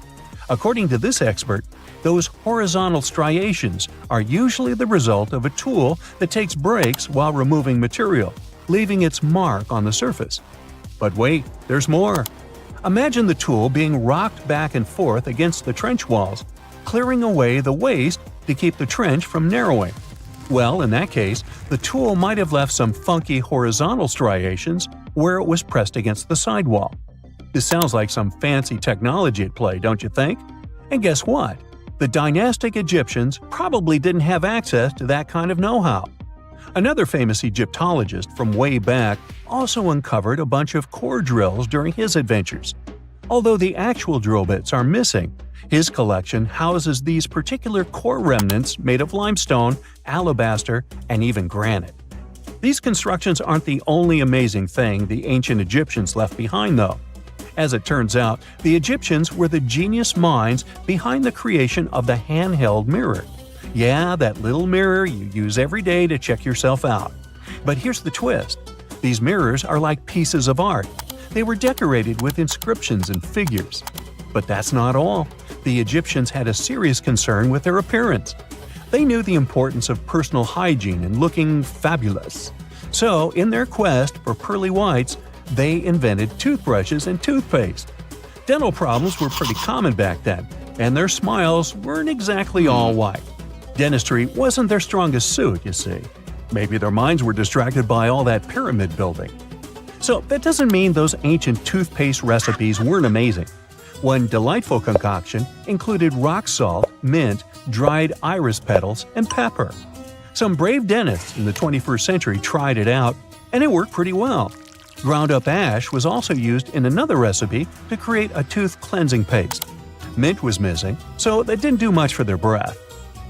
According to this expert, those horizontal striations are usually the result of a tool that takes breaks while removing material, leaving its mark on the surface. But wait, there's more. Imagine the tool being rocked back and forth against the trench walls, clearing away the waste to keep the trench from narrowing. Well, in that case, the tool might have left some funky horizontal striations where it was pressed against the sidewall. This sounds like some fancy technology at play, don't you think? And guess what? The dynastic Egyptians probably didn't have access to that kind of know-how. Another famous Egyptologist from way back also uncovered a bunch of core drills during his adventures. Although the actual drill bits are missing, his collection houses these particular core remnants made of limestone, alabaster, and even granite. These constructions aren't the only amazing thing the ancient Egyptians left behind, though. As it turns out, the Egyptians were the genius minds behind the creation of the handheld mirror. Yeah, that little mirror you use every day to check yourself out. But here's the twist. These mirrors are like pieces of art. They were decorated with inscriptions and figures. But that's not all. The Egyptians had a serious concern with their appearance. They knew the importance of personal hygiene and looking fabulous. So, in their quest for pearly whites, they invented toothbrushes and toothpaste. Dental problems were pretty common back then, and their smiles weren't exactly all white. Dentistry wasn't their strongest suit, you see. Maybe their minds were distracted by all that pyramid building. So that doesn't mean those ancient toothpaste recipes weren't amazing. One delightful concoction included rock salt, mint, dried iris petals, and pepper. Some brave dentists in the 21st century tried it out, and it worked pretty well. Ground-up ash was also used in another recipe to create a tooth cleansing paste. Mint was missing, so that didn't do much for their breath.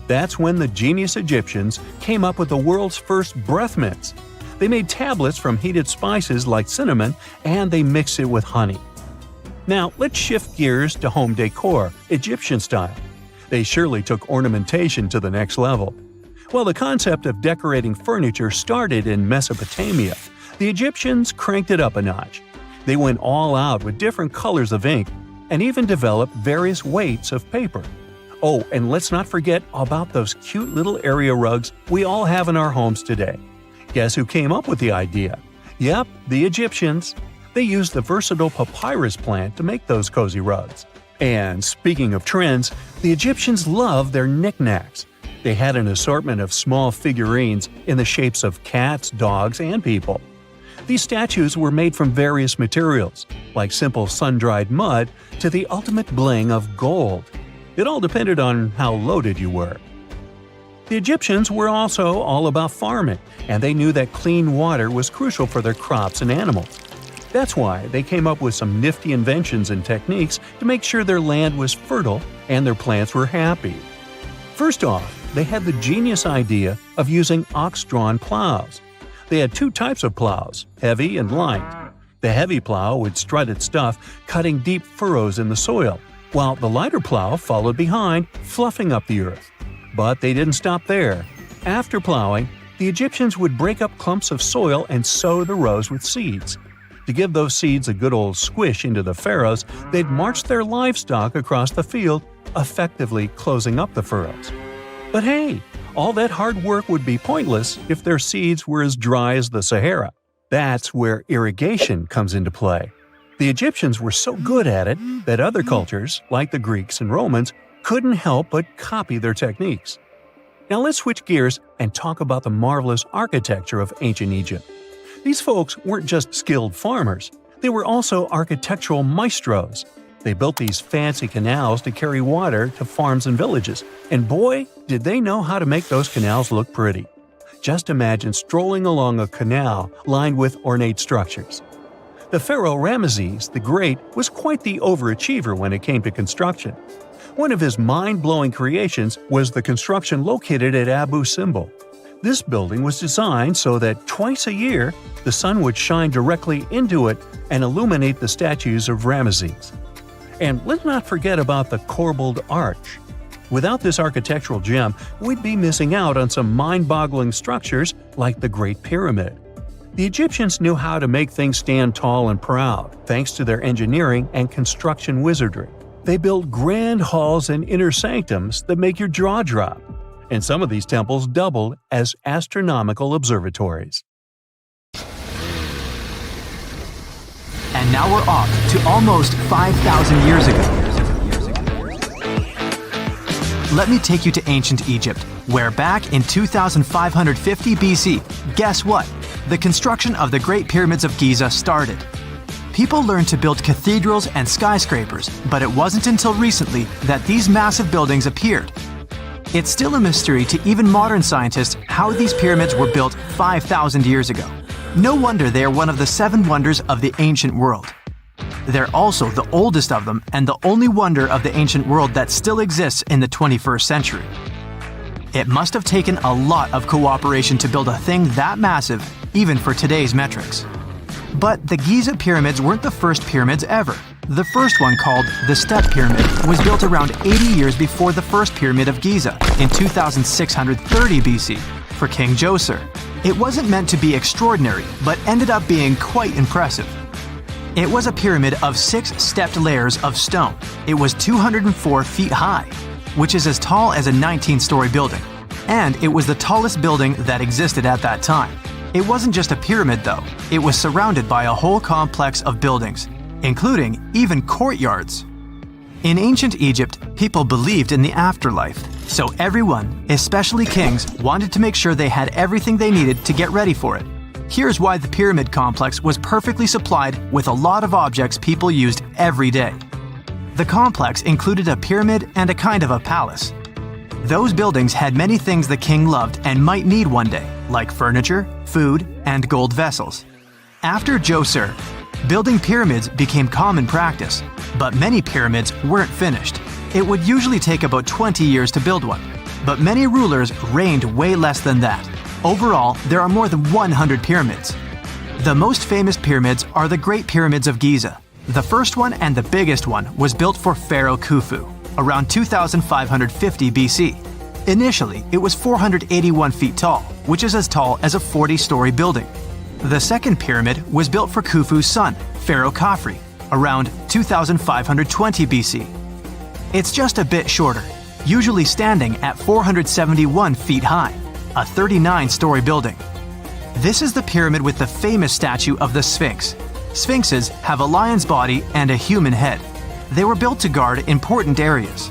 That's when the genius Egyptians came up with the world's first breath mints. They made tablets from heated spices like cinnamon, and they mixed it with honey. Now, let's shift gears to home decor, Egyptian style. They surely took ornamentation to the next level. While the concept of decorating furniture started in Mesopotamia, the Egyptians cranked it up a notch. They went all out with different colors of ink and even developed various weights of paper. Oh, and let's not forget about those cute little area rugs we all have in our homes today. Guess who came up with the idea? Yep, the Egyptians. They used the versatile papyrus plant to make those cozy rugs. And speaking of trends, the Egyptians loved their knickknacks. They had an assortment of small figurines in the shapes of cats, dogs, and people. These statues were made from various materials, like simple sun-dried mud to the ultimate bling of gold. It all depended on how loaded you were. The Egyptians were also all about farming, and they knew that clean water was crucial for their crops and animals. That's why they came up with some nifty inventions and techniques to make sure their land was fertile and their plants were happy. First off, they had the genius idea of using ox-drawn plows. They had two types of plows, heavy and light. The heavy plow would strut its stuff, cutting deep furrows in the soil, while the lighter plow followed behind, fluffing up the earth. But they didn't stop there. After plowing, the Egyptians would break up clumps of soil and sow the rows with seeds. To give those seeds a good old squish into the furrows, they'd march their livestock across the field, effectively closing up the furrows. But hey, all that hard work would be pointless if their seeds were as dry as the Sahara. That's where irrigation comes into play. The Egyptians were so good at it that other cultures, like the Greeks and Romans, couldn't help but copy their techniques. Now let's switch gears and talk about the marvelous architecture of ancient Egypt. These folks weren't just skilled farmers, they were also architectural maestros. They built these fancy canals to carry water to farms and villages, and boy, did they know how to make those canals look pretty. Just imagine strolling along a canal lined with ornate structures. The pharaoh Ramesses the Great was quite the overachiever when it came to construction. One of his mind-blowing creations was the construction located at Abu Simbel. This building was designed so that twice a year, the sun would shine directly into it and illuminate the statues of Ramesses. And let's not forget about the corbelled arch. Without this architectural gem, we'd be missing out on some mind-boggling structures like the Great Pyramid. The Egyptians knew how to make things stand tall and proud, thanks to their engineering and construction wizardry. They built grand halls and inner sanctums that make your jaw drop. And some of these temples doubled as astronomical observatories.
And now we're off to almost 5,000 years ago. Let me take you to ancient Egypt, where back in 2550 BC, guess what? The construction of the Great Pyramids of Giza started. People learned to build cathedrals and skyscrapers, but it wasn't until recently that these massive buildings appeared. It's still a mystery to even modern scientists how these pyramids were built 5,000 years ago. No wonder they are one of the 7 wonders of the ancient world. They're also the oldest of them and the only wonder of the ancient world that still exists in the 21st century. It must have taken a lot of cooperation to build a thing that massive, even for today's metrics. But the Giza pyramids weren't the first pyramids ever. The first one, called the Step Pyramid, was built around 80 years before the first Pyramid of Giza, in 2630 BC, for King Djoser. It wasn't meant to be extraordinary, but ended up being quite impressive. It was a pyramid of 6 stepped layers of stone. It was 204 feet high, which is as tall as a 19-story building. And it was the tallest building that existed at that time. It wasn't just a pyramid though, it was surrounded by a whole complex of buildings, including even courtyards. In ancient Egypt, people believed in the afterlife, so everyone, especially kings, wanted to make sure they had everything they needed to get ready for it. Here's why the pyramid complex was perfectly supplied with a lot of objects people used every day. The complex included a pyramid and a kind of a palace. Those buildings had many things the king loved and might need one day, like furniture, food, and gold vessels. After Djoser, building pyramids became common practice, but many pyramids weren't finished. It would usually take about 20 years to build one. But many rulers reigned way less than that. Overall, there are more than 100 pyramids. The most famous pyramids are the Great Pyramids of Giza. The first one and the biggest one was built for Pharaoh Khufu, around 2550 BC. Initially, it was 481 feet tall, which is as tall as a 40-story building. The second pyramid was built for Khufu's son, Pharaoh Khafre, around 2520 BC. It's just a bit shorter, usually standing at 471 feet high, a 39-story building. This is the pyramid with the famous statue of the Sphinx. Sphinxes have a lion's body and a human head. They were built to guard important areas.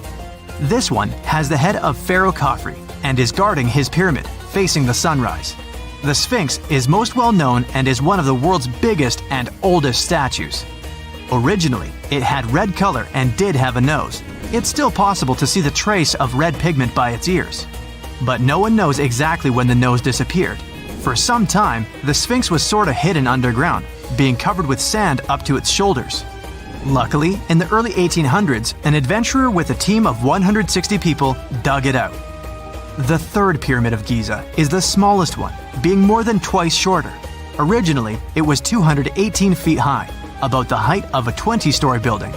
This one has the head of Pharaoh Khafre and is guarding his pyramid, facing the sunrise. The Sphinx is most well known and is one of the world's biggest and oldest statues. Originally, it had red color and did have a nose. It's still possible to see the trace of red pigment by its ears. But no one knows exactly when the nose disappeared. For some time, the Sphinx was sort of hidden underground, being covered with sand up to its shoulders. Luckily, in the early 1800s, an adventurer with a team of 160 people dug it out. The third pyramid of Giza is the smallest one, being more than twice shorter. Originally, it was 218 feet high, about the height of a 20-story building.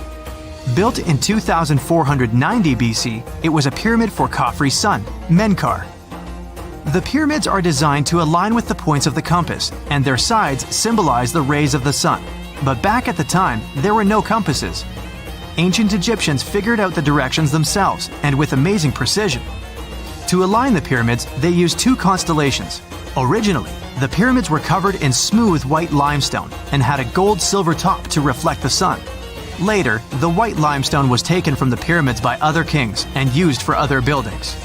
Built in 2490 BC, it was a pyramid for Khafre's son, Menkaure. The pyramids are designed to align with the points of the compass, and their sides symbolize the rays of the sun. But back at the time, there were no compasses. Ancient Egyptians figured out the directions themselves, and with amazing precision. To align the pyramids, they used two constellations. Originally, the pyramids were covered in smooth white limestone and had a gold-silver top to reflect the sun. Later, the white limestone was taken from the pyramids by other kings and used for other buildings.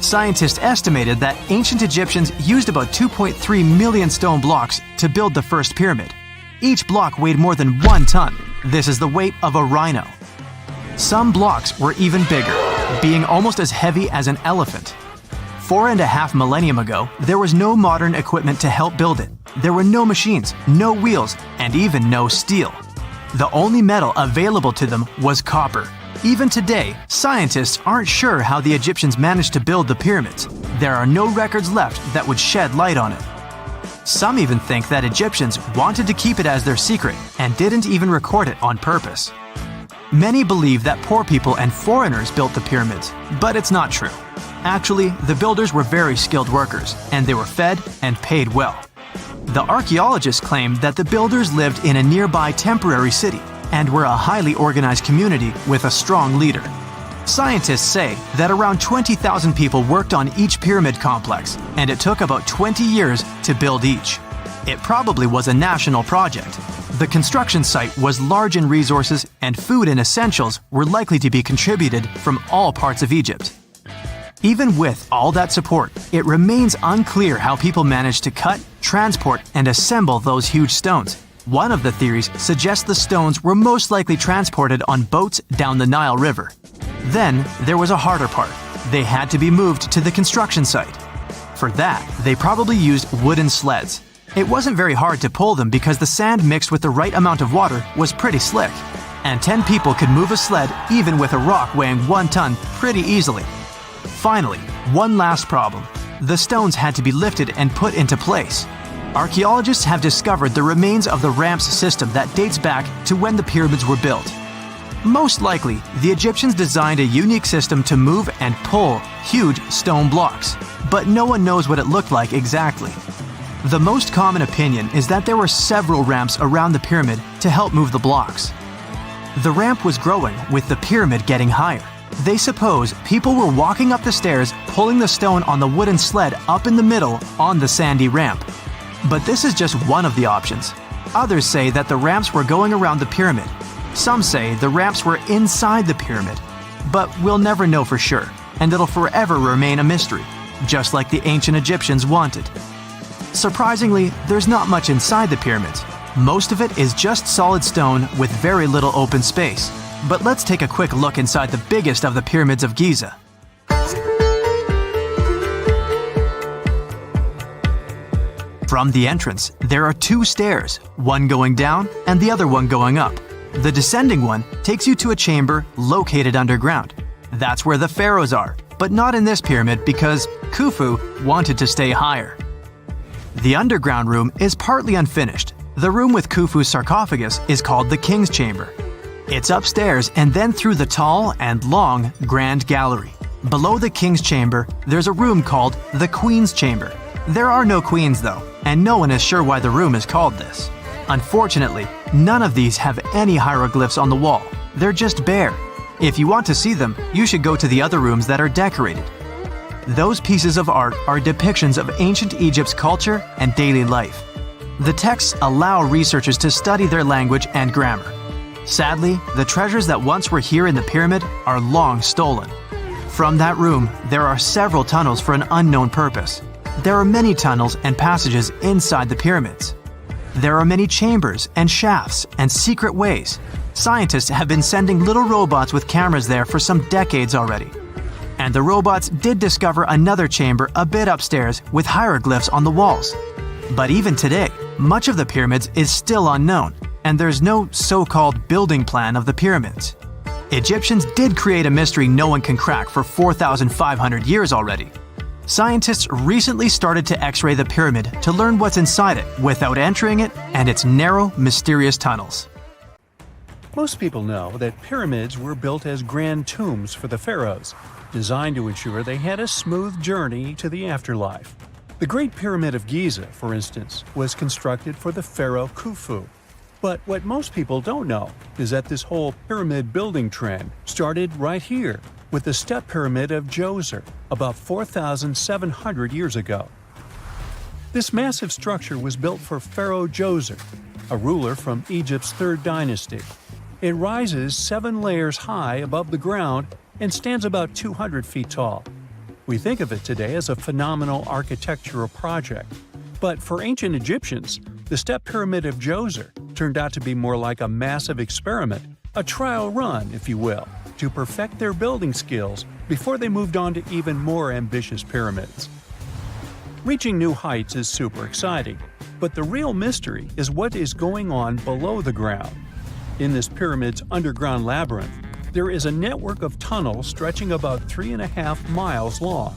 Scientists estimated that ancient Egyptians used about 2.3 million stone blocks to build the first pyramid. Each block weighed more than 1 ton. This is the weight of a rhino. Some blocks were even bigger, being almost as heavy as an elephant. 4.5 millennia ago, there was no modern equipment to help build it. There were no machines, no wheels, and even no steel. The only metal available to them was copper. Even today, scientists aren't sure how the Egyptians managed to build the pyramids. There are no records left that would shed light on it. Some even think that Egyptians wanted to keep it as their secret and didn't even record it on purpose. Many believe that poor people and foreigners built the pyramids, but it's not true. Actually, the builders were very skilled workers, and they were fed and paid well. The archaeologists claim that the builders lived in a nearby temporary city and were a highly organized community with a strong leader. Scientists say that around 20,000 people worked on each pyramid complex, and it took about 20 years to build each. It probably was a national project. The construction site was large in resources, and food and essentials were likely to be contributed from all parts of Egypt. Even with all that support, it remains unclear how people managed to cut, transport, and assemble those huge stones. One of the theories suggests the stones were most likely transported on boats down the Nile River. Then, there was a harder part. They had to be moved to the construction site. For that, they probably used wooden sleds. It wasn't very hard to pull them because the sand mixed with the right amount of water was pretty slick. And 10 people could move a sled even with a rock weighing 1 ton pretty easily. Finally, one last problem. The stones had to be lifted and put into place. Archaeologists have discovered the remains of the ramps system that dates back to when the pyramids were built. Most likely, the Egyptians designed a unique system to move and pull huge stone blocks, but no one knows what it looked like exactly. The most common opinion is that there were several ramps around the pyramid to help move the blocks. The ramp was growing with the pyramid getting higher. They suppose people were walking up the stairs, pulling the stone on the wooden sled up in the middle on the sandy ramp. But this is just one of the options. Others say that the ramps were going around the pyramid. Some say the ramps were inside the pyramid. But we'll never know for sure, and it'll forever remain a mystery, just like the ancient Egyptians wanted. Surprisingly, there's not much inside the pyramids. Most of it is just solid stone with very little open space. But let's take a quick look inside the biggest of the pyramids of Giza. From the entrance, there are 2 stairs, one going down and the other one going up. The descending one takes you to a chamber located underground. That's where the pharaohs are, but not in this pyramid because Khufu wanted to stay higher. The underground room is partly unfinished. The room with Khufu's sarcophagus is called the King's Chamber. It's upstairs and then through the tall and long Grand Gallery. Below the King's Chamber, there's a room called the Queen's Chamber. There are no queens though, and no one is sure why the room is called this. Unfortunately, none of these have any hieroglyphs on the wall. They're just bare. If you want to see them, you should go to the other rooms that are decorated. Those pieces of art are depictions of ancient Egypt's culture and daily life. The texts allow researchers to study their language and grammar. Sadly, the treasures that once were here in the pyramid are long stolen. From that room, there are several tunnels for an unknown purpose. There are many tunnels and passages inside the pyramids. There are many chambers and shafts and secret ways. Scientists have been sending little robots with cameras there for some decades already. And the robots did discover another chamber a bit upstairs with hieroglyphs on the walls. But even today, much of the pyramids is still unknown, and there's no so-called building plan of the pyramids. Egyptians did create a mystery no one can crack for 4,500 years already. Scientists recently started to X-ray the pyramid to learn what's inside it without entering it and its narrow, mysterious tunnels.
Most people know that pyramids were built as grand tombs for the pharaohs, designed to ensure they had a smooth journey to the afterlife. The Great Pyramid of Giza, for instance, was constructed for the pharaoh Khufu. But what most people don't know is that this whole pyramid building trend started right here with the step pyramid of Djoser about 4,700 years ago. This massive structure was built for Pharaoh Djoser, a ruler from Egypt's 3rd dynasty. It rises 7 layers high above the ground and stands about 200 feet tall. We think of it today as a phenomenal architectural project, but for ancient Egyptians, the step pyramid of Djoser turned out to be more like a massive experiment, a trial run, if you will, to perfect their building skills before they moved on to even more ambitious pyramids. Reaching new heights is super exciting, but the real mystery is what is going on below the ground. In this pyramid's underground labyrinth, there is a network of tunnels stretching about 3.5 miles long,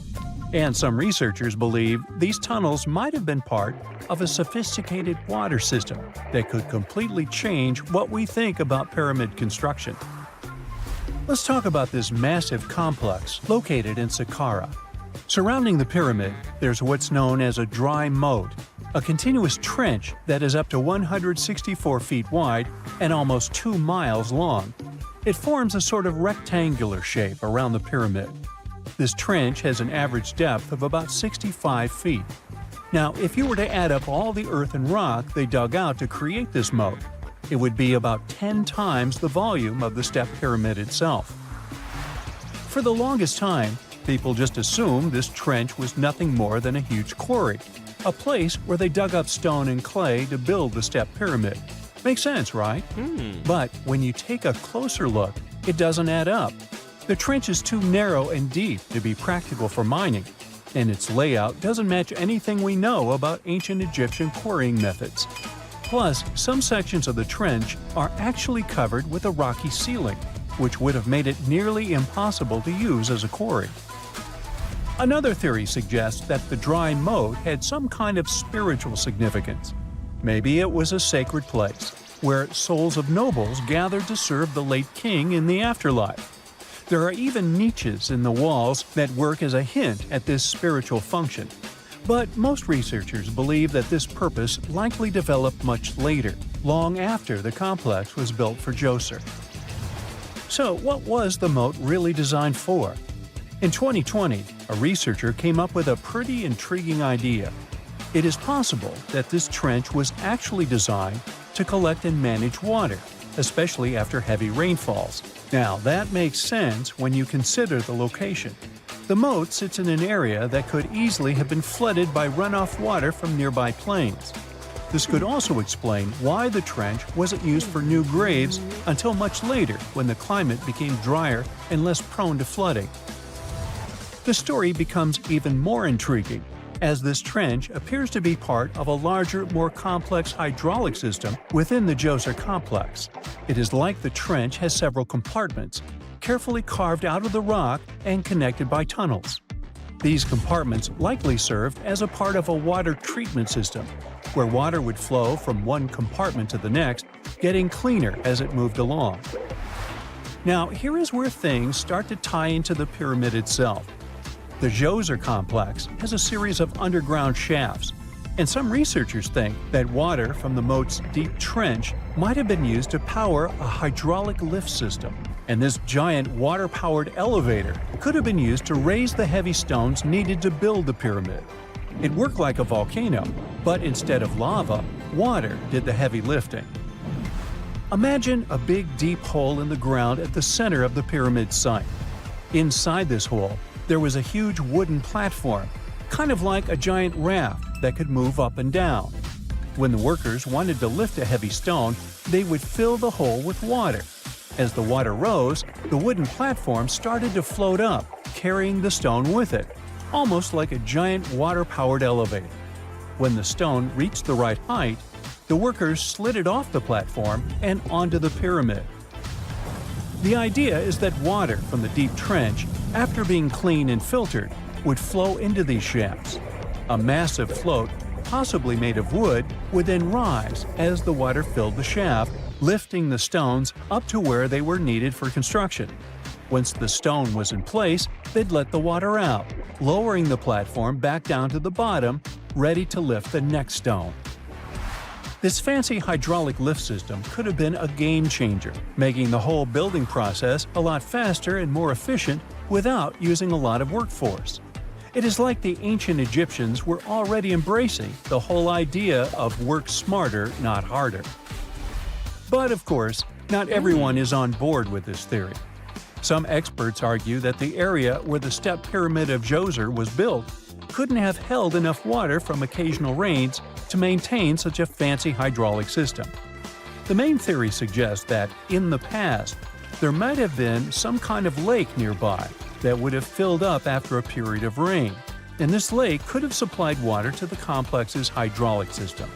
and some researchers believe these tunnels might have been part of a sophisticated water system that could completely change what we think about pyramid construction. Let's talk about this massive complex located in Saqqara. Surrounding the pyramid, there's what's known as a dry moat, a continuous trench that is up to 164 feet wide and almost 2 miles long. It forms a sort of rectangular shape around the pyramid. This trench has an average depth of about 65 feet. Now, if you were to add up all the earth and rock they dug out to create this moat, it would be about 10 times the volume of the step pyramid itself. For the longest time, people just assumed this trench was nothing more than a huge quarry, a place where they dug up stone and clay to build the step pyramid. Makes sense, right? But when you take a closer look, it doesn't add up. The trench is too narrow and deep to be practical for mining, and its layout doesn't match anything we know about ancient Egyptian quarrying methods. Plus, some sections of the trench are actually covered with a rocky ceiling, which would have made it nearly impossible to use as a quarry. Another theory suggests that the dry moat had some kind of spiritual significance. Maybe it was a sacred place, where souls of nobles gathered to serve the late king in the afterlife. There are even niches in the walls that work as a hint at this spiritual function. But most researchers believe that this purpose likely developed much later, long after the complex was built for Djoser. So, what was the moat really designed for? In 2020, a researcher came up with a pretty intriguing idea. It is possible that this trench was actually designed to collect and manage water, especially after heavy rainfalls. Now, that makes sense when you consider the location. The moat sits in an area that could easily have been flooded by runoff water from nearby plains. This could also explain why the trench wasn't used for new graves until much later when the climate became drier and less prone to flooding. The story becomes even more intriguing as this trench appears to be part of a larger, more complex hydraulic system within the Djoser complex. It is like the trench has several compartments, carefully carved out of the rock and connected by tunnels. These compartments likely served as a part of a water treatment system, where water would flow from one compartment to the next, getting cleaner as it moved along. Now, here is where things start to tie into the pyramid itself. The Djoser complex has a series of underground shafts, and some researchers think that water from the moat's deep trench might have been used to power a hydraulic lift system, and this giant water-powered elevator could have been used to raise the heavy stones needed to build the pyramid. It worked like a volcano, but instead of lava, water did the heavy lifting. Imagine a big deep hole in the ground at the center of the pyramid site. Inside this hole, there was a huge wooden platform, kind of like a giant raft that could move up and down. When the workers wanted to lift a heavy stone, they would fill the hole with water. As the water rose, the wooden platform started to float up, carrying the stone with it, almost like a giant water-powered elevator. When the stone reached the right height, the workers slid it off the platform and onto the pyramid. The idea is that water from the deep trench, after being cleaned and filtered, would flow into these shafts. A massive float, possibly made of wood, would then rise as the water filled the shaft, lifting the stones up to where they were needed for construction. Once the stone was in place, they'd let the water out, lowering the platform back down to the bottom, ready to lift the next stone. This fancy hydraulic lift system could have been a game changer, making the whole building process a lot faster and more efficient without using a lot of workforce. It is like the ancient Egyptians were already embracing the whole idea of work smarter, not harder. But of course, not everyone is on board with this theory. Some experts argue that the area where the step pyramid of Djoser was built couldn't have held enough water from occasional rains to maintain such a fancy hydraulic system. The main theory suggests that, in the past, there might have been some kind of lake nearby that would have filled up after a period of rain, and this lake could have supplied water to the complex's hydraulic system.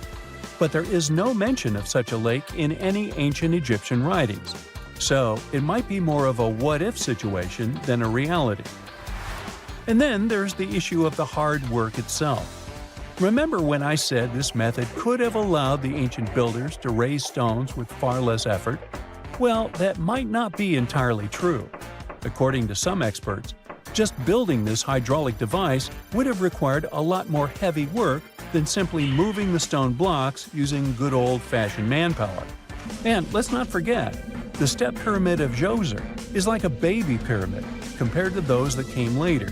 But there is no mention of such a lake in any ancient Egyptian writings, so it might be more of a what-if situation than a reality. And then there's the issue of the hard work itself. Remember when I said this method could have allowed the ancient builders to raise stones with far less effort? Well, that might not be entirely true. According to some experts, just building this hydraulic device would have required a lot more heavy work than simply moving the stone blocks using good old-fashioned manpower. And let's not forget, the step pyramid of Djoser is like a baby pyramid compared to those that came later.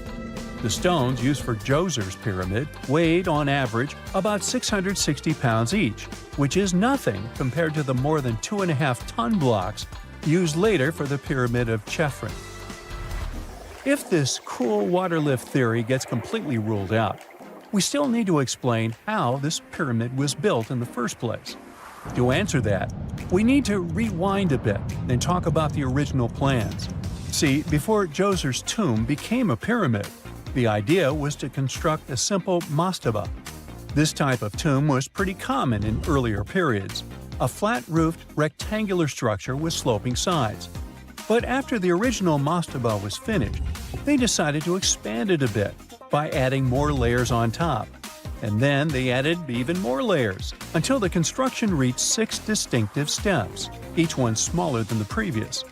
The stones used for Djoser's pyramid weighed, on average, about 660 pounds each, which is nothing compared to the more than 2.5-ton blocks used later for the pyramid of Chephren. If this cool water lift theory gets completely ruled out, we still need to explain how this pyramid was built in the first place. To answer that, we need to rewind a bit and talk about the original plans. See, before Djoser's tomb became a pyramid, the idea was to construct a simple mastaba. This type of tomb was pretty common in earlier periods, a flat-roofed, rectangular structure with sloping sides. But after the original mastaba was finished, they decided to expand it a bit by adding more layers on top. And then they added even more layers, until the construction reached 6 distinctive steps, each one smaller than the previous.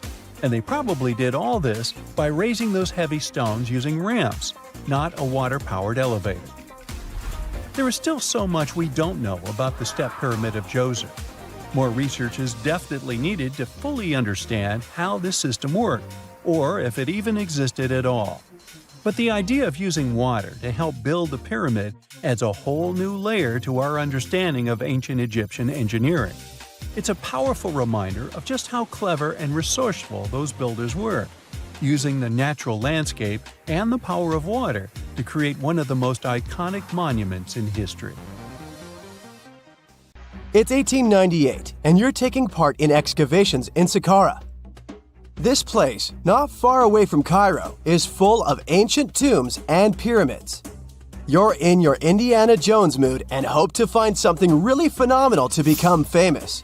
And they probably did all this by raising those heavy stones using ramps, not a water-powered elevator. There is still so much we don't know about the step pyramid of Djoser. More research is definitely needed to fully understand how this system worked, or if it even existed at all. But the idea of using water to help build the pyramid adds a whole new layer to our understanding of ancient Egyptian engineering. It's a powerful reminder of just how clever and resourceful those builders were, using the natural landscape and the power of water to create one of the most iconic monuments in history.
It's 1898, and you're taking part in excavations in Saqqara. This place, not far away from Cairo, is full of ancient tombs and pyramids. You're in your Indiana Jones mood and hope to find something really phenomenal to become famous.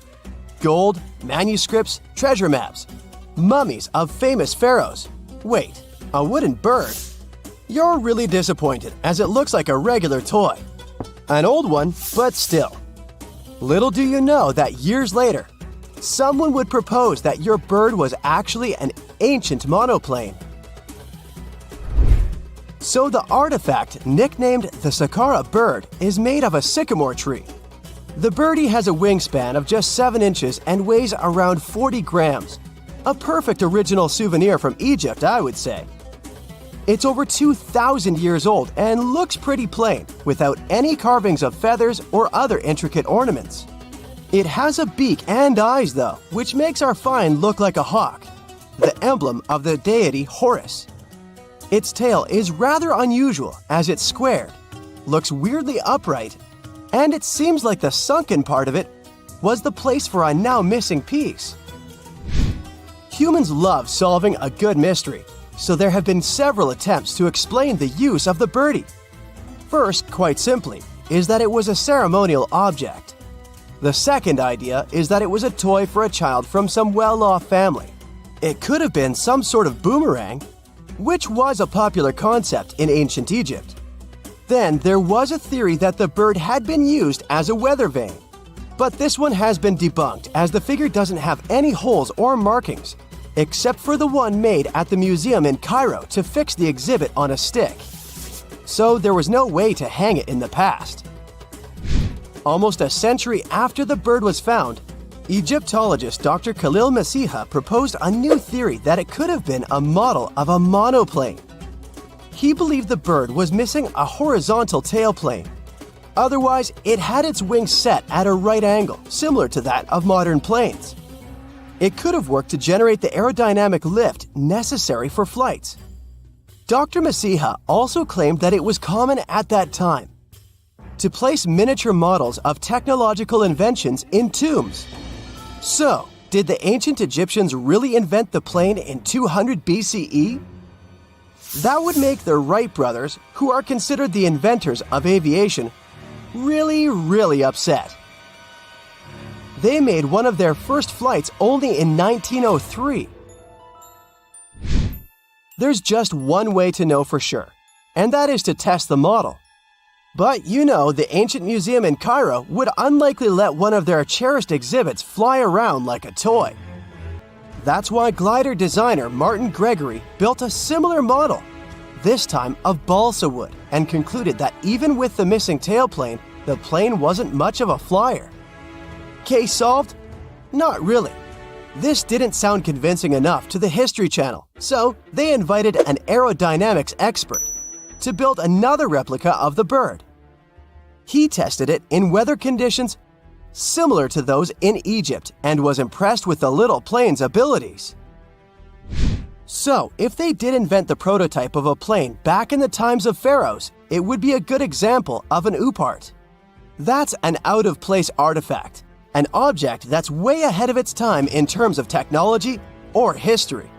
Gold, manuscripts, treasure maps. mummies of famous pharaohs. Wait, a wooden bird? You're really disappointed, as it looks like a regular toy. An old one, but still. Little do you know that years later, someone would propose that your bird was actually an ancient monoplane. So the artifact, nicknamed the Saqqara bird, is made of a sycamore tree. The birdie has a wingspan of just 7 inches and weighs around 40 grams. A perfect original souvenir from Egypt, I would say. It's over 2,000 years old and looks pretty plain, without any carvings of feathers or other intricate ornaments. It has a beak and eyes, though, which makes our find look like a hawk, the emblem of the deity Horus. Its tail is rather unusual as it's squared, looks weirdly upright, and it seems like the sunken part of it was the place for a now missing piece. Humans love solving a good mystery, so there have been several attempts to explain the use of the birdie. First, quite simply, is that it was a ceremonial object. The second idea is that it was a toy for a child from some well-off family. It could have been some sort of boomerang, which was a popular concept in ancient Egypt. Then there was a theory that the bird had been used as a weather vane. But this one has been debunked as the figure doesn't have any holes or markings, except for the one made at the museum in Cairo to fix the exhibit on a stick. So there was no way to hang it in the past. Almost a century after the bird was found, Egyptologist Dr. Khalil Masiha proposed a new theory that it could have been a model of a monoplane. He believed the bird was missing a horizontal tailplane. Otherwise, it had its wings set at a right angle, similar to that of modern planes. It could have worked to generate the aerodynamic lift necessary for flights. Dr. Masiha also claimed that it was common at that time to place miniature models of technological inventions in tombs. So, did the ancient Egyptians really invent the plane in 200 BCE? That would make the Wright brothers, who are considered the inventors of aviation, really upset. They made one of their first flights only in 1903. There's just one way to know for sure, and that is to test the model. But you know, the ancient museum in Cairo would unlikely let one of their cherished exhibits fly around like a toy. That's why glider designer Martin Gregory built a similar model, this time of balsa wood, and concluded that even with the missing tailplane, the plane wasn't much of a flyer. Case solved? Not really. This didn't sound convincing enough to the History Channel, so they invited an aerodynamics expert to build another replica of the bird. He tested it in weather conditions similar to those in Egypt and was impressed with the little plane's abilities. So, if they did invent the prototype of a plane back in the times of pharaohs, it would be a good example of an oupart. That's an out-of-place artifact, an object that's way ahead of its time in terms of technology or history.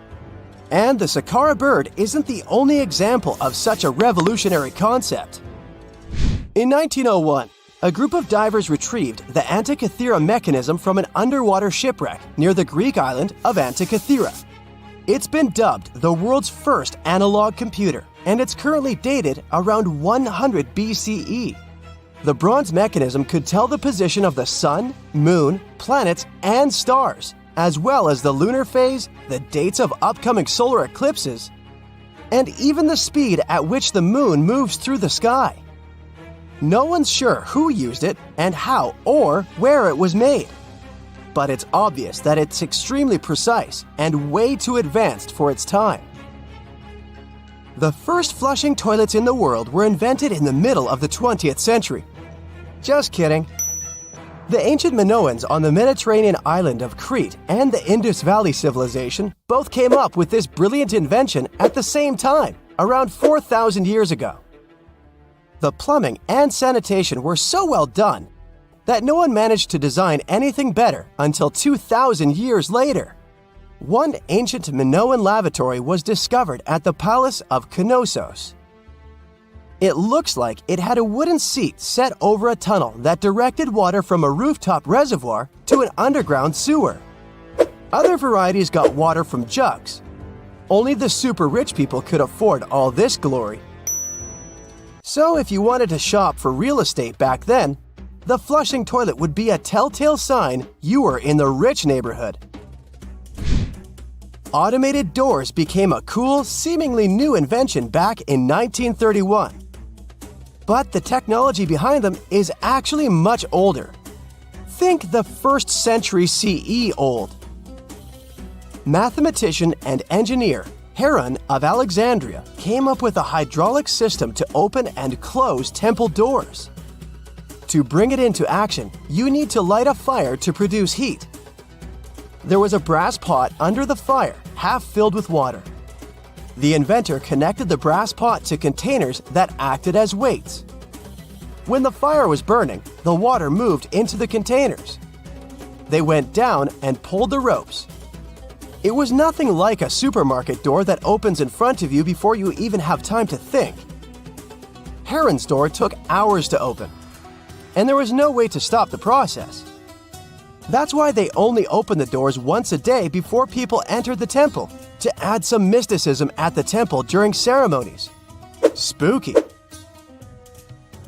And the Saqqara bird isn't the only example of such a revolutionary concept. In 1901, a group of divers retrieved the Antikythera mechanism from an underwater shipwreck near the Greek island of Antikythera. It's been dubbed the world's first analog computer, and it's currently dated around 100 BCE. The bronze mechanism could tell the position of the sun, moon, planets, and stars, as well as the lunar phase, the dates of upcoming solar eclipses, and even the speed at which the moon moves through the sky. No one's sure who used it and how or where it was made. But it's obvious that it's extremely precise and way too advanced for its time. The first flushing toilets in the world were invented in the middle of the 20th century. Just kidding. The ancient Minoans on the Mediterranean island of Crete and the Indus Valley civilization both came up with this brilliant invention at the same time, around 4,000 years ago. The plumbing and sanitation were so well done that no one managed to design anything better until 2,000 years later. One ancient Minoan lavatory was discovered at the Palace of Knossos. It looks like it had a wooden seat set over a tunnel that directed water from a rooftop reservoir to an underground sewer. Other varieties got water from jugs. Only the super rich people could afford all this glory. So if you wanted to shop for real estate back then, the flushing toilet would be a telltale sign you were in the rich neighborhood. Automated doors became a cool, seemingly new invention back in 1931. But the technology behind them is actually much older. Think the 1st century CE old. Mathematician and engineer Heron of Alexandria came up with a hydraulic system to open and close temple doors. To bring it into action, you need to light a fire to produce heat. There was a brass pot under the fire, half filled with water. The inventor connected the brass pot to containers that acted as weights. When the fire was burning, the water moved into the containers. They went down and pulled the ropes. It was nothing like a supermarket door that opens in front of you before you even have time to think. Heron's door took hours to open, and there was no way to stop the process. That's why they only opened the doors once a day before people entered the temple, to add some mysticism at the temple during ceremonies. Spooky.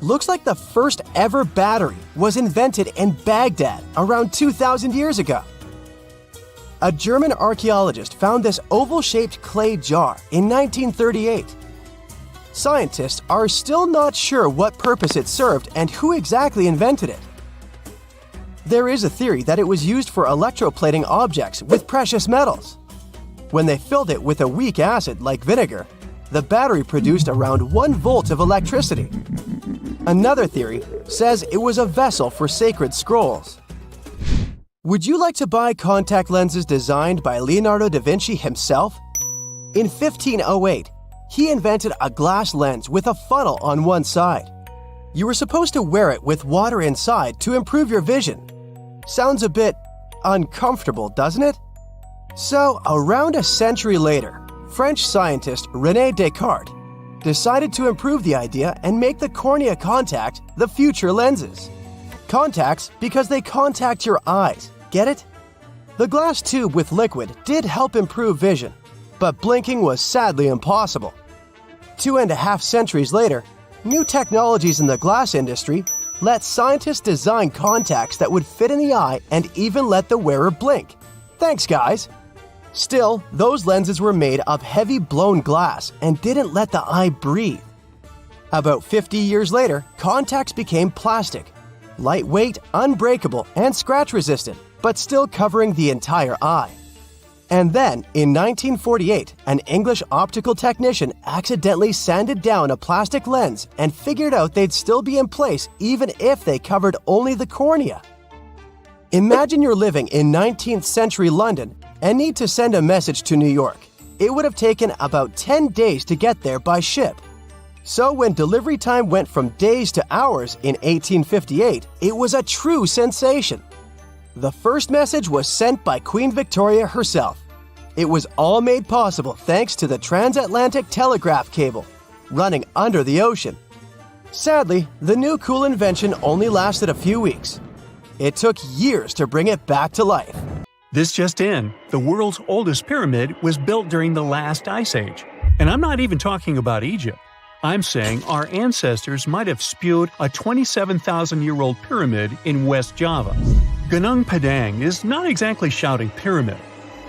Looks like the first ever battery was invented in Baghdad around 2,000 years ago. A German archaeologist found this oval-shaped clay jar in 1938. Scientists are still not sure what purpose it served and who exactly invented it. There is a theory that it was used for electroplating objects with precious metals. When they filled it with a weak acid like vinegar, the battery produced around 1 volt of electricity. Another theory says it was a vessel for sacred scrolls. Would you like to buy contact lenses designed by Leonardo da Vinci himself? In 1508, he invented a glass lens with a funnel on one side. You were supposed to wear it with water inside to improve your vision. Sounds a bit uncomfortable, doesn't it? So, around a century later, French scientist René Descartes decided to improve the idea and make the cornea contact the future lenses. Contacts because they contact your eyes, get it? The glass tube with liquid did help improve vision, but blinking was sadly impossible. 2.5 centuries later, new technologies in the glass industry let scientists design contacts that would fit in the eye and even let the wearer blink. Thanks, guys! Still, those lenses were made of heavy blown glass and didn't let the eye breathe. About 50 years later, contacts became plastic, lightweight, unbreakable, and scratch-resistant, but still covering the entire eye. And then, in 1948, an English optical technician accidentally sanded down a plastic lens and figured out they'd still be in place even if they covered only the cornea. Imagine you're living in 19th century London and need to send a message to New York. It would have taken about 10 days to get there by ship. So when delivery time went from days to hours in 1858, it was a true sensation. The first message was sent by Queen Victoria herself. It was all made possible thanks to the transatlantic telegraph cable, running under the ocean. Sadly, the new cool invention only lasted a few weeks. It took years to bring it back to life.
This just in, the world's oldest pyramid was built during the last ice age. And I'm not even talking about Egypt. I'm saying our ancestors might have spewed a 27,000-year-old pyramid in West Java. Gunung Padang is not exactly shouting pyramid.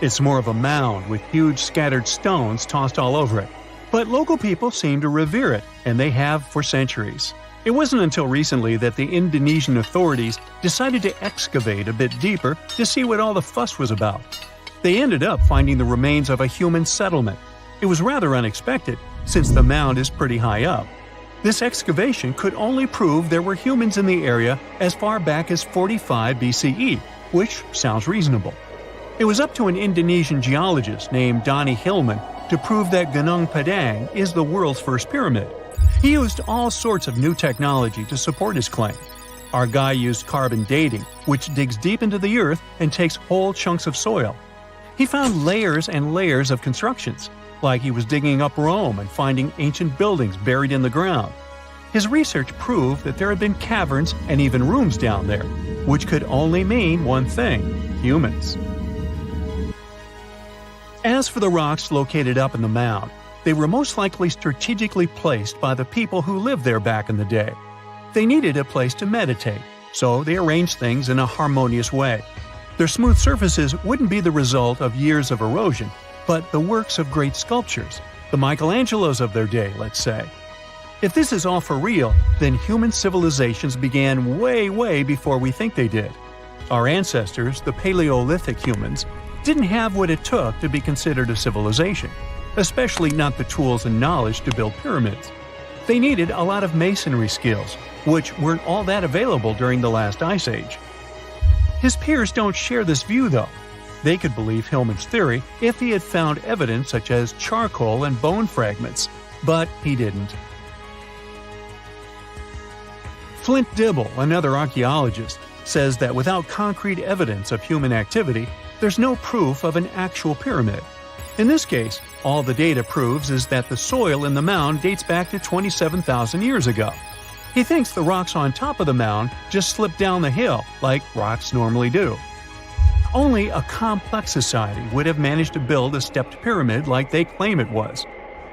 It's more of a mound with huge scattered stones tossed all over it. But local people seem to revere it, and they have for centuries. It wasn't until recently that the Indonesian authorities decided to excavate a bit deeper to see what all the fuss was about. They ended up finding the remains of a human settlement. It was rather unexpected, since the mound is pretty high up. This excavation could only prove there were humans in the area as far back as 45 BCE, which sounds reasonable. It was up to an Indonesian geologist named Donnie Hillman to prove that Gunung Padang is the world's first pyramid. He used all sorts of new technology to support his claim. Our guy used carbon dating, which digs deep into the earth and takes whole chunks of soil. He found layers and layers of constructions, like he was digging up Rome and finding ancient buildings buried in the ground. His research proved that there had been caverns and even rooms down there, which could only mean one thing: humans. As for the rocks located up in the mound, they were most likely strategically placed by the people who lived there back in the day. They needed a place to meditate, so they arranged things in a harmonious way. Their smooth surfaces wouldn't be the result of years of erosion, but the works of great sculptures, the Michelangelos of their day, let's say. If this is all for real, then human civilizations began way before we think they did. Our ancestors, the Paleolithic humans, didn't have what it took to be considered a civilization, especially not the tools and knowledge to build pyramids. They needed a lot of masonry skills, which weren't all that available during the last ice age. His peers don't share this view, though. They could believe Hillman's theory if he had found evidence such as charcoal and bone fragments, but he didn't. Flint Dibble, another archaeologist, says that without concrete evidence of human activity, there's no proof of an actual pyramid. In this case, all the data proves is that the soil in the mound dates back to 27,000 years ago. He thinks the rocks on top of the mound just slipped down the hill, like rocks normally do. Only a complex society would have managed to build a stepped pyramid like they claim it was.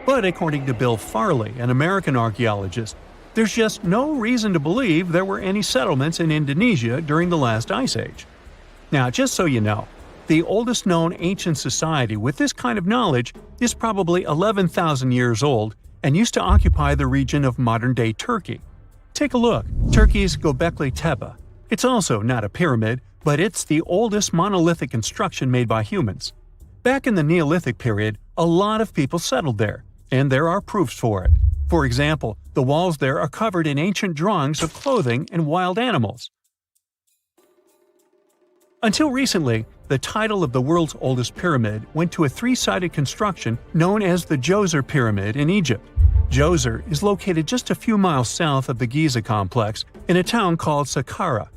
But according to Bill Farley, an American archaeologist, there's just no reason to believe there were any settlements in Indonesia during the last ice age. Now, just so you know, the oldest known ancient society with this kind of knowledge is probably 11,000 years old and used to occupy the region of modern-day Turkey. Take a look, Turkey's Göbekli Tepe. It's also not a pyramid, but it's the oldest monolithic construction made by humans. Back in the Neolithic period, a lot of people settled there, and there are proofs for it. For example, the walls there are covered in ancient drawings of clothing and wild animals. Until recently, the title of the world's oldest pyramid went to a three-sided construction known as the Djoser Pyramid in Egypt. Djoser is located just a few miles south of the Giza complex in a town called Saqqara.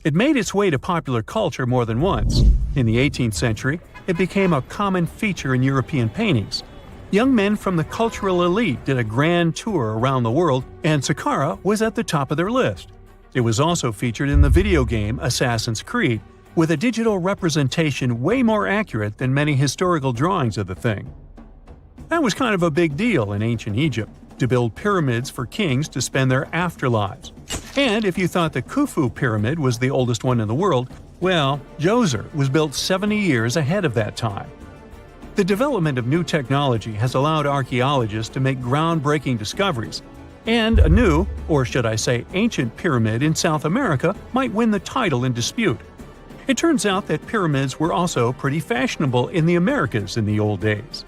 It made its way to popular culture more than once. In the 18th century, it became a common feature in European paintings. Young men from the cultural elite did a grand tour around the world, and Saqqara was at the top of their list. It was also featured in the video game Assassin's Creed, with a digital representation way more accurate than many historical drawings of the thing. That was kind of a big deal in ancient Egypt, to build pyramids for kings to spend their afterlives. And if you thought the Khufu pyramid was the oldest one in the world, well, Djoser was built 70 years ahead of that time. The development of new technology has allowed archaeologists to make groundbreaking discoveries, and a new, or should I say ancient pyramid in South America might win the title in dispute. It turns out that pyramids were also pretty fashionable in the Americas in the old days.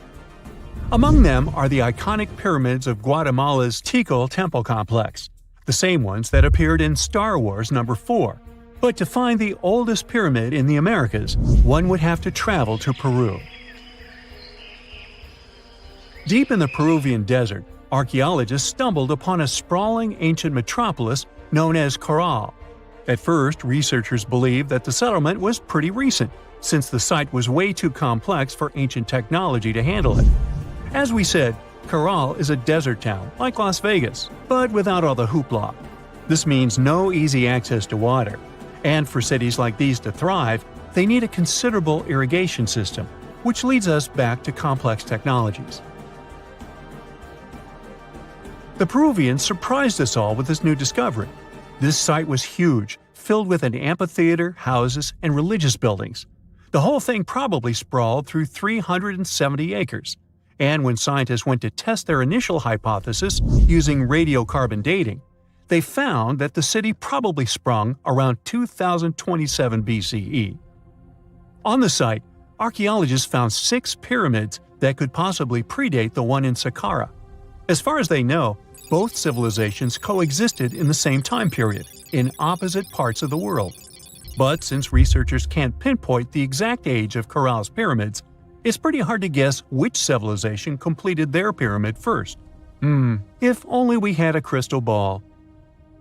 Among them are the iconic pyramids of Guatemala's Tikal Temple Complex, the same ones that appeared in Star Wars No. 4. But to find the oldest pyramid in the Americas, one would have to travel to Peru. Deep in the Peruvian desert, archaeologists stumbled upon a sprawling ancient metropolis known as Caral. At first, researchers believed that the settlement was pretty recent, since the site was way too complex for ancient technology to handle it. As we said, Caral is a desert town, like Las Vegas, but without all the hoopla. This means no easy access to water. And for cities like these to thrive, they need a considerable irrigation system, which leads us back to complex technologies. The Peruvians surprised us all with this new discovery. This site was huge, filled with an amphitheater, houses, and religious buildings. The whole thing probably sprawled through 370 acres. And when scientists went to test their initial hypothesis using radiocarbon dating, they found that the city probably sprung around 2027 BCE. On the site, archaeologists found 6 pyramids that could possibly predate the one in Saqqara. As far as they know, both civilizations coexisted in the same time period, in opposite parts of the world. But since researchers can't pinpoint the exact age of Caral's pyramids, it's pretty hard to guess which civilization completed their pyramid first. If only we had a crystal ball.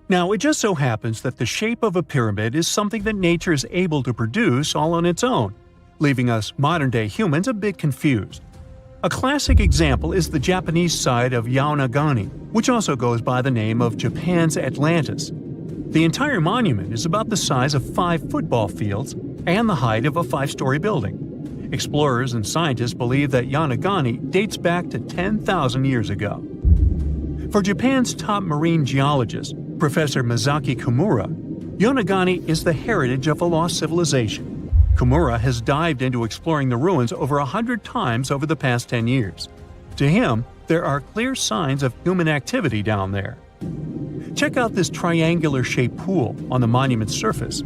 Now, it just so happens that the shape of a pyramid is something that nature is able to produce all on its own, leaving us modern-day humans a bit confused. A classic example is the Japanese site of Yaonagani, which also goes by the name of Japan's Atlantis. The entire monument is about the size of 5 football fields and the height of a 5-story building. Explorers and scientists believe that Yonaguni dates back to 10,000 years ago. For Japan's top marine geologist, Professor Masaki Kimura, Yonaguni is the heritage of a lost civilization. Kimura has dived into exploring the ruins over 100 times over the past 10 years. To him, there are clear signs of human activity down there. Check out this triangular-shaped pool on the monument's surface.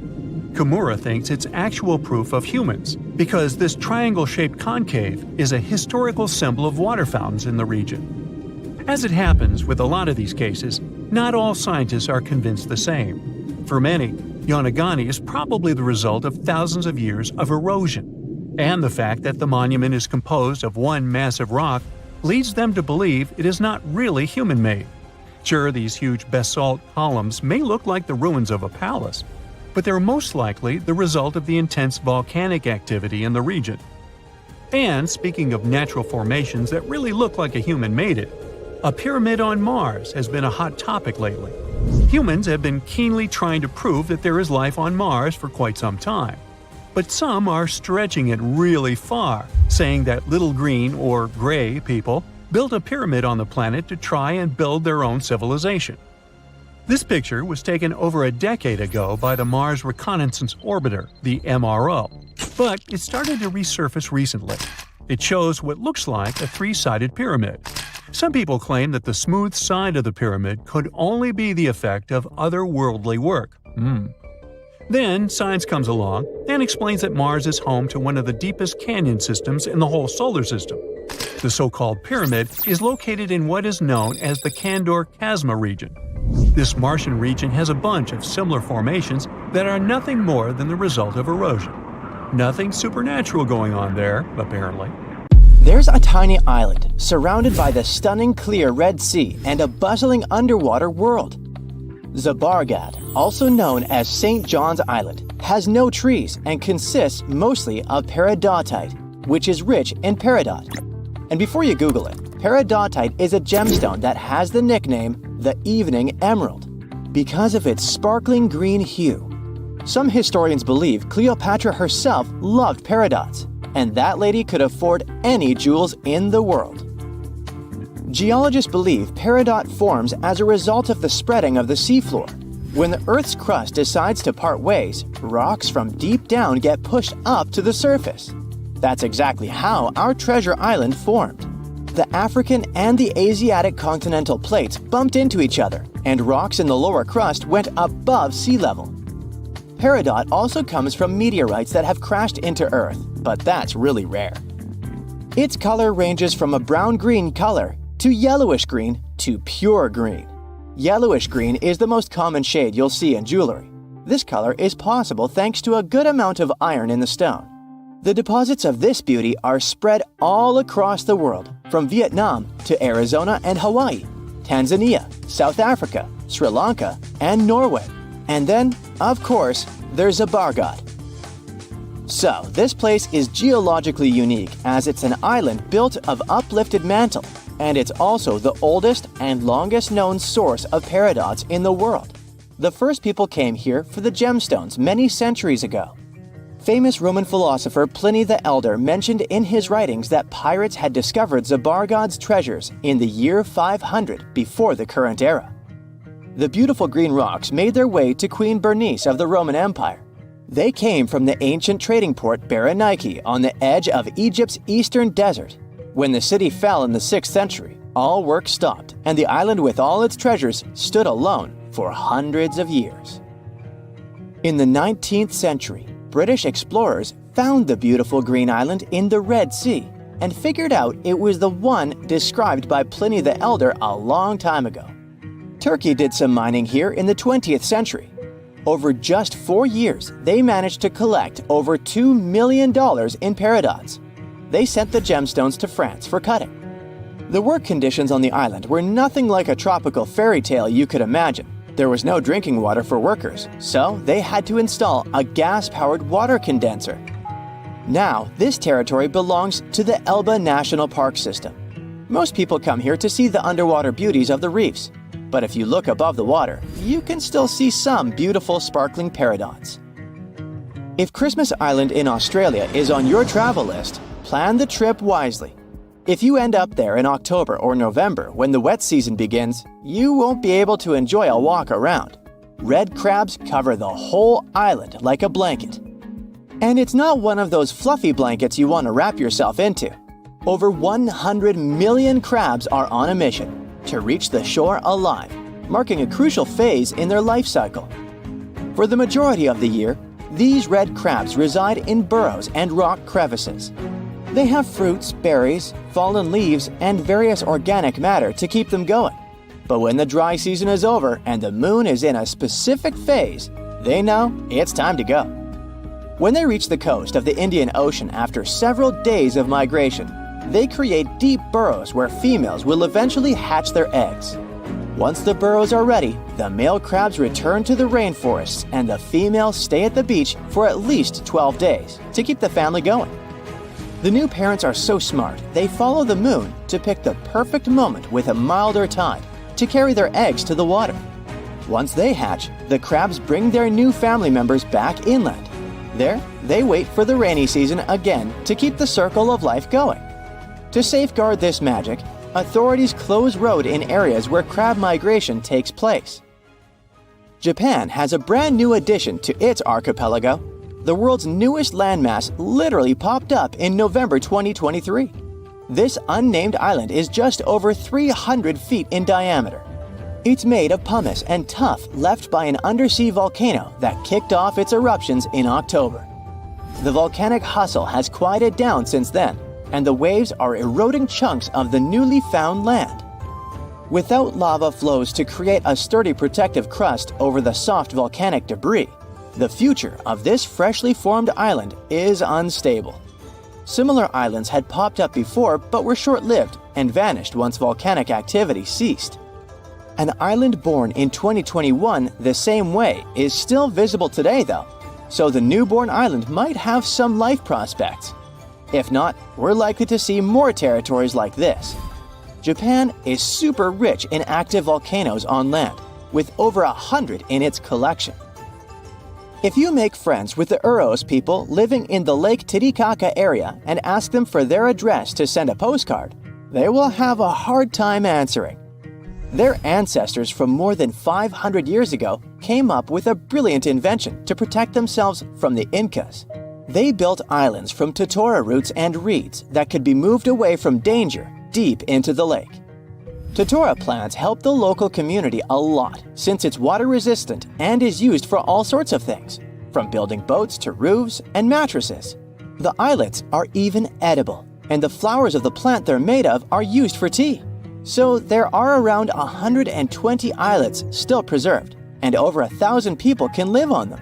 Kimura thinks it's actual proof of humans because this triangle-shaped concave is a historical symbol of water fountains in the region. As it happens with a lot of these cases, not all scientists are convinced the same. For many, Yonaguni is probably the result of thousands of years of erosion, and the fact that the monument is composed of one massive rock leads them to believe it is not really human-made. Sure, these huge basalt columns may look like the ruins of a palace, but they're most likely the result of the intense volcanic activity in the region. And speaking of natural formations that really look like a human made it, a pyramid on Mars has been a hot topic lately. Humans have been keenly trying to prove that there is life on Mars for quite some time. But some are stretching it really far, saying that little green or gray people built a pyramid on the planet to try and build their own civilization. This picture was taken over a decade ago by the Mars Reconnaissance Orbiter, the MRO, but it started to resurface recently. It shows what looks like a three-sided pyramid. Some people claim that the smooth side of the pyramid could only be the effect of otherworldly work. Then science comes along and explains that Mars is home to one of the deepest canyon systems in the whole solar system. The so-called pyramid is located in what is known as the Kandor-Chasma region. This Martian region has a bunch of similar formations that are nothing more than the result of erosion. Nothing supernatural going on there, apparently.
There's a tiny island surrounded by the stunning clear Red Sea and a bustling underwater world. Zabargad, also known as St. John's Island, has no trees and consists mostly of peridotite, which is rich in peridot. And before you Google it, peridotite is a gemstone that has the nickname the Evening Emerald because of its sparkling green hue. Some historians believe Cleopatra herself loved peridots, and that lady could afford any jewels in the world. Geologists believe peridot forms as a result of the spreading of the seafloor. When the Earth's crust decides to part ways, rocks from deep down get pushed up to the surface. That's exactly how our treasure island formed. The African and the Asiatic continental plates bumped into each other, and rocks in the lower crust went above sea level. Peridot also comes from meteorites that have crashed into Earth, but that's really rare. Its color ranges from a brown-green color to yellowish-green to pure green. Yellowish-green is the most common shade you'll see in jewelry. This color is possible thanks to a good amount of iron in the stone. The deposits of this beauty are spread all across the world, from Vietnam to Arizona and Hawaii, Tanzania, South Africa, Sri Lanka, and Norway. And then, of course, there's Zabargad. So, this place is geologically unique as it's an island built of uplifted mantle, and it's also the oldest and longest known source of peridots in the world. The first people came here for the gemstones many centuries ago. Famous Roman philosopher Pliny the Elder mentioned in his writings that pirates had discovered Zabargad's treasures in the year 500 before the current era. The beautiful green rocks made their way to Queen Bernice of the Roman Empire. They came from the ancient trading port Berenike on the edge of Egypt's eastern desert. When the city fell in the 6th century, all work stopped, and the island with all its treasures stood alone for hundreds of years. In the 19th century, British explorers found the beautiful green island in the Red Sea and figured out it was the one described by Pliny the Elder a long time ago. Turkey did some mining here in the 20th century. Over just 4 years, they managed to collect over $2 million in peridots. They sent the gemstones to France for cutting. The work conditions on the island were nothing like a tropical fairy tale you could imagine. There was no drinking water for workers, so they had to install a gas-powered water condenser. Now, this territory belongs to the Elba National Park System. Most people come here to see the underwater beauties of the reefs. But if you look above the water, you can still see some beautiful sparkling peridots. If Christmas Island in Australia is on your travel list, plan the trip wisely. If you end up there in October or November when the wet season begins, you won't be able to enjoy a walk around. Red crabs cover the whole island like a blanket. And it's not one of those fluffy blankets you want to wrap yourself into. Over 100 million crabs are on a mission to reach the shore alive, marking a crucial phase in their life cycle. For the majority of the year, these red crabs reside in burrows and rock crevices. They have fruits, berries, fallen leaves, and various organic matter to keep them going. But when the dry season is over and the moon is in a specific phase, they know it's time to go. When they reach the coast of the Indian Ocean after several days of migration, they create deep burrows where females will eventually hatch their eggs. Once the burrows are ready, the male crabs return to the rainforests and the females stay at the beach for at least 12 days to keep the family going. The new parents are so smart, they follow the moon to pick the perfect moment with a milder tide to carry their eggs to the water. Once they hatch, the crabs bring their new family members back inland. There, they wait for the rainy season again to keep the circle of life going. To safeguard this magic, authorities close road in areas where crab migration takes place. Japan has a brand new addition to its archipelago. The world's newest landmass literally popped up in November 2023. This unnamed island is just over 300 feet in diameter. It's made of pumice and tuff left by an undersea volcano that kicked off its eruptions in October. The volcanic hustle has quieted down since then, and the waves are eroding chunks of the newly found land. Without lava flows to create a sturdy protective crust over the soft volcanic debris, the future of this freshly formed island is unstable. Similar islands had popped up before but were short-lived and vanished once volcanic activity ceased. An island born in 2021 the same way is still visible today though, so the newborn island might have some life prospects. If not, we're likely to see more territories like this. Japan is super rich in active volcanoes on land, with over 100 in its collection. If you make friends with the Uros people living in the Lake Titicaca area and ask them for their address to send a postcard, they will have a hard time answering. Their ancestors from more than 500 years ago came up with a brilliant invention to protect themselves from the Incas. They built islands from totora roots and reeds that could be moved away from danger deep into the lake. Totora plants help the local community a lot since it's water resistant and is used for all sorts of things, from building boats to roofs and mattresses. The islets are even edible, and the flowers of the plant they're made of are used for tea. So there are around 120 islets still preserved, and over 1,000 people can live on them.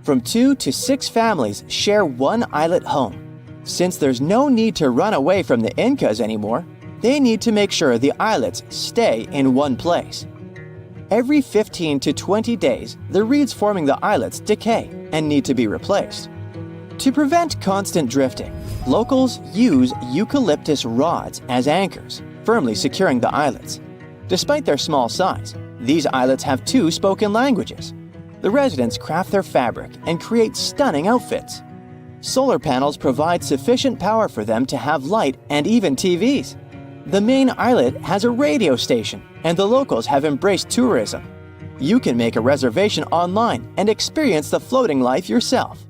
From 2 to 6 families share one islet home. Since there's no need to run away from the Incas anymore, they need to make sure the islets stay in one place. Every 15 to 20 days, the reeds forming the islets decay and need to be replaced. To prevent constant drifting, locals use eucalyptus rods as anchors, firmly securing the islets. Despite their small size, these islets have 2 spoken languages. The residents craft their fabric and create stunning outfits. Solar panels provide sufficient power for them to have light and even TVs. The main islet has a radio station, and the locals have embraced tourism. You can make a reservation online and experience the floating life yourself.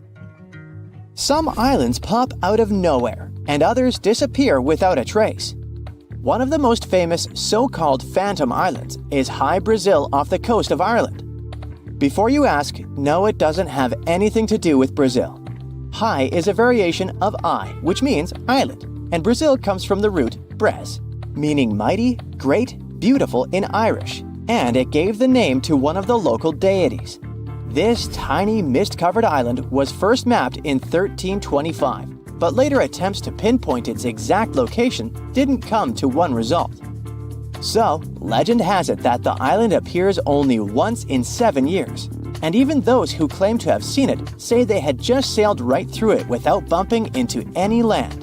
Some islands pop out of nowhere, and others disappear without a trace. One of the most famous so-called phantom islands is High Brazil off the coast of Ireland. Before you ask, no, it doesn't have anything to do with Brazil. High is a variation of I, which means island, and Brazil comes from the root bres, meaning mighty, great, beautiful in Irish, and it gave the name to one of the local deities. This tiny mist-covered island was first mapped in 1325, but later attempts to pinpoint its exact location didn't come to one result. So, legend has it that the island appears only once in 7 years, and even those who claim to have seen it say they had just sailed right through it without bumping into any land.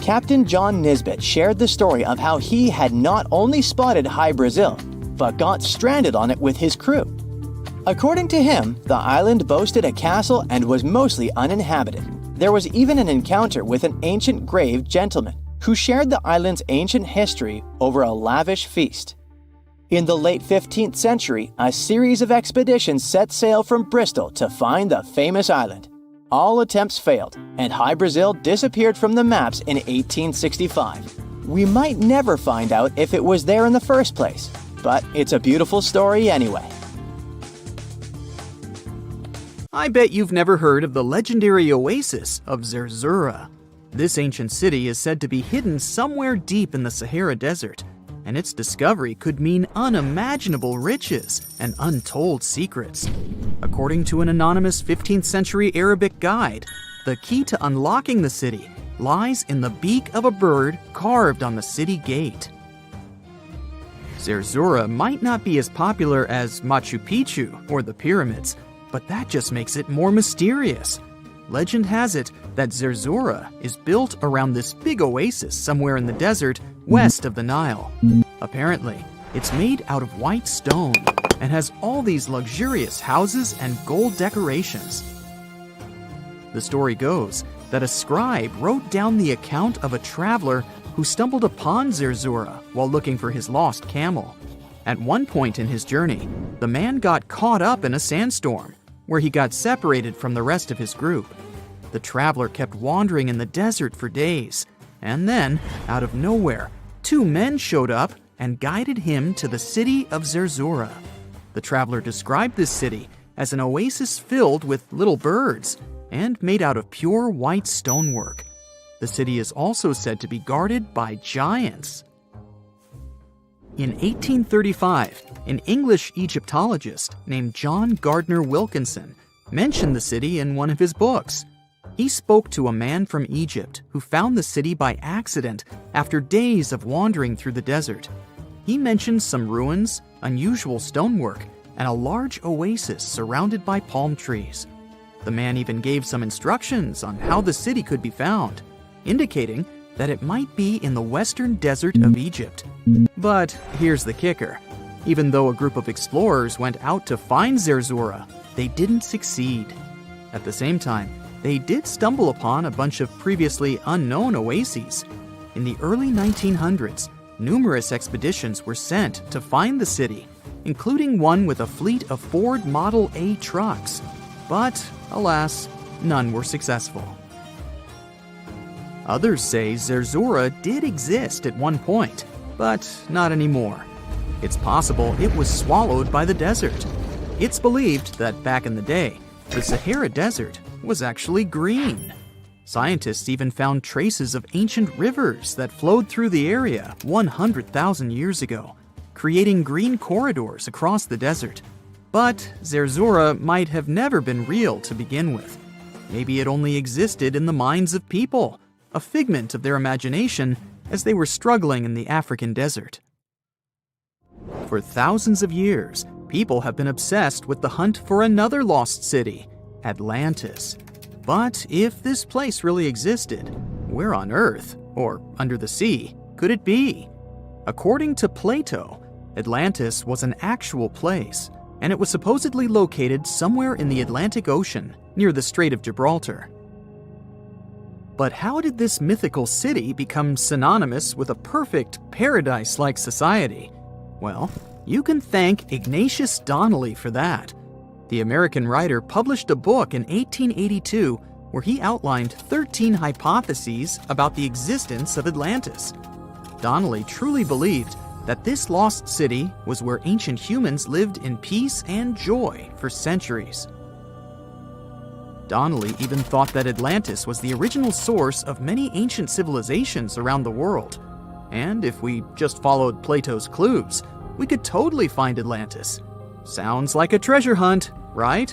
Captain John Nisbet shared the story of how he had not only spotted High Brazil, but got stranded on it with his crew. According to him, the island boasted a castle and was mostly uninhabited. There was even an encounter with an ancient grave gentleman who shared the island's ancient history over a lavish feast. In the late 15th century, a series of expeditions set sail from Bristol to find the famous island. All attempts failed, and High Brazil disappeared from the maps in 1865. We might never find out if it was there in the first place, but it's a beautiful story anyway.
I bet you've never heard of the legendary oasis of Zerzura. This ancient city is said to be hidden somewhere deep in the Sahara Desert, and its discovery could mean unimaginable riches and untold secrets. According to an anonymous 15th century Arabic guide, the key to unlocking the city lies in the beak of a bird carved on the city gate. Zerzura might not be as popular as Machu Picchu or the pyramids, but that just makes it more mysterious. Legend has it that Zerzura is built around this big oasis somewhere in the desert west of the Nile. Apparently, it's made out of white stone and has all these luxurious houses and gold decorations. The story goes that a scribe wrote down the account of a traveler who stumbled upon Zerzura while looking for his lost camel. At one point in his journey, the man got caught up in a sandstorm, where he got separated from the rest of his group. The traveler kept wandering in the desert for days, and then, out of nowhere, two men showed up and guided him to the city of Zerzura. The traveler described this city as an oasis filled with little birds and made out of pure white stonework. The city is also said to be guarded by giants. In 1835, an English Egyptologist named John Gardner Wilkinson mentioned the city in one of his books. He spoke to a man from Egypt who found the city by accident after days of wandering through the desert. He mentioned some ruins, unusual stonework, and a large oasis surrounded by palm trees. The man even gave some instructions on how the city could be found, indicating that it might be in the western desert of Egypt. But here's the kicker. Even though a group of explorers went out to find Zerzura, they didn't succeed. At the same time, they did stumble upon a bunch of previously unknown oases. In the early 1900s, numerous expeditions were sent to find the city, including one with a fleet of Ford Model A trucks. But, alas, none were successful. Others say Zerzura did exist at one point, but not anymore. It's possible it was swallowed by the desert. It's believed that back in the day, the Sahara Desert was actually green. Scientists even found traces of ancient rivers that flowed through the area 100,000 years ago, creating green corridors across the desert. But Zerzura might have never been real to begin with. Maybe it only existed in the minds of people, a figment of their imagination as they were struggling in the African desert. For thousands of years, people have been obsessed with the hunt for another lost city, Atlantis. But if this place really existed, where on Earth, or under the sea, could it be? According to Plato, Atlantis was an actual place, and it was supposedly located somewhere in the Atlantic Ocean, near the Strait of Gibraltar. But how did this mythical city become synonymous with a perfect, paradise-like society? Well, you can thank Ignatius Donnelly for that. The American writer published a book in 1882 where he outlined 13 hypotheses about the existence of Atlantis. Donnelly truly believed that this lost city was where ancient humans lived in peace and joy for centuries. Donnelly even thought that Atlantis was the original source of many ancient civilizations around the world. And if we just followed Plato's clues, we could totally find Atlantis. Sounds like a treasure hunt, right?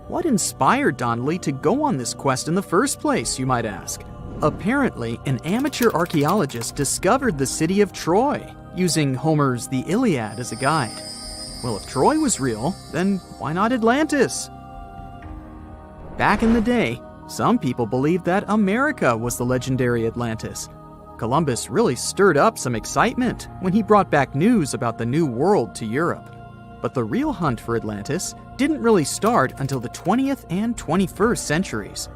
What inspired Donnelly to go on this quest in the first place, you might ask? Apparently, an amateur archaeologist discovered the city of Troy, using Homer's The Iliad as a guide. Well, if Troy was real, then why not Atlantis? Back in the day, some people believed that America was the legendary Atlantis. Columbus really stirred up some excitement when he brought back news about the New World to Europe. But the real hunt for Atlantis didn't really start until the 20th and 21st centuries.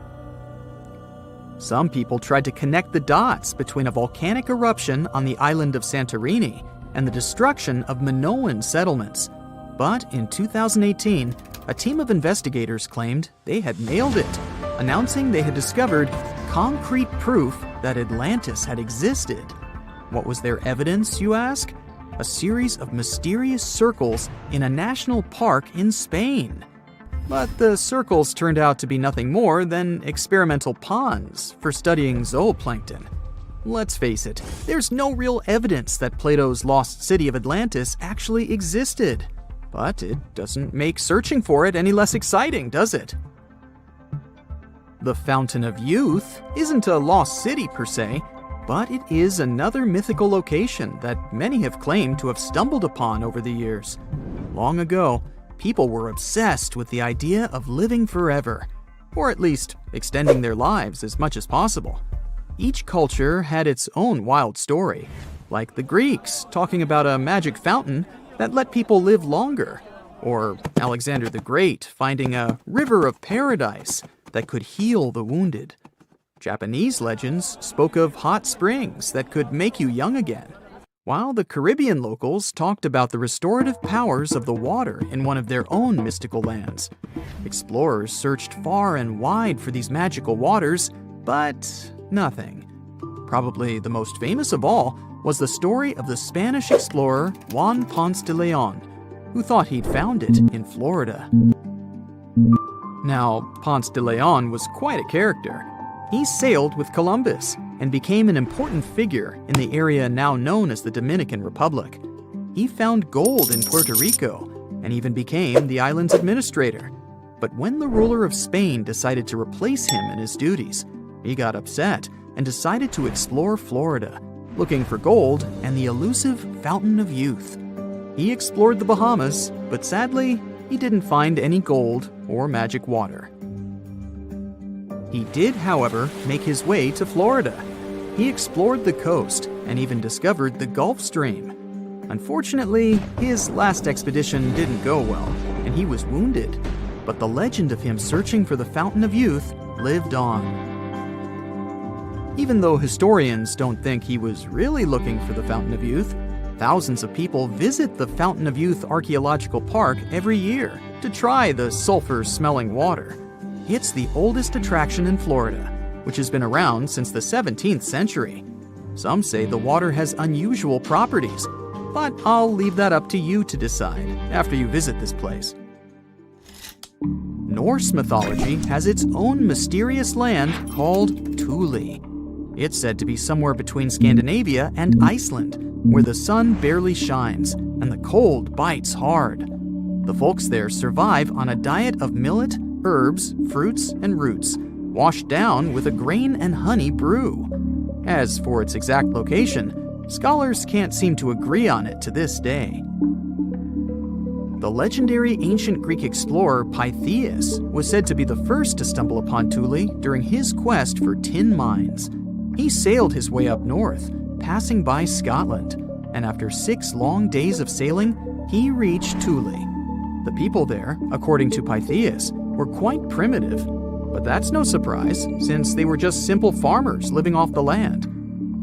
Some people tried to connect the dots between a volcanic eruption on the island of Santorini and the destruction of Minoan settlements. But in 2018, a team of investigators claimed they had nailed it, announcing they had discovered concrete proof that Atlantis had existed. What was their evidence, you ask? A series of mysterious circles in a national park in Spain. But the circles turned out to be nothing more than experimental ponds for studying zooplankton. Let's face it, there's no real evidence that Plato's lost city of Atlantis actually existed. But it doesn't make searching for it any less exciting, does it? The Fountain of Youth isn't a lost city per se, but it is another mythical location that many have claimed to have stumbled upon over the years. Long ago, people were obsessed with the idea of living forever, or at least extending their lives as much as possible. Each culture had its own wild story, like the Greeks talking about a magic fountain that let people live longer, or Alexander the Great finding a river of paradise that could heal the wounded. Japanese legends spoke of hot springs that could make you young again, while the Caribbean locals talked about the restorative powers of the water in one of their own mystical lands. Explorers searched far and wide for these magical waters, but nothing. Probably the most famous of all was the story of the Spanish explorer Juan Ponce de Leon, who thought he'd found it in Florida. Now, Ponce de Leon was quite a character. He sailed with Columbus and became an important figure in the area now known as the Dominican Republic. He found gold in Puerto Rico and even became the island's administrator. But when the ruler of Spain decided to replace him in his duties, he got upset and decided to explore Florida, looking for gold and the elusive Fountain of Youth. He explored the Bahamas, but sadly, he didn't find any gold or magic water. He did, however, make his way to Florida. He explored the coast and even discovered the Gulf Stream. Unfortunately, his last expedition didn't go well, and he was wounded. But the legend of him searching for the Fountain of Youth lived on. Even though historians don't think he was really looking for the Fountain of Youth, thousands of people visit the Fountain of Youth Archaeological Park every year to try the sulfur-smelling water. It's the oldest attraction in Florida, which has been around since the 17th century. Some say the water has unusual properties, but I'll leave that up to you to decide after you visit this place. Norse mythology has its own mysterious land called Thule. It's said to be somewhere between Scandinavia and Iceland, where the sun barely shines and the cold bites hard. The folks there survive on a diet of millet, herbs, fruits, and roots, washed down with a grain and honey brew. As for its exact location, scholars can't seem to agree on it to this day. The legendary ancient Greek explorer Pytheas was said to be the first to stumble upon Thule during his quest for tin mines. He sailed his way up north, passing by Scotland, and after 6 long days of sailing, he reached Thule. The people there, according to Pytheas, were quite primitive, but that's no surprise since they were just simple farmers living off the land.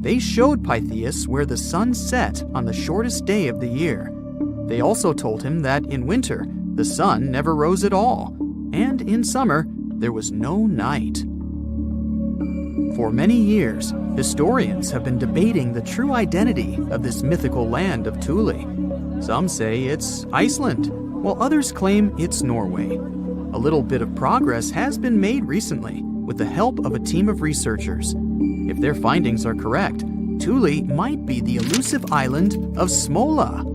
They showed Pytheas where the sun set on the shortest day of the year. They also told him that in winter, the sun never rose at all, and in summer, there was no night. For many years, historians have been debating the true identity of this mythical land of Thule. Some say it's Iceland, while others claim it's Norway. A little bit of progress has been made recently with the help of a team of researchers. If their findings are correct, Thule might be the elusive island of Smola.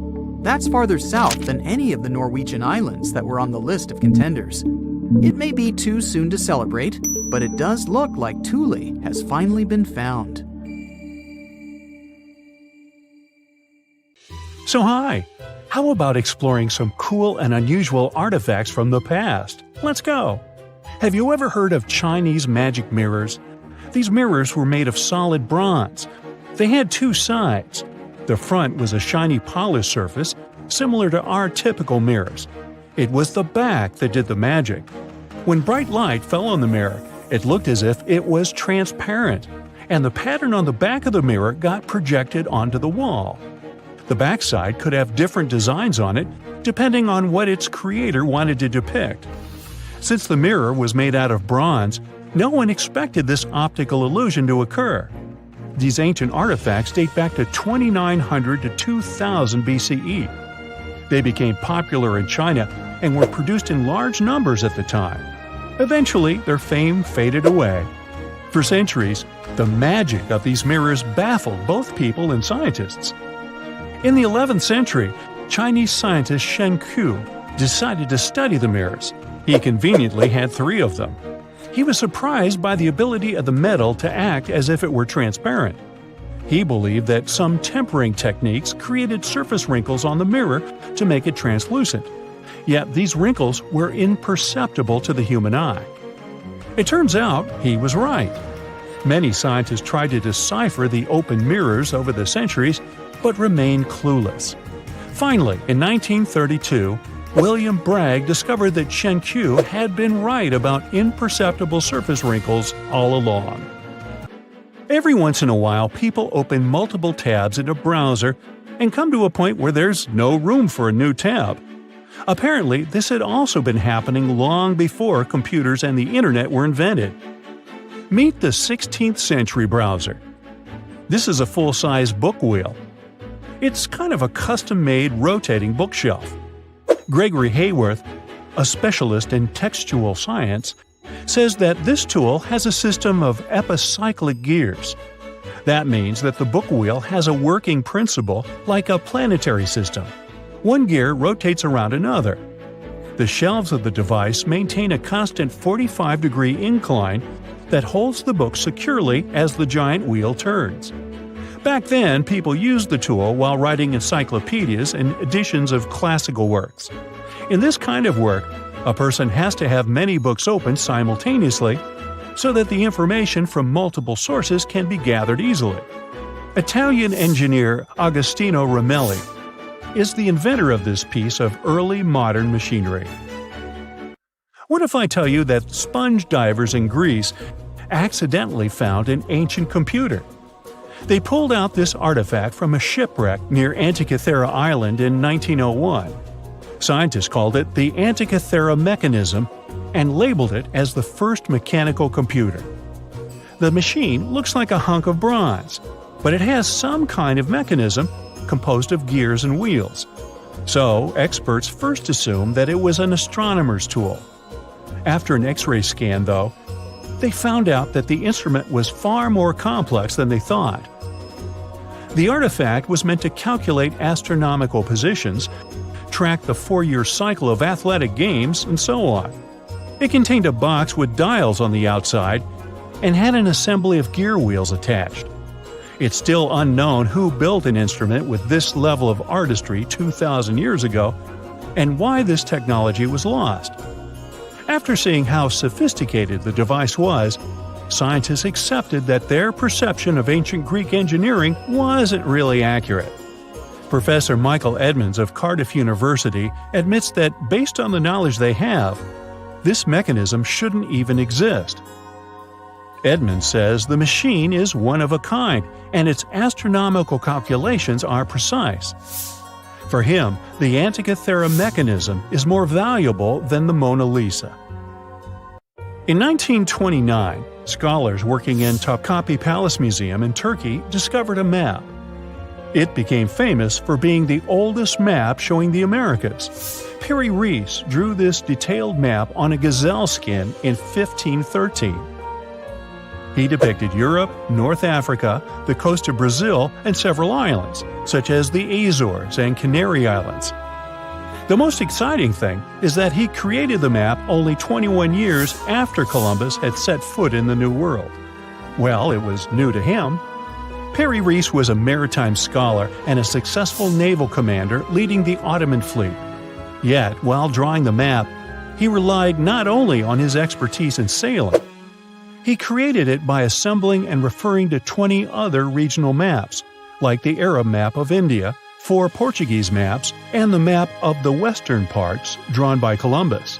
That's farther south than any of the Norwegian islands that were on the list of contenders. It may be too soon to celebrate, but it does look like Thule has finally been found.
So hi, how about exploring some cool and unusual artifacts from the past? Let's go! Have you ever heard of Chinese magic mirrors? These mirrors were made of solid bronze. They had 2 sides. The front was a shiny polished surface, similar to our typical mirrors. It was the back that did the magic. When bright light fell on the mirror, it looked as if it was transparent, and the pattern on the back of the mirror got projected onto the wall. The backside could have different designs on it, depending on what its creator wanted to depict. Since the mirror was made out of bronze, no one expected this optical illusion to occur. These ancient artifacts date back to 2900 to 2000 BCE. They became popular in China and were produced in large numbers at the time. Eventually, their fame faded away. For centuries, the magic of these mirrors baffled both people and scientists. In the 11th century, Chinese scientist Shen Ku decided to study the mirrors. He conveniently had 3 of them. He was surprised by the ability of the metal to act as if it were transparent. He believed that some tempering techniques created surface wrinkles on the mirror to make it translucent. Yet these wrinkles were imperceptible to the human eye. It turns out he was right. Many scientists tried to decipher the open mirrors over the centuries, but remained clueless. Finally, in 1932, William Bragg discovered that Shen Ku had been right about imperceptible surface wrinkles all along. Every once in a while, people open multiple tabs in a browser and come to a point where there's no room for a new tab. Apparently, this had also been happening long before computers and the internet were invented. Meet the 16th century browser. This is a full-size book wheel. It's kind of a custom-made rotating bookshelf. Gregory Hayworth, a specialist in textual science, says that this tool has a system of epicyclic gears. That means that the book wheel has a working principle like a planetary system. One gear rotates around another. The shelves of the device maintain a constant 45-degree incline that holds the book securely as the giant wheel turns. Back then, people used the tool while writing encyclopedias and editions of classical works. In this kind of work, a person has to have many books open simultaneously so that the information from multiple sources can be gathered easily. Italian engineer Agostino Ramelli is the inventor of this piece of early modern machinery. What if I tell you that sponge divers in Greece accidentally found an ancient computer? They pulled out this artifact from a shipwreck near Antikythera Island in 1901. Scientists called it the Antikythera mechanism and labeled it as the first mechanical computer. The machine looks like a hunk of bronze, but it has some kind of mechanism composed of gears and wheels. So, experts first assumed that it was an astronomer's tool. After an X-ray scan, though, they found out that the instrument was far more complex than they thought. The artifact was meant to calculate astronomical positions, track the 4-year cycle of athletic games, and so on. It contained a box with dials on the outside and had an assembly of gear wheels attached. It's still unknown who built an instrument with this level of artistry 2,000 years ago and why this technology was lost. After seeing how sophisticated the device was, scientists accepted that their perception of ancient Greek engineering wasn't really accurate. Professor Michael Edmonds of Cardiff University admits that based on the knowledge they have, this mechanism shouldn't even exist. Edmonds says the machine is one of a kind and its astronomical calculations are precise. For him, the Antikythera mechanism is more valuable than the Mona Lisa. In 1929, scholars working in Topkapi Palace Museum in Turkey discovered a map. It became famous for being the oldest map showing the Americas. Perry Reese drew this detailed map on a gazelle skin in 1513. He depicted Europe, North Africa, the coast of Brazil, and several islands, such as the Azores and Canary Islands. The most exciting thing is that he created the map only 21 years after Columbus had set foot in the New World. Well, it was new to him. Perry Reese was a maritime scholar and a successful naval commander leading the Ottoman fleet. Yet, while drawing the map, he relied not only on his expertise in sailing. He created it by assembling and referring to 20 other regional maps, like the Arab map of India, 4 Portuguese maps, and the map of the western parts drawn by Columbus.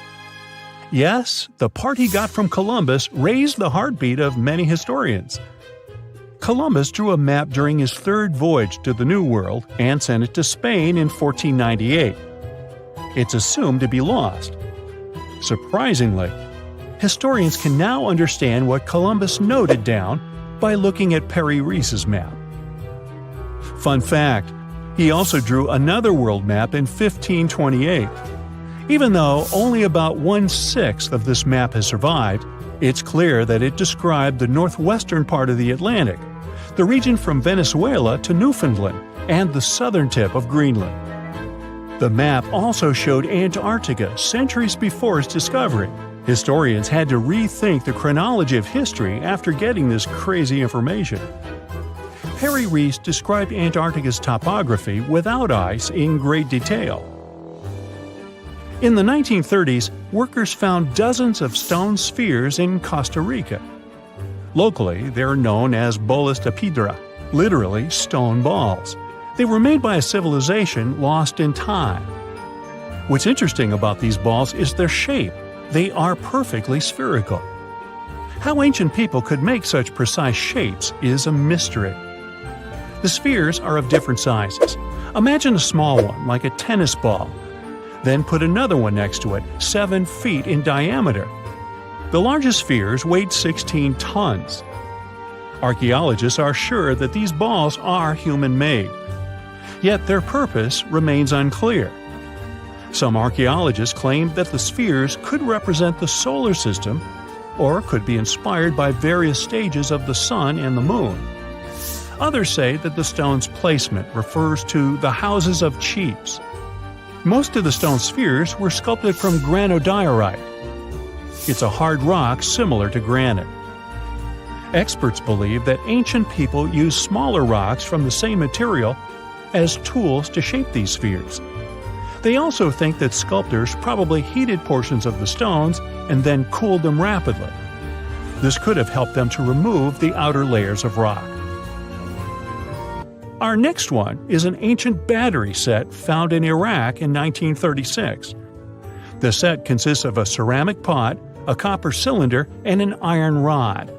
Yes, the part he got from Columbus raised the heartbeat of many historians. Columbus drew a map during his 3rd voyage to the New World and sent it to Spain in 1498. It's assumed to be lost. Surprisingly, historians can now understand what Columbus noted down by looking at Perry Rees's map. Fun fact, he also drew another world map in 1528. Even though only about 1/6 of this map has survived, it's clear that it described the northwestern part of the Atlantic, the region from Venezuela to Newfoundland, and the southern tip of Greenland. The map also showed Antarctica centuries before its discovery. Historians had to rethink the chronology of history after getting this crazy information. Perry Rees described Antarctica's topography without ice in great detail. In the 1930s, workers found dozens of stone spheres in Costa Rica. Locally, they're known as bolas de piedra, literally stone balls. They were made by a civilization lost in time. What's interesting about these balls is their shape. They are perfectly spherical. How ancient people could make such precise shapes is a mystery. The spheres are of different sizes. Imagine a small one, like a tennis ball. Then put another one next to it, 7 feet in diameter. The largest spheres weighed 16 tons. Archaeologists are sure that these balls are human-made. Yet their purpose remains unclear. Some archaeologists claim that the spheres could represent the solar system or could be inspired by various stages of the sun and the moon. Others say that the stone's placement refers to the houses of chiefs. Most of the stone spheres were sculpted from granodiorite. It's a hard rock similar to granite. Experts believe that ancient people used smaller rocks from the same material as tools to shape these spheres. They also think that sculptors probably heated portions of the stones and then cooled them rapidly. This could have helped them to remove the outer layers of rock. Our next one is an ancient battery set found in Iraq in 1936. The set consists of a ceramic pot, a copper cylinder, and an iron rod.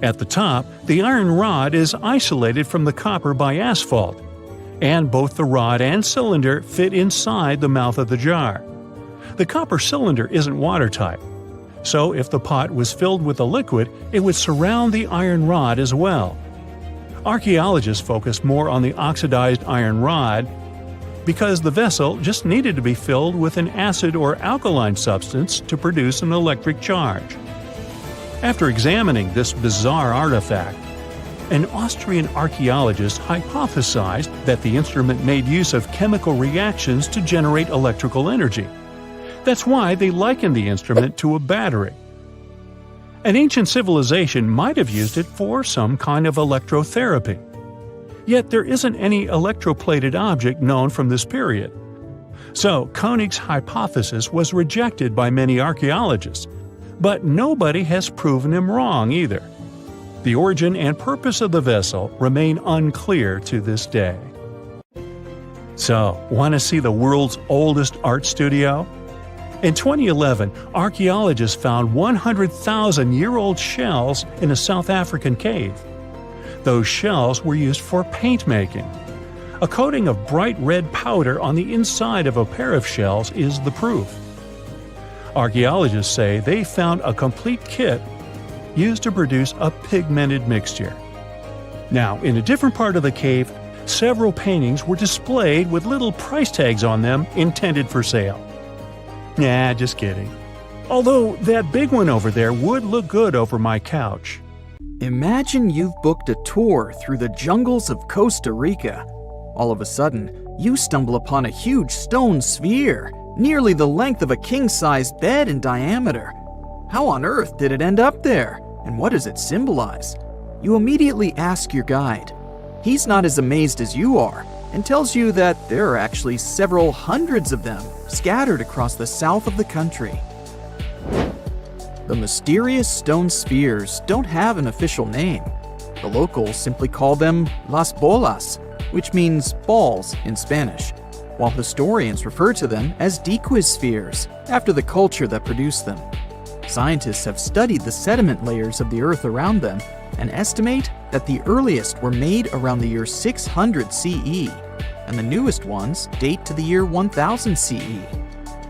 At the top, the iron rod is isolated from the copper by asphalt, and both the rod and cylinder fit inside the mouth of the jar. The copper cylinder isn't watertight, so if the pot was filled with a liquid, it would surround the iron rod as well. Archaeologists focused more on the oxidized iron rod because the vessel just needed to be filled with an acid or alkaline substance to produce an electric charge. After examining this bizarre artifact, an Austrian archaeologist hypothesized that the instrument made use of chemical reactions to generate electrical energy. That's why they likened the instrument to a battery. An ancient civilization might have used it for some kind of electrotherapy. Yet there isn't any electroplated object known from this period. So Koenig's hypothesis was rejected by many archaeologists, but nobody has proven him wrong either. The origin and purpose of the vessel remain unclear to this day. So, want to see the world's oldest art studio? In 2011, archaeologists found 100,000-year-old shells in a South African cave. Those shells were used for paint making. A coating of bright red powder on the inside of a pair of shells is the proof. Archaeologists say they found a complete kit used to produce a pigmented mixture. Now, in a different part of the cave, several paintings were displayed with little price tags on them intended for sale. Nah, just kidding. Although that big one over there would look good over my couch.
Imagine you've booked a tour through the jungles of Costa Rica. All of a sudden, you stumble upon a huge stone sphere, nearly the length of a king-sized bed in diameter. How on earth did it end up there? And what does it symbolize? You immediately ask your guide. He's not as amazed as you are, and tells you that there are actually several hundreds of them scattered across the south of the country. The mysterious stone spheres don't have an official name. The locals simply call them Las Bolas. which means balls in Spanish, while historians refer to them as diquispheres, after the culture that produced them. Scientists have studied the sediment layers of the Earth around them and estimate that the earliest were made around the year 600 CE, and the newest ones date to the year 1000 CE.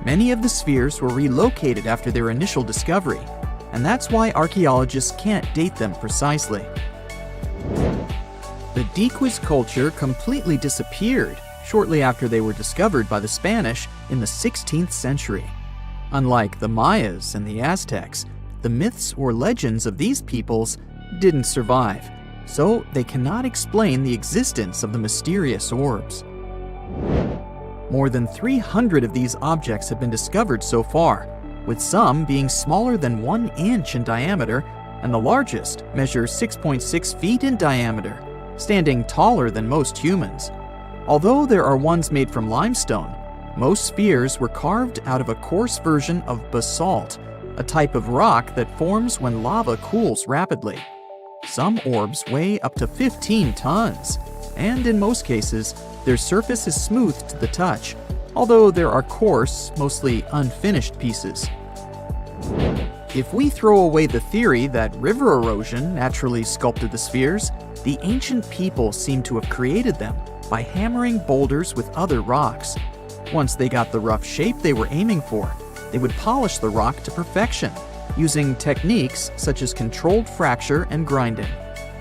Many of the spheres were relocated after their initial discovery, and that's why archaeologists can't date them precisely. The Diquis culture completely disappeared shortly after they were discovered by the Spanish in the 16th century. Unlike the Mayas and the Aztecs, the myths or legends of these peoples didn't survive, so they cannot explain the existence of the mysterious orbs. More than 300 of these objects have been discovered so far, with some being smaller than 1 inch in diameter, and the largest measures 6.6 feet in diameter, standing taller than most humans. Although there are ones made from limestone, most spheres were carved out of a coarse version of basalt, a type of rock that forms when lava cools rapidly. Some orbs weigh up to 15 tons, and in most cases, their surface is smooth to the touch, although there are coarse, mostly unfinished pieces. If we throw away the theory that river erosion naturally sculpted the spheres, the ancient people seem to have created them by hammering boulders with other rocks. Once they got the rough shape they were aiming for, they would polish the rock to perfection, using techniques such as controlled fracture and grinding.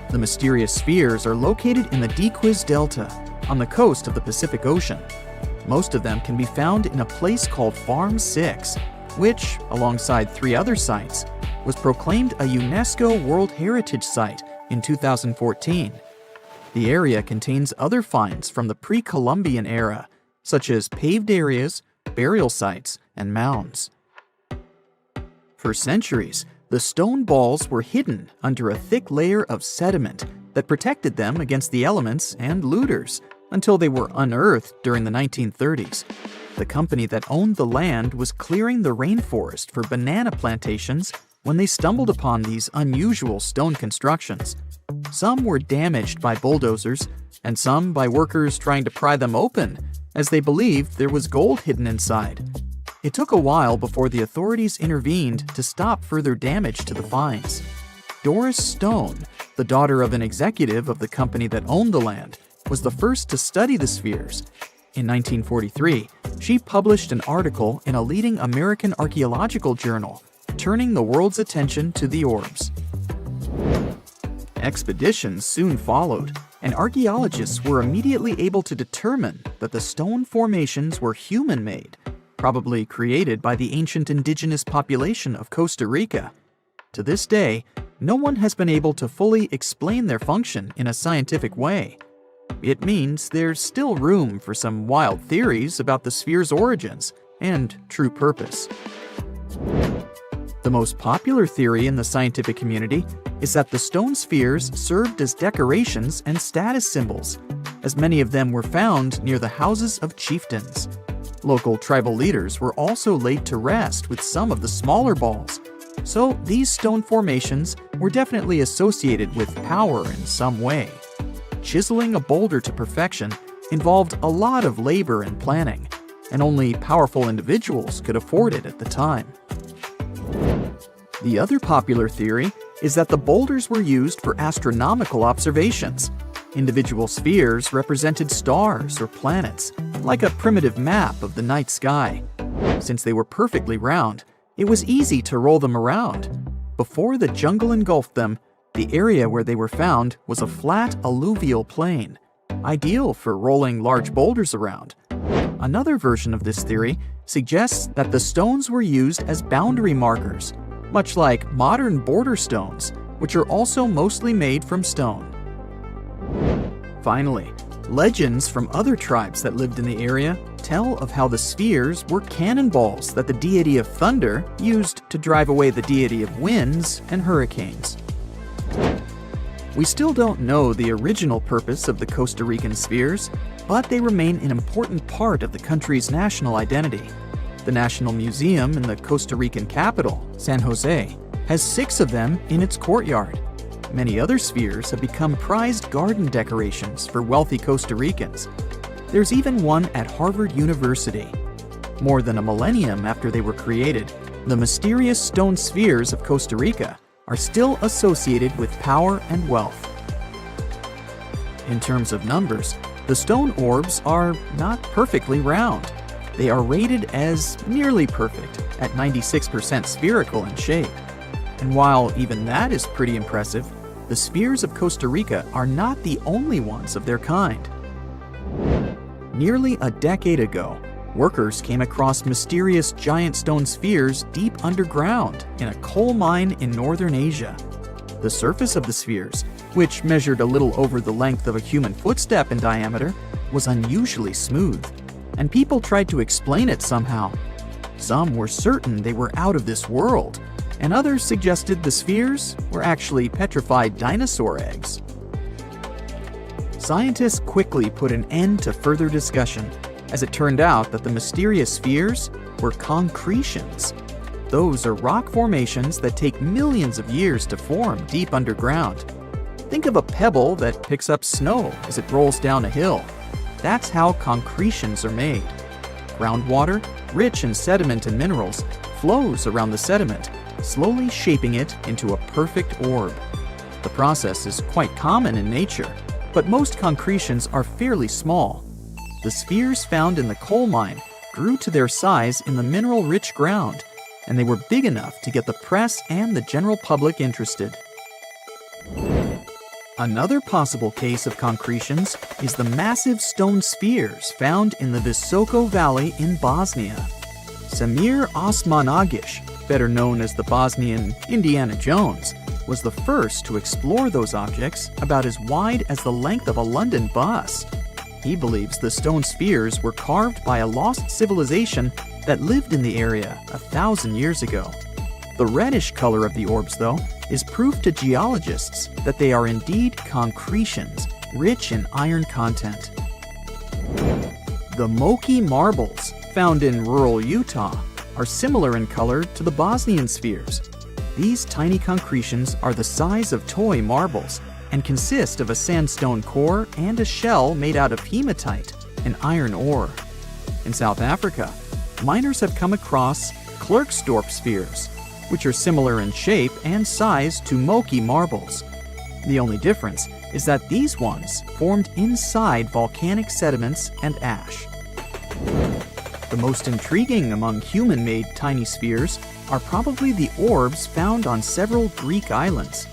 The mysterious spheres are located in the Diquis Delta, on the coast of the Pacific Ocean. Most of them can be found in a place called Farm 6, which, alongside 3 other sites, was proclaimed a UNESCO World Heritage Site in 2014. The area contains other finds from the pre-Columbian era, such as paved areas, burial sites, and mounds. For centuries, the stone balls were hidden under a thick layer of sediment that protected them against the elements and looters until they were unearthed during the 1930s. The company that owned the land was clearing the rainforest for banana plantations when they stumbled upon these unusual stone constructions. Some were damaged by bulldozers, and some by workers trying to pry them open, as they believed there was gold hidden inside. It took a while before the authorities intervened to stop further damage to the finds. Doris Stone, the daughter of an executive of the company that owned the land, was the first to study the spheres. In 1943, she published an article in a leading American archaeological journal, turning the world's attention to the orbs. Expeditions soon followed, and archaeologists were immediately able to determine that the stone formations were human-made, probably created by the ancient indigenous population of Costa Rica. To this day, no one has been able to fully explain their function in a scientific way. It means there's still room for some wild theories about the sphere's origins and true purpose. The most popular theory in the scientific community is that the stone spheres served as decorations and status symbols, as many of them were found near the houses of chieftains. Local tribal leaders were also laid to rest with some of the smaller balls, so these stone formations were definitely associated with power in some way. Chiseling a boulder to perfection involved a lot of labor and planning, and only powerful individuals could afford it at the time. The other popular theory is that the boulders were used for astronomical observations. Individual spheres represented stars or planets, like a primitive map of the night sky. Since they were perfectly round, it was easy to roll them around. Before the jungle engulfed them, the area where they were found was a flat alluvial plain, ideal for rolling large boulders around. Another version of this theory suggests that the stones were used as boundary markers, much like modern border stones, which are also mostly made from stone. Finally, legends from other tribes that lived in the area tell of how the spheres were cannonballs that the deity of thunder used to drive away the deity of winds and hurricanes. We still don't know the original purpose of the Costa Rican spheres, but they remain an important part of the country's national identity. The National Museum in the Costa Rican capital, San Jose, has 6 of them in its courtyard. Many other spheres have become prized garden decorations for wealthy Costa Ricans. There's even one at Harvard University. More than a millennium after they were created, the mysterious stone spheres of Costa Rica are still associated with power and wealth. In terms of numbers, the stone orbs are not perfectly round. They are rated as nearly perfect, at 96% spherical in shape. And while even that is pretty impressive, the spheres of Costa Rica are not the only ones of their kind. Nearly a decade ago, workers came across mysterious giant stone spheres deep underground in a coal mine in northern Asia. The surface of the spheres, which measured a little over the length of a human footstep in diameter, was unusually smooth, and people tried to explain it somehow. Some were certain they were out of this world, and others suggested the spheres were actually petrified dinosaur eggs. Scientists quickly put an end to further discussion, as it turned out that the mysterious spheres were concretions. Those are rock formations that take millions of years to form deep underground. Think of a pebble that picks up snow as it rolls down a hill. That's how concretions are made. Groundwater, rich in sediment and minerals, flows around the sediment, slowly shaping it into a perfect orb. The process is quite common in nature, but most concretions are fairly small. The spheres found in the coal mine grew to their size in the mineral-rich ground, and they were big enough to get the press and the general public interested. Another possible case of concretions is the massive stone spheres found in the Visoko Valley in Bosnia. Samir Osmanagic, better known as the Bosnian Indiana Jones, was the first to explore those objects about as wide as the length of a London bus. He believes the stone spheres were carved by a lost civilization that lived in the area 1,000 years ago. The reddish color of the orbs, though, is proof to geologists that they are indeed concretions, rich in iron content. The Moki marbles, found in rural Utah, are similar in color to the Bosnian spheres. These tiny concretions are the size of toy marbles and consist of a sandstone core and a shell made out of hematite, an iron ore. In South Africa, miners have come across Klerksdorp spheres, which are similar in shape and size to Moki marbles. The only difference is that these ones formed inside volcanic sediments and ash. The most intriguing among human-made tiny spheres are probably the orbs found on several Greek islands.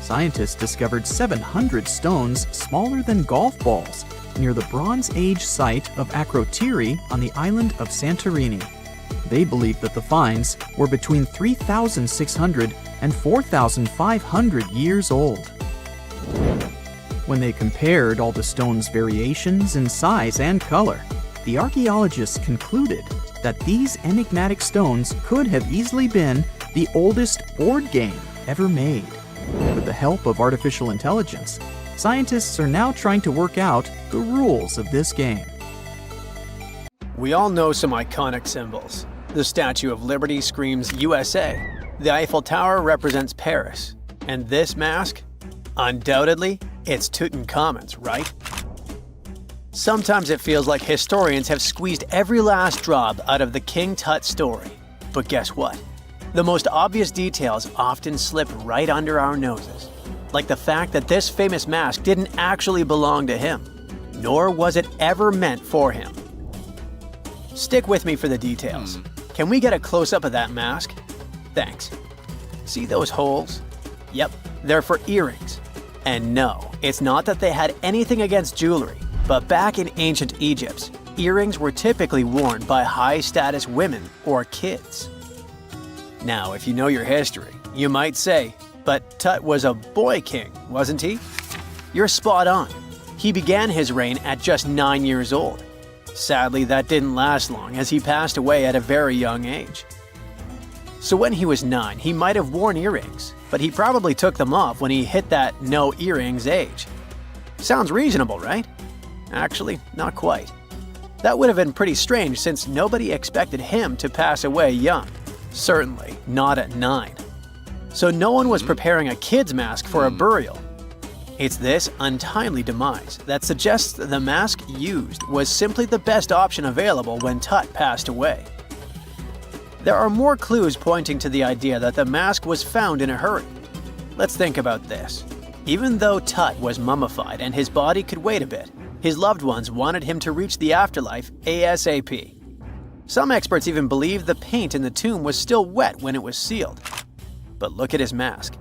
Scientists discovered 700 stones smaller than golf balls near the Bronze Age site of Akrotiri on the island of Santorini. They believe that the finds were between 3,600 and 4,500 years old. When they compared all the stones' variations in size and color, the archaeologists concluded that these enigmatic stones could have easily been the oldest board game ever made. With the help of artificial intelligence, scientists are now trying to work out the rules of this game.
We all know some iconic symbols. The Statue of Liberty screams USA. The Eiffel Tower represents Paris. And this mask? Undoubtedly, it's Tutankhamun's, right? Sometimes it feels like historians have squeezed every last drop out of the King Tut story. But guess what? The most obvious details often slip right under our noses. Like the fact that this famous mask didn't actually belong to him, nor was it ever meant for him. Stick with me for the details. Can we get a close-up of that mask? Thanks. See those holes? Yep, they're for earrings. And no, it's not that they had anything against jewelry, but back in ancient Egypt, earrings were typically worn by high-status women or kids. Now, if you know your history, you might say, but Tut was a boy king, wasn't he? You're spot on. He began his reign at just 9 years old. Sadly, that didn't last long as he passed away at a very young age. So when he was 9, he might have worn earrings, but he probably took them off when he hit that no earrings age. Sounds reasonable, right? Actually, not quite. That would have been pretty strange since nobody expected him to pass away young. Certainly not at 9. so no one was preparing a kid's mask for a burial. It's this untimely demise that suggests the mask used was simply the best option available when Tut passed away. There are more clues pointing to the idea that the mask was found in a hurry. Let's think about this. Even though Tut was mummified and his body could wait a bit, his loved ones wanted him to reach the afterlife ASAP. Some experts even believe the paint in the tomb was still wet when it was sealed. But look at his mask.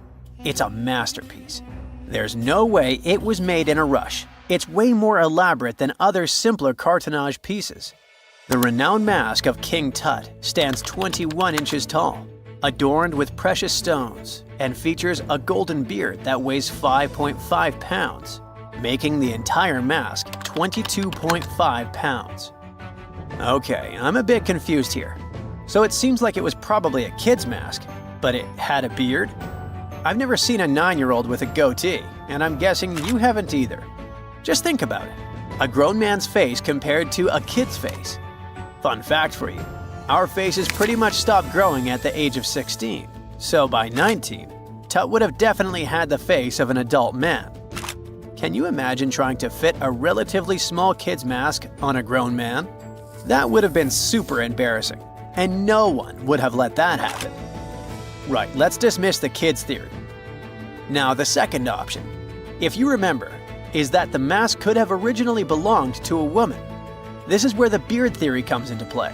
It's a masterpiece. There's no way it was made in a rush. It's way more elaborate than other simpler cartonnage pieces. The renowned mask of King Tut stands 21 inches tall, adorned with precious stones, and features a golden beard that weighs 5.5 pounds, making the entire mask 22.5 pounds. Okay, I'm a bit confused here. So it seems like it was probably a kid's mask, but it had a beard? I've never seen a 9-year-old with a goatee, and I'm guessing you haven't either. Just think about it. A grown man's face compared to a kid's face. Fun fact for you, our faces pretty much stopped growing at the age of 16, so by 19, Tut would have definitely had the face of an adult man. Can you imagine trying to fit a relatively small kid's mask on a grown man? That would have been super embarrassing, and no one would have let that happen. Right, let's dismiss the kid's theory. Now, the second option, if you remember, is that the mask could have originally belonged to a woman. This is where the beard theory comes into play.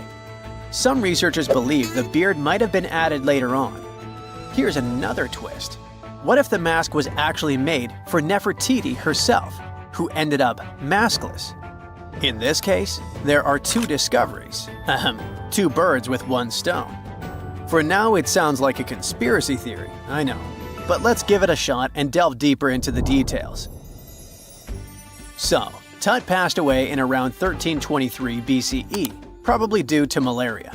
Some researchers believe the beard might have been added later on. Here's another twist. What if the mask was actually made for Nefertiti herself, who ended up maskless? In this case, there are two discoveries. Two birds with one stone. For now, it sounds like a conspiracy theory, I know. But let's give it a shot and delve deeper into the details. So, Tut passed away in around 1323 BCE, probably due to malaria.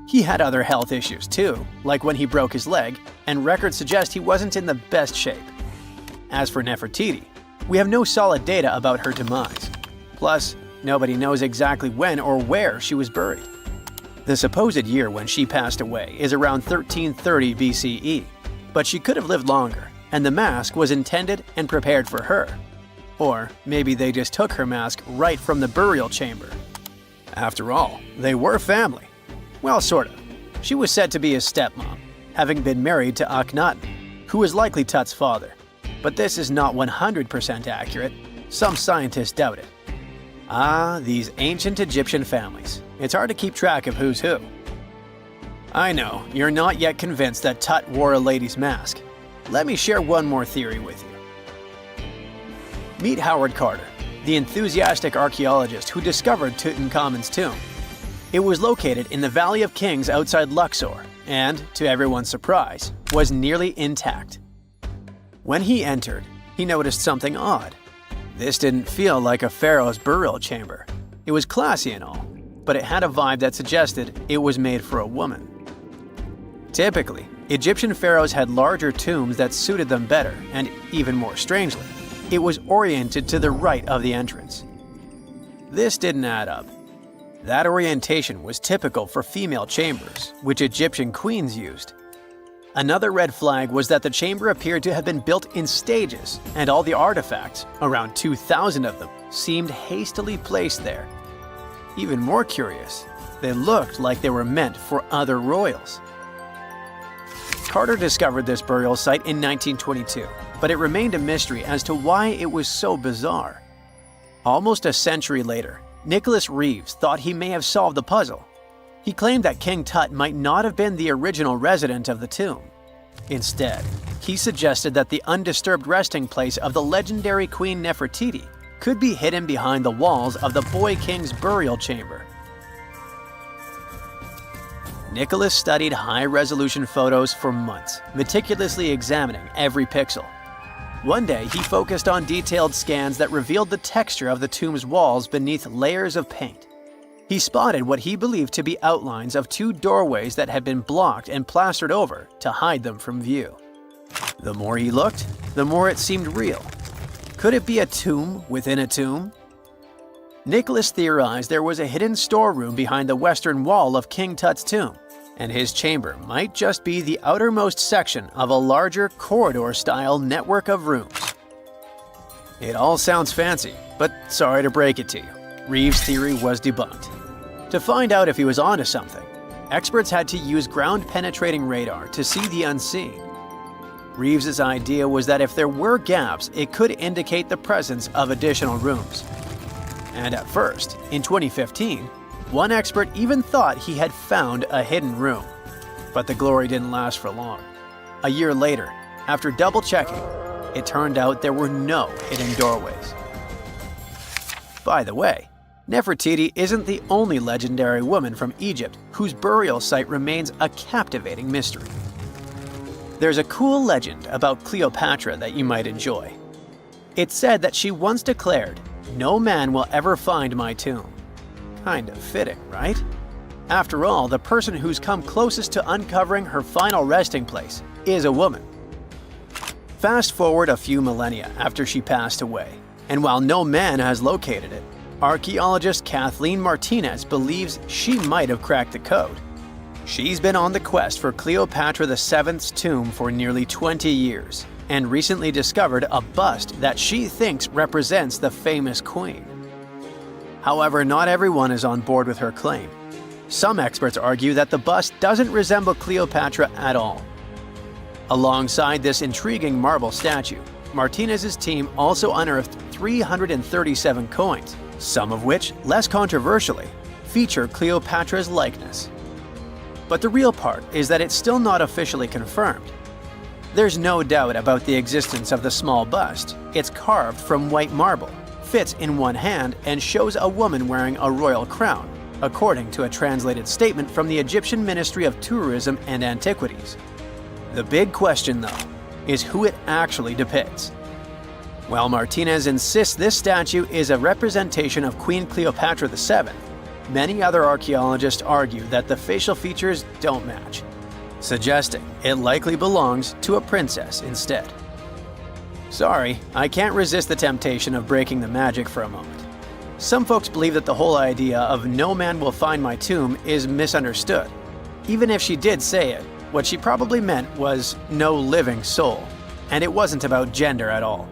He had other health issues too, like when he broke his leg, and records suggest he wasn't in the best shape. As for Nefertiti, we have no solid data about her demise. Plus, nobody knows exactly when or where she was buried. The supposed year when she passed away is around 1330 BCE, but she could have lived longer, and the mask was intended and prepared for her. Or maybe they just took her mask right from the burial chamber. After all, they were family. Well, sort of. She was said to be his stepmom, having been married to Akhenaten, who was likely Tut's father. But this is not 100% accurate. Some scientists doubt it. Ah, these ancient Egyptian families. It's hard to keep track of who's who. I know, you're not yet convinced that Tut wore a lady's mask. Let me share one more theory with you. Meet Howard Carter, the enthusiastic archaeologist who discovered Tutankhamun's tomb. It was located in the Valley of Kings outside Luxor, and, to everyone's surprise, was nearly intact. When he entered, he noticed something odd. This didn't feel like a pharaoh's burial chamber. It was classy and all, but it had a vibe that suggested it was made for a woman. Typically, Egyptian pharaohs had larger tombs that suited them better, and even more strangely, it was oriented to the right of the entrance. This didn't add up. That orientation was typical for female chambers, which Egyptian queens used. Another red flag was that the chamber appeared to have been built in stages, and all the artifacts, around 2,000 of them, seemed hastily placed there. Even more curious, they looked like they were meant for other royals. Carter discovered this burial site in 1922, but it remained a mystery as to why it was so bizarre. Almost a century later, Nicholas Reeves thought he may have solved the puzzle. He claimed that King Tut might not have been the original resident of the tomb. Instead, he suggested that the undisturbed resting place of the legendary Queen Nefertiti could be hidden behind the walls of the boy king's burial chamber. Nicholas studied high-resolution photos for months, meticulously examining every pixel. One day, he focused on detailed scans that revealed the texture of the tomb's walls beneath layers of paint. He spotted what he believed to be outlines of two doorways that had been blocked and plastered over to hide them from view. The more he looked, the more it seemed real. Could it be a tomb within a tomb? Nicholas theorized there was a hidden storeroom behind the western wall of King Tut's tomb, and his chamber might just be the outermost section of a larger corridor-style network of rooms. It all sounds fancy, but sorry to break it to you, Reeves' theory was debunked. To find out if he was onto something, experts had to use ground-penetrating radar to see the unseen. Reeves' idea was that if there were gaps, it could indicate the presence of additional rooms. And at first, in 2015, one expert even thought he had found a hidden room. But the glory didn't last for long. A year later, after double-checking, it turned out there were no hidden doorways. By the way, Nefertiti isn't the only legendary woman from Egypt whose burial site remains a captivating mystery. There's a cool legend about Cleopatra that you might enjoy. It's said that she once declared, "No man will ever find my tomb." Kind of fitting, right? After all, the person who's come closest to uncovering her final resting place is a woman. Fast forward a few millennia after she passed away, and while no man has located it, archaeologist Kathleen Martinez believes she might have cracked the code. She's been on the quest for Cleopatra VII's tomb for nearly 20 years, and recently discovered a bust that she thinks represents the famous queen. However, not everyone is on board with her claim. Some experts argue that the bust doesn't resemble Cleopatra at all. Alongside this intriguing marble statue, Martinez's team also unearthed 337 coins, some of which, less controversially, feature Cleopatra's likeness. But the real part is that it's still not officially confirmed. There's no doubt about the existence of the small bust. It's carved from white marble, fits in one hand, and shows a woman wearing a royal crown, according to a translated statement from the Egyptian Ministry of Tourism and Antiquities. The big question, though, is who it actually depicts. While Martinez insists this statue is a representation of Queen Cleopatra VII, many other archaeologists argue that the facial features don't match, suggesting it likely belongs to a princess instead. Sorry, I can't resist the temptation of breaking the magic for a moment. Some folks believe that the whole idea of "no man will find my tomb" is misunderstood. Even if she did say it, what she probably meant was "no living soul," and it wasn't about gender at all.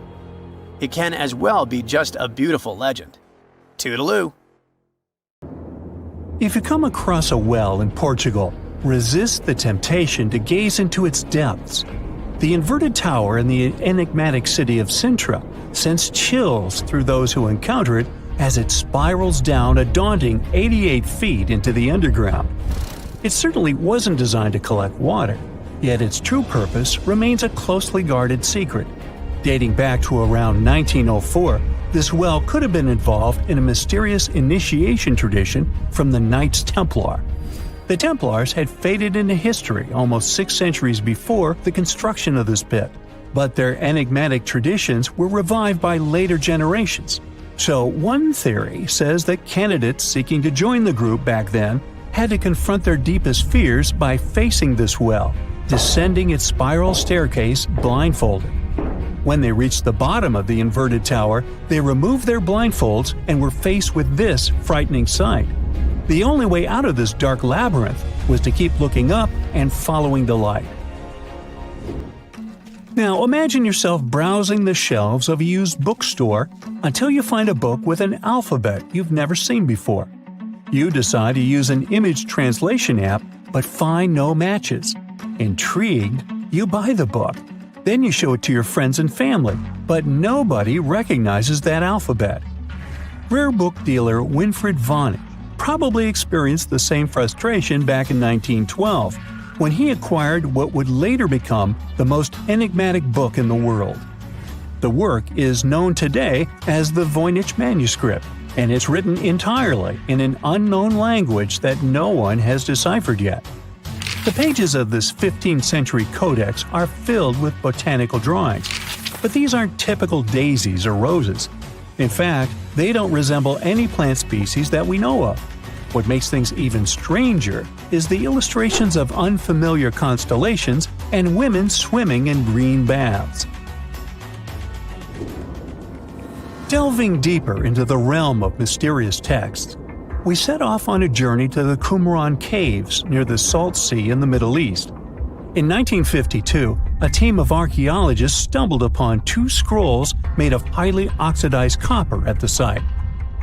It can as well be just a beautiful legend. Toodaloo!
If you come across a well in Portugal, resist the temptation to gaze into its depths. The inverted tower in the enigmatic city of Sintra sends chills through those who encounter it as it spirals down a daunting 88 feet into the underground. It certainly wasn't designed to collect water, yet its true purpose remains a closely guarded secret. Dating back to around 1904, this well could have been involved in a mysterious initiation tradition from the Knights Templar. The Templars had faded into history almost 6 centuries before the construction of this pit, but their enigmatic traditions were revived by later generations. So one theory says that candidates seeking to join the group back then had to confront their deepest fears by facing this well, descending its spiral staircase blindfolded. When they reached the bottom of the inverted tower, they removed their blindfolds and were faced with this frightening sight. The only way out of this dark labyrinth was to keep looking up and following the light. Now imagine yourself browsing the shelves of a used bookstore until you find a book with an alphabet you've never seen before. You decide to use an image translation app but find no matches. Intrigued, you buy the book. Then you show it to your friends and family, but nobody recognizes that alphabet. Rare book dealer Winfried Vonnig probably experienced the same frustration back in 1912, when he acquired what would later become the most enigmatic book in the world. The work is known today as the Voynich manuscript, and it's written entirely in an unknown language that no one has deciphered yet. The pages of this 15th century codex are filled with botanical drawings, but these aren't typical daisies or roses. In fact, they don't resemble any plant species that we know of. What makes things even stranger is the illustrations of unfamiliar constellations and women swimming in green baths. Delving deeper into the realm of mysterious texts, we set off on a journey to the Qumran Caves near the Salt Sea in the Middle East. In 1952, a team of archaeologists stumbled upon 2 scrolls made of highly oxidized copper at the site.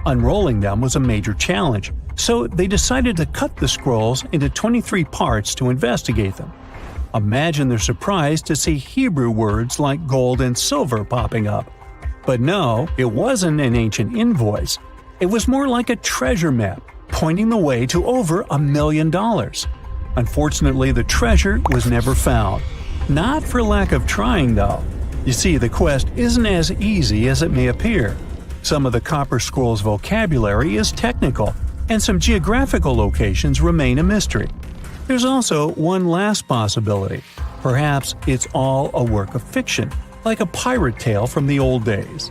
Unrolling them was a major challenge, so they decided to cut the scrolls into 23 parts to investigate them. Imagine their surprise to see Hebrew words like gold and silver popping up. But no, it wasn't an ancient invoice. It was more like a treasure map, pointing the way to over $1 million. Unfortunately, the treasure was never found. Not for lack of trying, though. You see, the quest isn't as easy as it may appear. Some of the copper scroll's vocabulary is technical, and some geographical locations remain a mystery. There's also one last possibility. Perhaps it's all a work of fiction, like a pirate tale from the old days.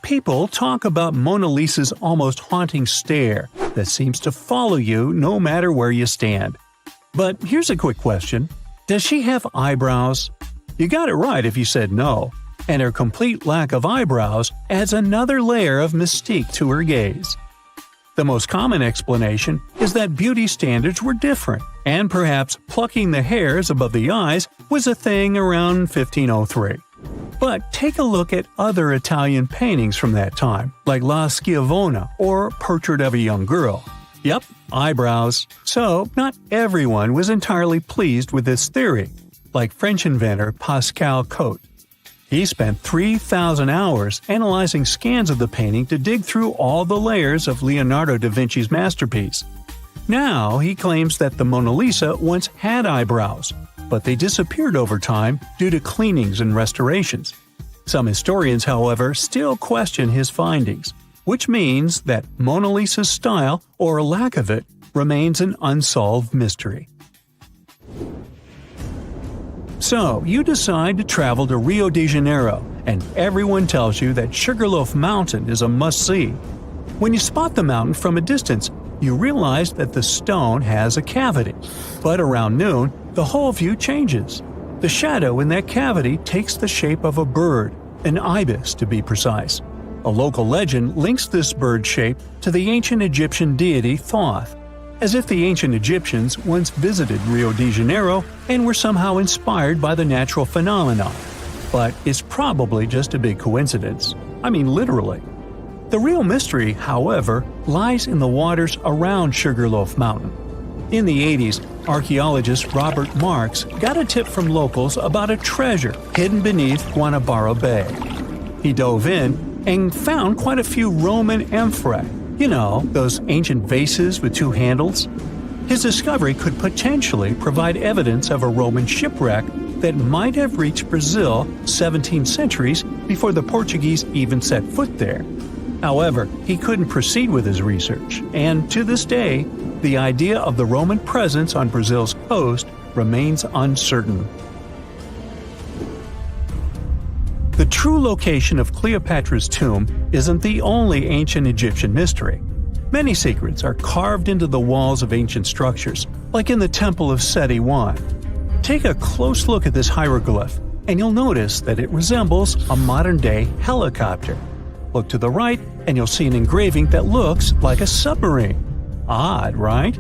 People talk about Mona Lisa's almost haunting stare that seems to follow you no matter where you stand. But here's a quick question. Does she have eyebrows? You got it right if you said no, and her complete lack of eyebrows adds another layer of mystique to her gaze. The most common explanation is that beauty standards were different, and perhaps plucking the hairs above the eyes was a thing around 1503. But take a look at other Italian paintings from that time, like La Schiavona or Portrait of a Young Girl. Yep, eyebrows. So, not everyone was entirely pleased with this theory, like French inventor Pascal Cotte. He spent 3,000 hours analyzing scans of the painting to dig through all the layers of Leonardo da Vinci's masterpiece. Now he claims that the Mona Lisa once had eyebrows, but they disappeared over time due to cleanings and restorations. Some historians, however, still question his findings, which means that Mona Lisa's style, or lack of it, remains an unsolved mystery. So, you decide to travel to Rio de Janeiro, and everyone tells you that Sugarloaf Mountain is a must-see. When you spot the mountain from a distance, you realize that the stone has a cavity. But around noon, the whole view changes. The shadow in that cavity takes the shape of a bird, an ibis to be precise. A local legend links this bird shape to the ancient Egyptian deity Thoth, as if the ancient Egyptians once visited Rio de Janeiro and were somehow inspired by the natural phenomenon. But it's probably just a big coincidence. I mean, literally. The real mystery, however, lies in the waters around Sugarloaf Mountain. In the 80s, archaeologist Robert Marks got a tip from locals about a treasure hidden beneath Guanabara Bay. He dove in and found quite a few Roman amphorae. You know, those ancient vases with 2 handles? His discovery could potentially provide evidence of a Roman shipwreck that might have reached Brazil 17 centuries before the Portuguese even set foot there. However, he couldn't proceed with his research, and to this day, the idea of the Roman presence on Brazil's coast remains uncertain. The true location of Cleopatra's tomb isn't the only ancient Egyptian mystery. Many secrets are carved into the walls of ancient structures, like in the Temple of Seti I. Take a close look at this hieroglyph, and you'll notice that it resembles a modern-day helicopter. Look to the right, and you'll see an engraving that looks like a submarine. Odd, right?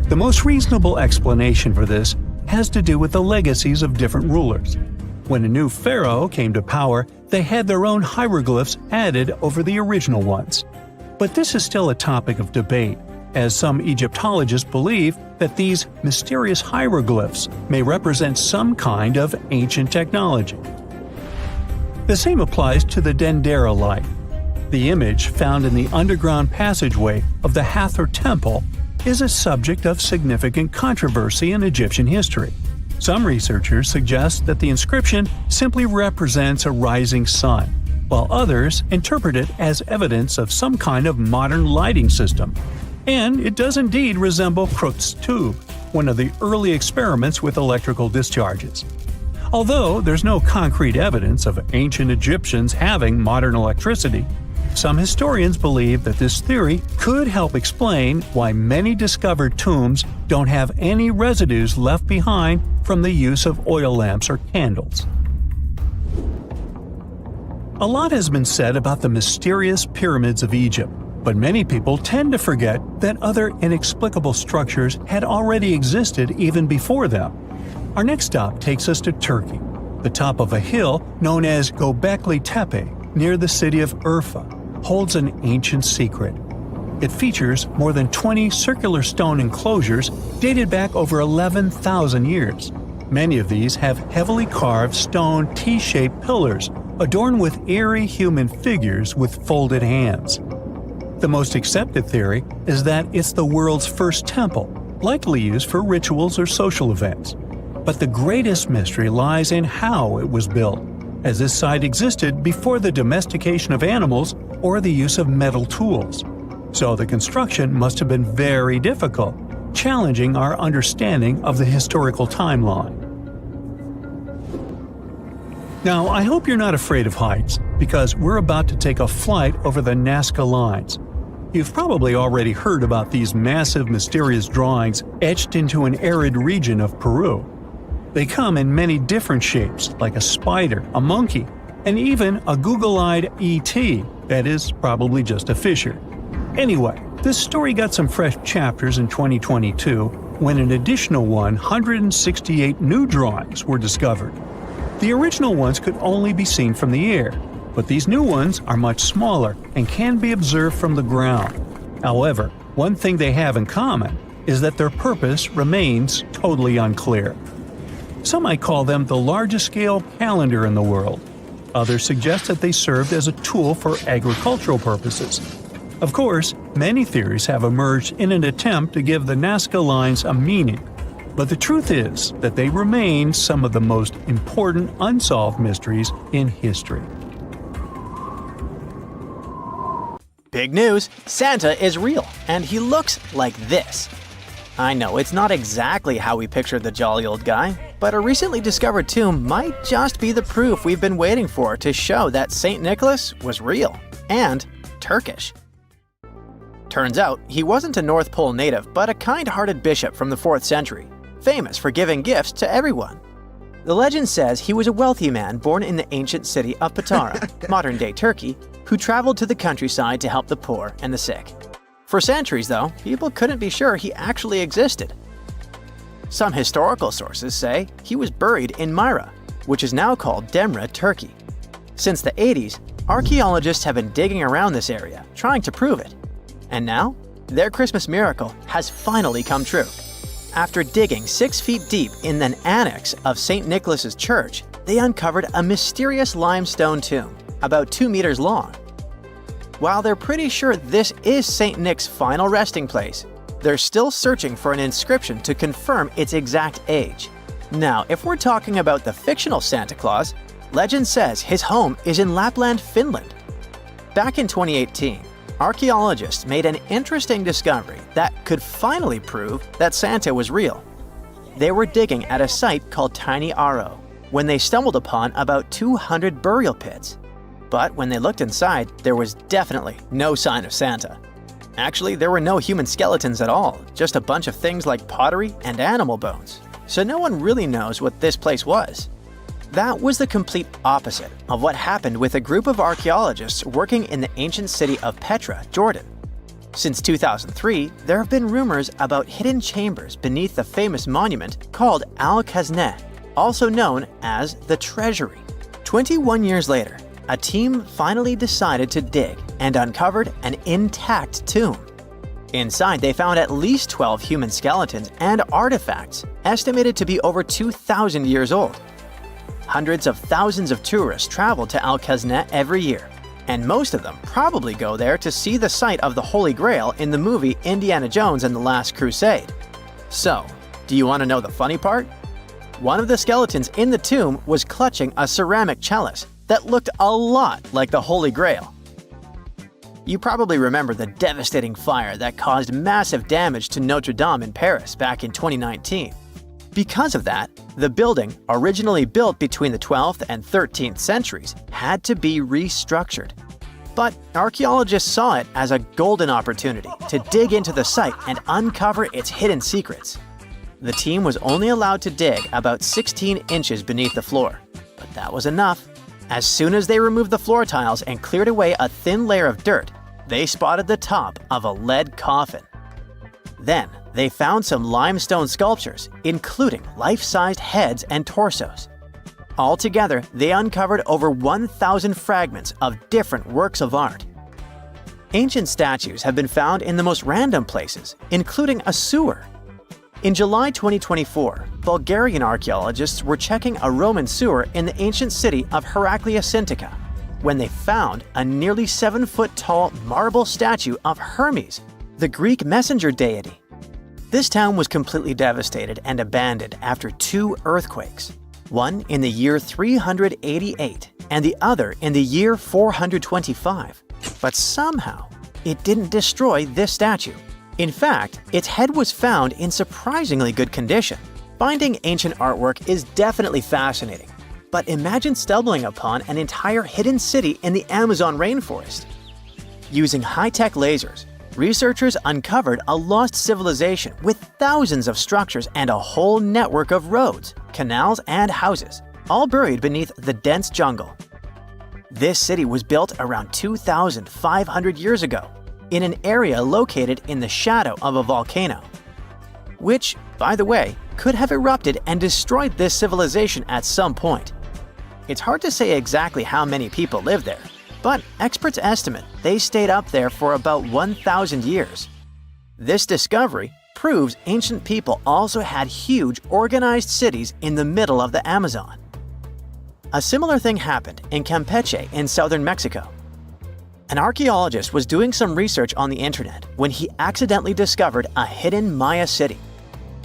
The most reasonable explanation for this has to do with the legacies of different rulers. When a new pharaoh came to power, they had their own hieroglyphs added over the original ones. But this is still a topic of debate, as some Egyptologists believe that these mysterious hieroglyphs may represent some kind of ancient technology. The same applies to the Dendera light. The image found in the underground passageway of the Hathor Temple is a subject of significant controversy in Egyptian history. Some researchers suggest that the inscription simply represents a rising sun, while others interpret it as evidence of some kind of modern lighting system. And it does indeed resemble Crookes' tube, one of the early experiments with electrical discharges. Although there's no concrete evidence of ancient Egyptians having modern electricity, some historians believe that this theory could help explain why many discovered tombs don't have any residues left behind from the use of oil lamps or candles. A lot has been said about the mysterious pyramids of Egypt, but many people tend to forget that other inexplicable structures had already existed even before them. Our next stop takes us to Turkey. The top of a hill known as Göbekli Tepe, near the city of Urfa, holds an ancient secret. It features more than 20 circular stone enclosures dated back over 11,000 years. Many of these have heavily carved stone T-shaped pillars adorned with eerie human figures with folded hands. The most accepted theory is that it's the world's first temple, likely used for rituals or social events. But the greatest mystery lies in how it was built, as this site existed before the domestication of animals or the use of metal tools. So the construction must have been very difficult, challenging our understanding of the historical timeline. Now, I hope you're not afraid of heights, because we're about to take a flight over the Nazca Lines. You've probably already heard about these massive, mysterious drawings etched into an arid region of Peru. They come in many different shapes, like a spider, a monkey, and even a Google-eyed ET, that is probably just a fisher. Anyway, this story got some fresh chapters in 2022 when an additional 168 new drawings were discovered. The original ones could only be seen from the air, but these new ones are much smaller and can be observed from the ground. However, one thing they have in common is that their purpose remains totally unclear. Some might call them the largest scale calendar in the world. Others suggest that they served as a tool for agricultural purposes. Of course, many theories have emerged in an attempt to give the Nazca Lines a meaning, but the truth is that they remain some of the most important unsolved mysteries in history.
Big news! Santa is real, and he looks like this. I know it's not exactly how we pictured the jolly old guy, but a recently discovered tomb might just be the proof we've been waiting for to show that St. Nicholas was real and Turkish. Turns out, he wasn't a North Pole native, but a kind-hearted bishop from the 4th century, famous for giving gifts to everyone. The legend says he was a wealthy man born in the ancient city of Patara, modern-day Turkey, who traveled to the countryside to help the poor and the sick. For centuries, though, people couldn't be sure he actually existed. Some historical sources say he was buried in Myra, which is now called Demre, Turkey. Since the 80s, archaeologists have been digging around this area, trying to prove it. And now, their Christmas miracle has finally come true. After digging 6 feet deep in an annex of St. Nicholas's church, they uncovered a mysterious limestone tomb, about 2 meters long. While they're pretty sure this is St. Nick's final resting place, they're still searching for an inscription to confirm its exact age. Now, if we're talking about the fictional Santa Claus, legend says his home is in Lapland, Finland. Back in 2018, archaeologists made an interesting discovery that could finally prove that Santa was real. They were digging at a site called Tiny Aro when they stumbled upon about 200 burial pits. But when they looked inside, there was definitely no sign of Santa. Actually, there were no human skeletons at all, just a bunch of things like pottery and animal bones. So no one really knows what this place was. That was the complete opposite of what happened with a group of archaeologists working in the ancient city of Petra, Jordan. Since 2003, there have been rumors about hidden chambers beneath the famous monument called Al-Khazneh, also known as the Treasury. 21 years later, a team finally decided to dig and uncovered an intact tomb. Inside, they found at least 12 human skeletons and artifacts, estimated to be over 2,000 years old. Hundreds of thousands of tourists travel to Al-Khazneh every year, and most of them probably go there to see the site of the Holy Grail in the movie Indiana Jones and the Last Crusade. So, do you want to know the funny part? One of the skeletons in the tomb was clutching a ceramic chalice that looked a lot like the Holy Grail. You probably remember the devastating fire that caused massive damage to Notre Dame in Paris back in 2019. Because of that, the building, originally built between the 12th and 13th centuries, had to be restructured. But archaeologists saw it as a golden opportunity to dig into the site and uncover its hidden secrets. The team was only allowed to dig about 16 inches beneath the floor, but that was enough. As soon as they removed the floor tiles and cleared away a thin layer of dirt, they spotted the top of a lead coffin. Then, they found some limestone sculptures, including life-sized heads and torsos. Altogether, they uncovered over 1,000 fragments of different works of art. Ancient statues have been found in the most random places, including a sewer. In July 2024, Bulgarian archaeologists were checking a Roman sewer in the ancient city of Heraclea Sintica when they found a nearly 7-foot-tall marble statue of Hermes, the Greek messenger deity. This town was completely devastated and abandoned after 2 earthquakes, one in the year 388 and the other in the year 425. But somehow, it didn't destroy this statue. In fact, its head was found in surprisingly good condition. Finding ancient artwork is definitely fascinating, but imagine stumbling upon an entire hidden city in the Amazon rainforest. Using high-tech lasers, researchers uncovered a lost civilization with thousands of structures and a whole network of roads, canals, and houses, all buried beneath the dense jungle. This city was built around 2,500 years ago, in an area located in the shadow of a volcano, which, by the way, could have erupted and destroyed this civilization at some point. It's hard to say exactly how many people lived there, but experts estimate they stayed up there for about 1,000 years. This discovery proves ancient people also had huge organized cities in the middle of the Amazon. A similar thing happened in Campeche in southern Mexico. An archaeologist was doing some research on the internet when he accidentally discovered a hidden Maya city.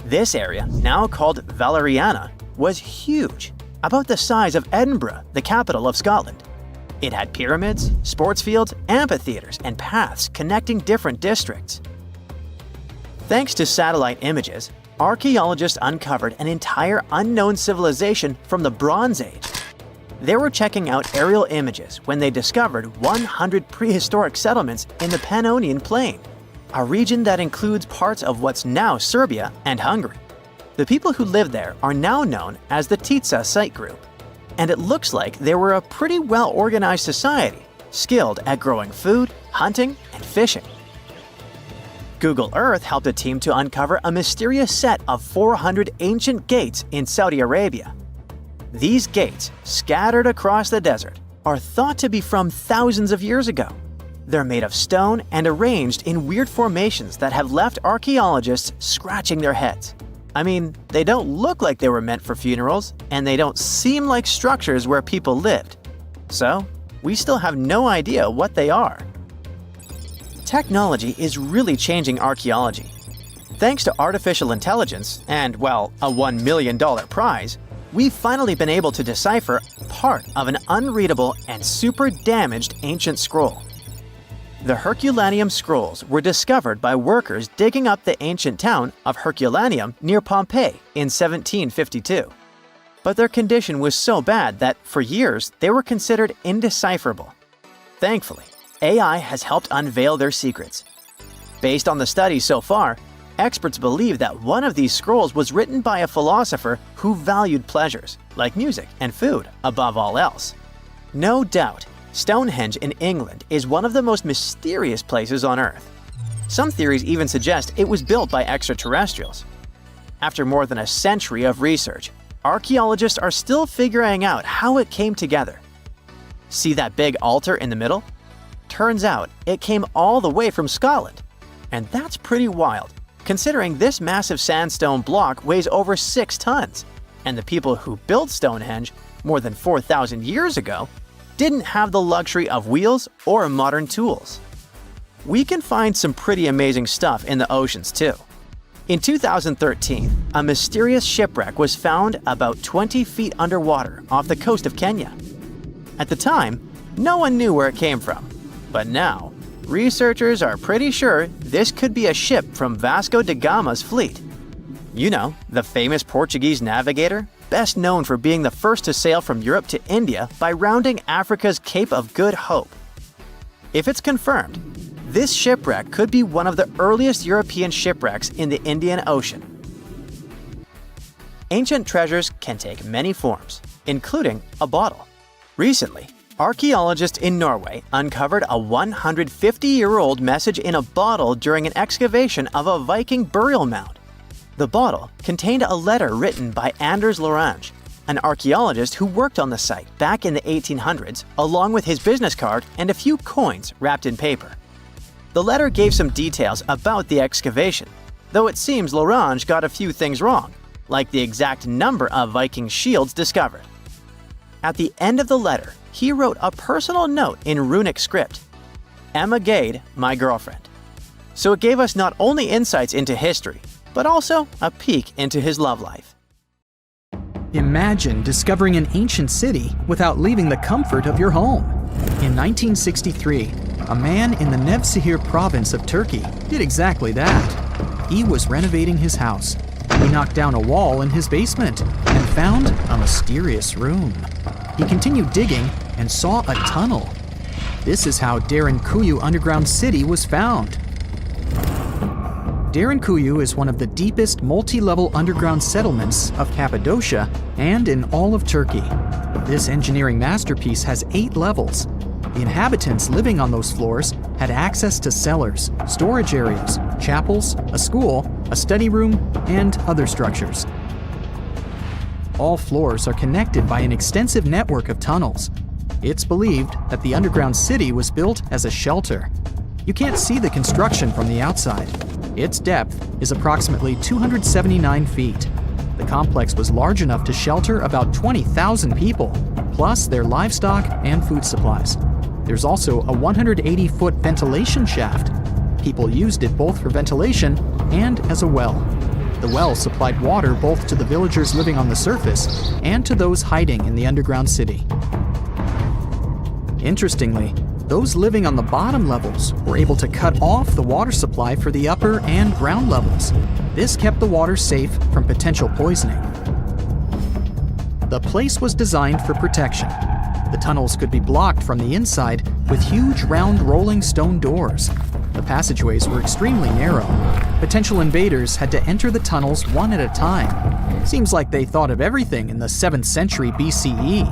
This area, now called Valeriana, was huge, about the size of Edinburgh, the capital of Scotland. It had pyramids, sports fields, amphitheaters, and paths connecting different districts. Thanks to satellite images, archaeologists uncovered an entire unknown civilization from the Bronze Age. They were checking out aerial images when they discovered 100 prehistoric settlements in the Pannonian Plain, a region that includes parts of what's now Serbia and Hungary. The people who lived there are now known as the Titsa Site Group, and it looks like they were a pretty well-organized society, skilled at growing food, hunting, and fishing. Google Earth helped a team to uncover a mysterious set of 400 ancient gates in Saudi Arabia. These gates, scattered across the desert, are thought to be from thousands of years ago. They're made of stone and arranged in weird formations that have left archaeologists scratching their heads. I mean, they don't look like they were meant for funerals, and they don't seem like structures where people lived. So, we still have no idea what they are. Technology is really changing archaeology. Thanks to artificial intelligence and, well, a $1 million prize, we've finally been able to decipher part of an unreadable and super damaged ancient scroll. The Herculaneum scrolls were discovered by workers digging up the ancient town of Herculaneum near Pompeii in 1752. But their condition was so bad that, for years, they were considered indecipherable. Thankfully, AI has helped unveil their secrets. Based on the studies so far, experts believe that one of these scrolls was written by a philosopher who valued pleasures, like music and food, above all else. No doubt, Stonehenge in England is one of the most mysterious places on Earth. Some theories even suggest it was built by extraterrestrials. After more than a century of research, archaeologists are still figuring out how it came together. See that big altar in the middle? Turns out it came all the way from Scotland. And that's pretty wild, considering this massive sandstone block weighs over 6 tons, and the people who built Stonehenge more than 4,000 years ago didn't have the luxury of wheels or modern tools. We can find some pretty amazing stuff in the oceans too. In 2013, a mysterious shipwreck was found about 20 feet underwater off the coast of Kenya. At the time, no one knew where it came from, but now, researchers are pretty sure this could be a ship from Vasco da Gama's fleet. You know, the famous Portuguese navigator, best known for being the first to sail from Europe to India by rounding Africa's Cape of Good Hope. If it's confirmed, this shipwreck could be one of the earliest European shipwrecks in the Indian Ocean. Ancient treasures can take many forms, including a bottle. Recently, archaeologists in Norway uncovered a 150-year-old message in a bottle during an excavation of a Viking burial mound. The bottle contained a letter written by Anders Lorange, an archaeologist who worked on the site back in the 1800s, along with his business card and a few coins wrapped in paper. The letter gave some details about the excavation, though it seems Lorange got a few things wrong, like the exact number of Viking shields discovered. At the end of the letter, he wrote a personal note in runic script, "Emma Gade, my girlfriend." So it gave us not only insights into history, but also a peek into his love life.
Imagine discovering an ancient city without leaving the comfort of your home. In 1963, a man in the Nevşehir province of Turkey did exactly that. He was renovating his house. He knocked down a wall in his basement and found a mysterious room. He continued digging and saw a tunnel. This is how Derinkuyu underground city was found. Derinkuyu is one of the deepest multi-level underground settlements of Cappadocia and in all of Turkey. This engineering masterpiece has 8 levels. The inhabitants living on those floors had access to cellars, storage areas, chapels, a school, a study room, and other structures. All floors are connected by an extensive network of tunnels. It's believed that the underground city was built as a shelter. You can't see the construction from the outside. Its depth is approximately 279 feet. The complex was large enough to shelter about 20,000 people, plus their livestock and food supplies. There's also a 180-foot ventilation shaft. People used it both for ventilation and as a well. The well supplied water both to the villagers living on the surface and to those hiding in the underground city. Interestingly, those living on the bottom levels were able to cut off the water supply for the upper and ground levels. This kept the water safe from potential poisoning. The place was designed for protection. The tunnels could be blocked from the inside with huge round rolling stone doors. The passageways were extremely narrow. Potential invaders had to enter the tunnels one at a time. Seems like they thought of everything in the 7th century BCE.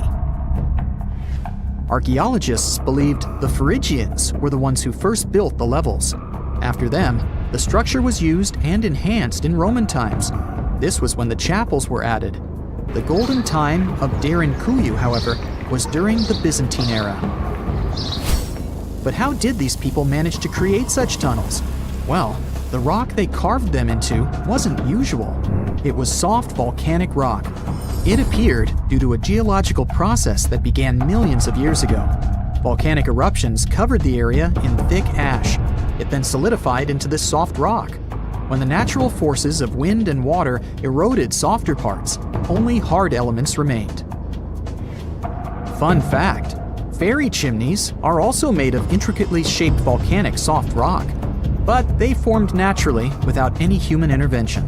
Archaeologists believed the Phrygians were the ones who first built the levels. After them, the structure was used and enhanced in Roman times. This was when the chapels were added. The golden time of Derinkuyu, however, was during the Byzantine era. But how did these people manage to create such tunnels? Well, the rock they carved them into wasn't usual. It was soft volcanic rock. It appeared due to a geological process that began millions of years ago. Volcanic eruptions covered the area in thick ash. It then solidified into this soft rock. When the natural forces of wind and water eroded softer parts, only hard elements remained. Fun fact, fairy chimneys are also made of intricately shaped volcanic soft rock, but they formed naturally without any human intervention.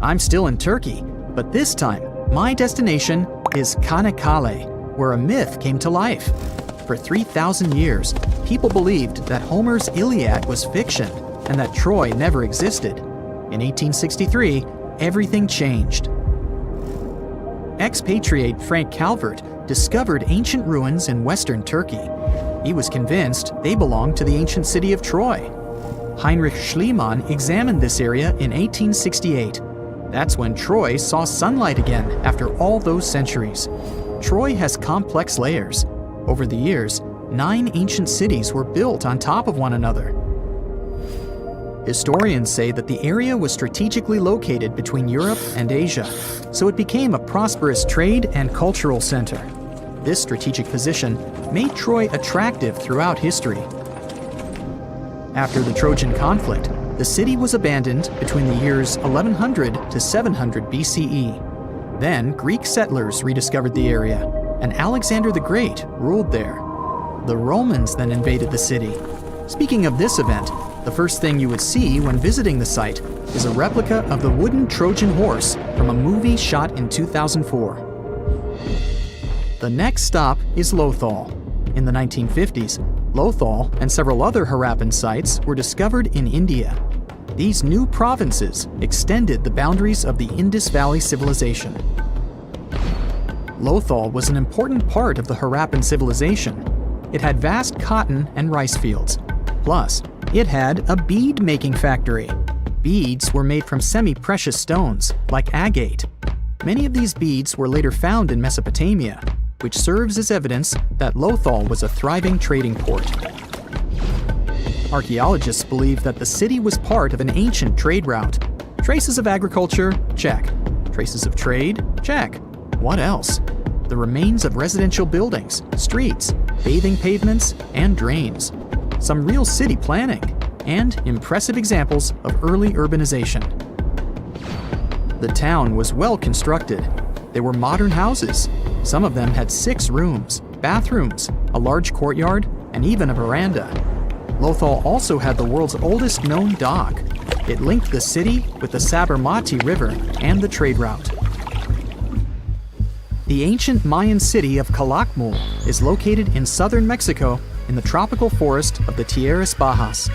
I'm still in Turkey, but this time, my destination is Çanakkale, where a myth came to life. For 3,000 years, people believed that Homer's Iliad was fiction and that Troy never existed. In 1863, everything changed. Expatriate Frank Calvert discovered ancient ruins in western Turkey. He was convinced they belonged to the ancient city of Troy. Heinrich Schliemann examined this area in 1868. That's when Troy saw sunlight again after all those centuries. Troy has complex layers. Over the years, 9 ancient cities were built on top of one another. Historians say that the area was strategically located between Europe and Asia, so it became a prosperous trade and cultural center. This strategic position made Troy attractive throughout history. After the Trojan conflict, the city was abandoned between the years 1100 to 700 BCE. Then Greek settlers rediscovered the area, and Alexander the Great ruled there. The Romans then invaded the city. Speaking of this event, the first thing you would see when visiting the site is a replica of the wooden Trojan horse from a movie shot in 2004. The next stop is Lothal. In the 1950s, Lothal and several other Harappan sites were discovered in India. These new provinces extended the boundaries of the Indus Valley civilization. Lothal was an important part of the Harappan civilization. It had vast cotton and rice fields. Plus, it had a bead-making factory. Beads were made from semi-precious stones, like agate. Many of these beads were later found in Mesopotamia, which serves as evidence that Lothal was a thriving trading port. Archaeologists believe that the city was part of an ancient trade route. Traces of agriculture? Check. Traces of trade? Check. What else? The remains of residential buildings, streets, bathing pavements, and drains. Some real city planning, and impressive examples of early urbanization. The town was well constructed. There were modern houses. Some of them had 6 rooms, bathrooms, a large courtyard, and even a veranda. Lothal also had the world's oldest known dock. It linked the city with the Sabarmati River and the trade route. The ancient Mayan city of Calakmul is located in southern Mexico in the tropical forest of the Tierras Bajas.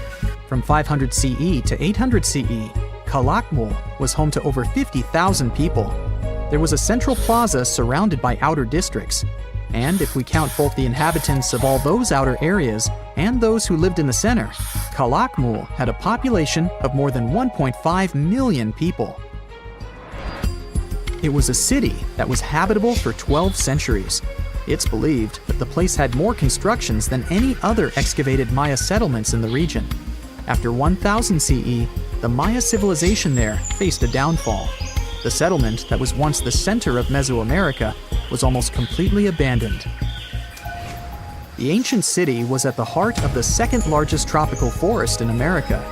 From 500 CE to 800 CE, Calakmul was home to over 50,000 people. There was a central plaza surrounded by outer districts. And if we count both the inhabitants of all those outer areas and those who lived in the center, Calakmul had a population of more than 1.5 million people. It was a city that was habitable for 12 centuries. It's believed that the place had more constructions than any other excavated Maya settlements in the region. After 1000 CE, the Maya civilization there faced a downfall. The settlement that was once the center of Mesoamerica was almost completely abandoned. The ancient city was at the heart of the second largest tropical forest in America.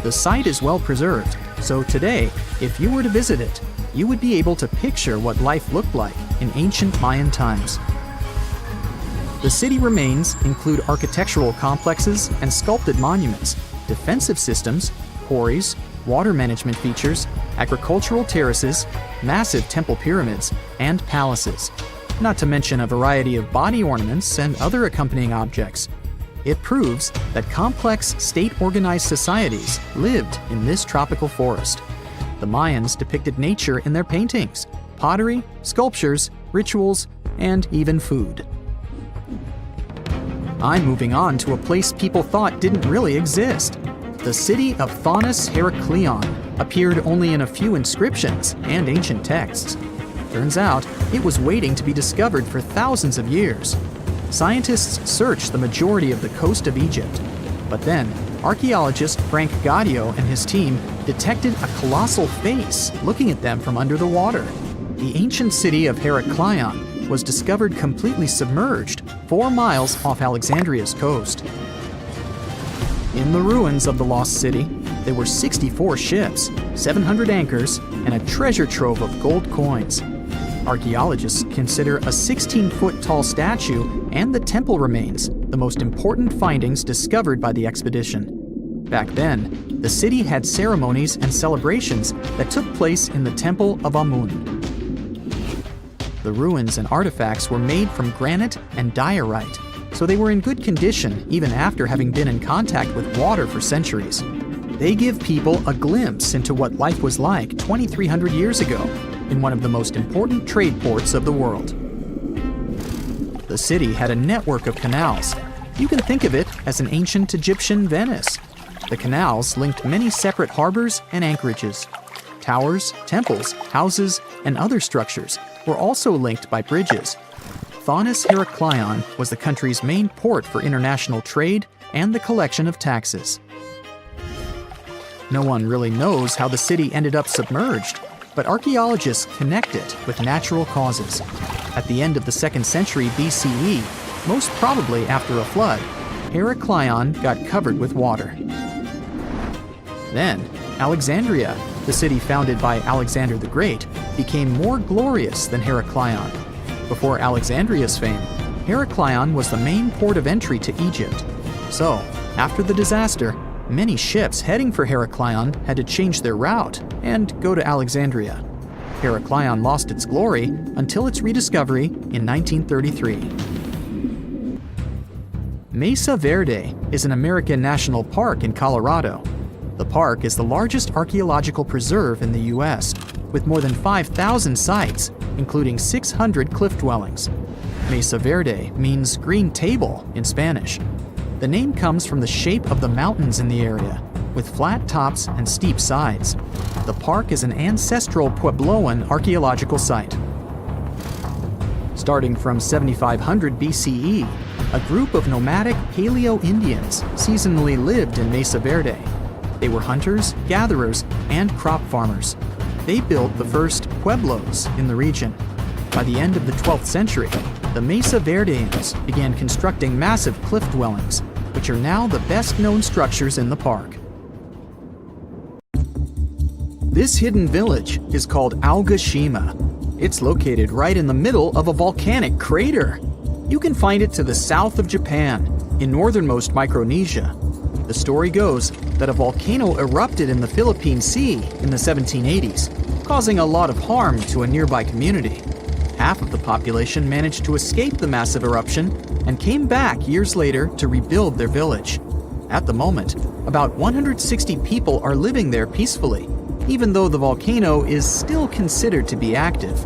The site is well preserved, so today, if you were to visit it, you would be able to picture what life looked like in ancient Mayan times. The city remains include architectural complexes and sculpted monuments, defensive systems, quarries, water management features, agricultural terraces, massive temple pyramids, and palaces, not to mention a variety of body ornaments and other accompanying objects. It proves that complex state-organized societies lived in this tropical forest. The Mayans depicted nature in their paintings, pottery, sculptures, rituals, and even food. I'm moving on to a place people thought didn't really exist. The city of Thonis Heracleion appeared only in a few inscriptions and ancient texts. Turns out, it was waiting to be discovered for thousands of years. Scientists searched the majority of the coast of Egypt. But then, archaeologist Frank Gaudio and his team detected a colossal face looking at them from under the water. The ancient city of Heracleion was discovered completely submerged 4 miles off Alexandria's coast. In the ruins of the lost city, there were 64 ships, 700 anchors, and a treasure trove of gold coins. Archaeologists consider a 16-foot-tall statue and the temple remains the most important findings discovered by the expedition. Back then, the city had ceremonies and celebrations that took place in the Temple of Amun. The ruins and artifacts were made from granite and diorite, so they were in good condition even after having been in contact with water for centuries. They give people a glimpse into what life was like 2,300 years ago in one of the most important trade ports of the world. The city had a network of canals. You can think of it as an ancient Egyptian Venice. The canals linked many separate harbors and anchorages. Towers, temples, houses, and other structures were also linked by bridges. Thonis Heracleion was the country's main port for international trade and the collection of taxes. No one really knows how the city ended up submerged, but archaeologists connect it with natural causes. At the end of the 2nd century BCE, most probably after a flood, Heracleion got covered with water. Then, Alexandria, the city founded by Alexander the Great, became more glorious than Heracleion. Before Alexandria's fame, Heracleion was the main port of entry to Egypt. So, after the disaster, many ships heading for Heracleion had to change their route and go to Alexandria. Heracleion lost its glory until its rediscovery in 1933. Mesa Verde is an American national park in Colorado. The park is the largest archaeological preserve in the U.S., with more than 5,000 sites, including 600 cliff dwellings. Mesa Verde means green table in Spanish. The name comes from the shape of the mountains in the area, with flat tops and steep sides. The park is an ancestral Puebloan archaeological site. Starting from 7500 BCE, a group of nomadic Paleo-Indians seasonally lived in Mesa Verde. They were hunters, gatherers, and crop farmers. They built the first pueblos in the region. By the end of the 12th century, the Mesa Verdeans began constructing massive cliff dwellings, which are now the best-known structures in the park. This hidden village is called Aogashima. It's located right in the middle of a volcanic crater. You can find it to the south of Japan, in northernmost Micronesia. The story goes that a volcano erupted in the Philippine Sea in the 1780s, causing a lot of harm to a nearby community. Half of the population managed to escape the massive eruption and came back years later to rebuild their village. At the moment, about 160 people are living there peacefully, even though the volcano is still considered to be active.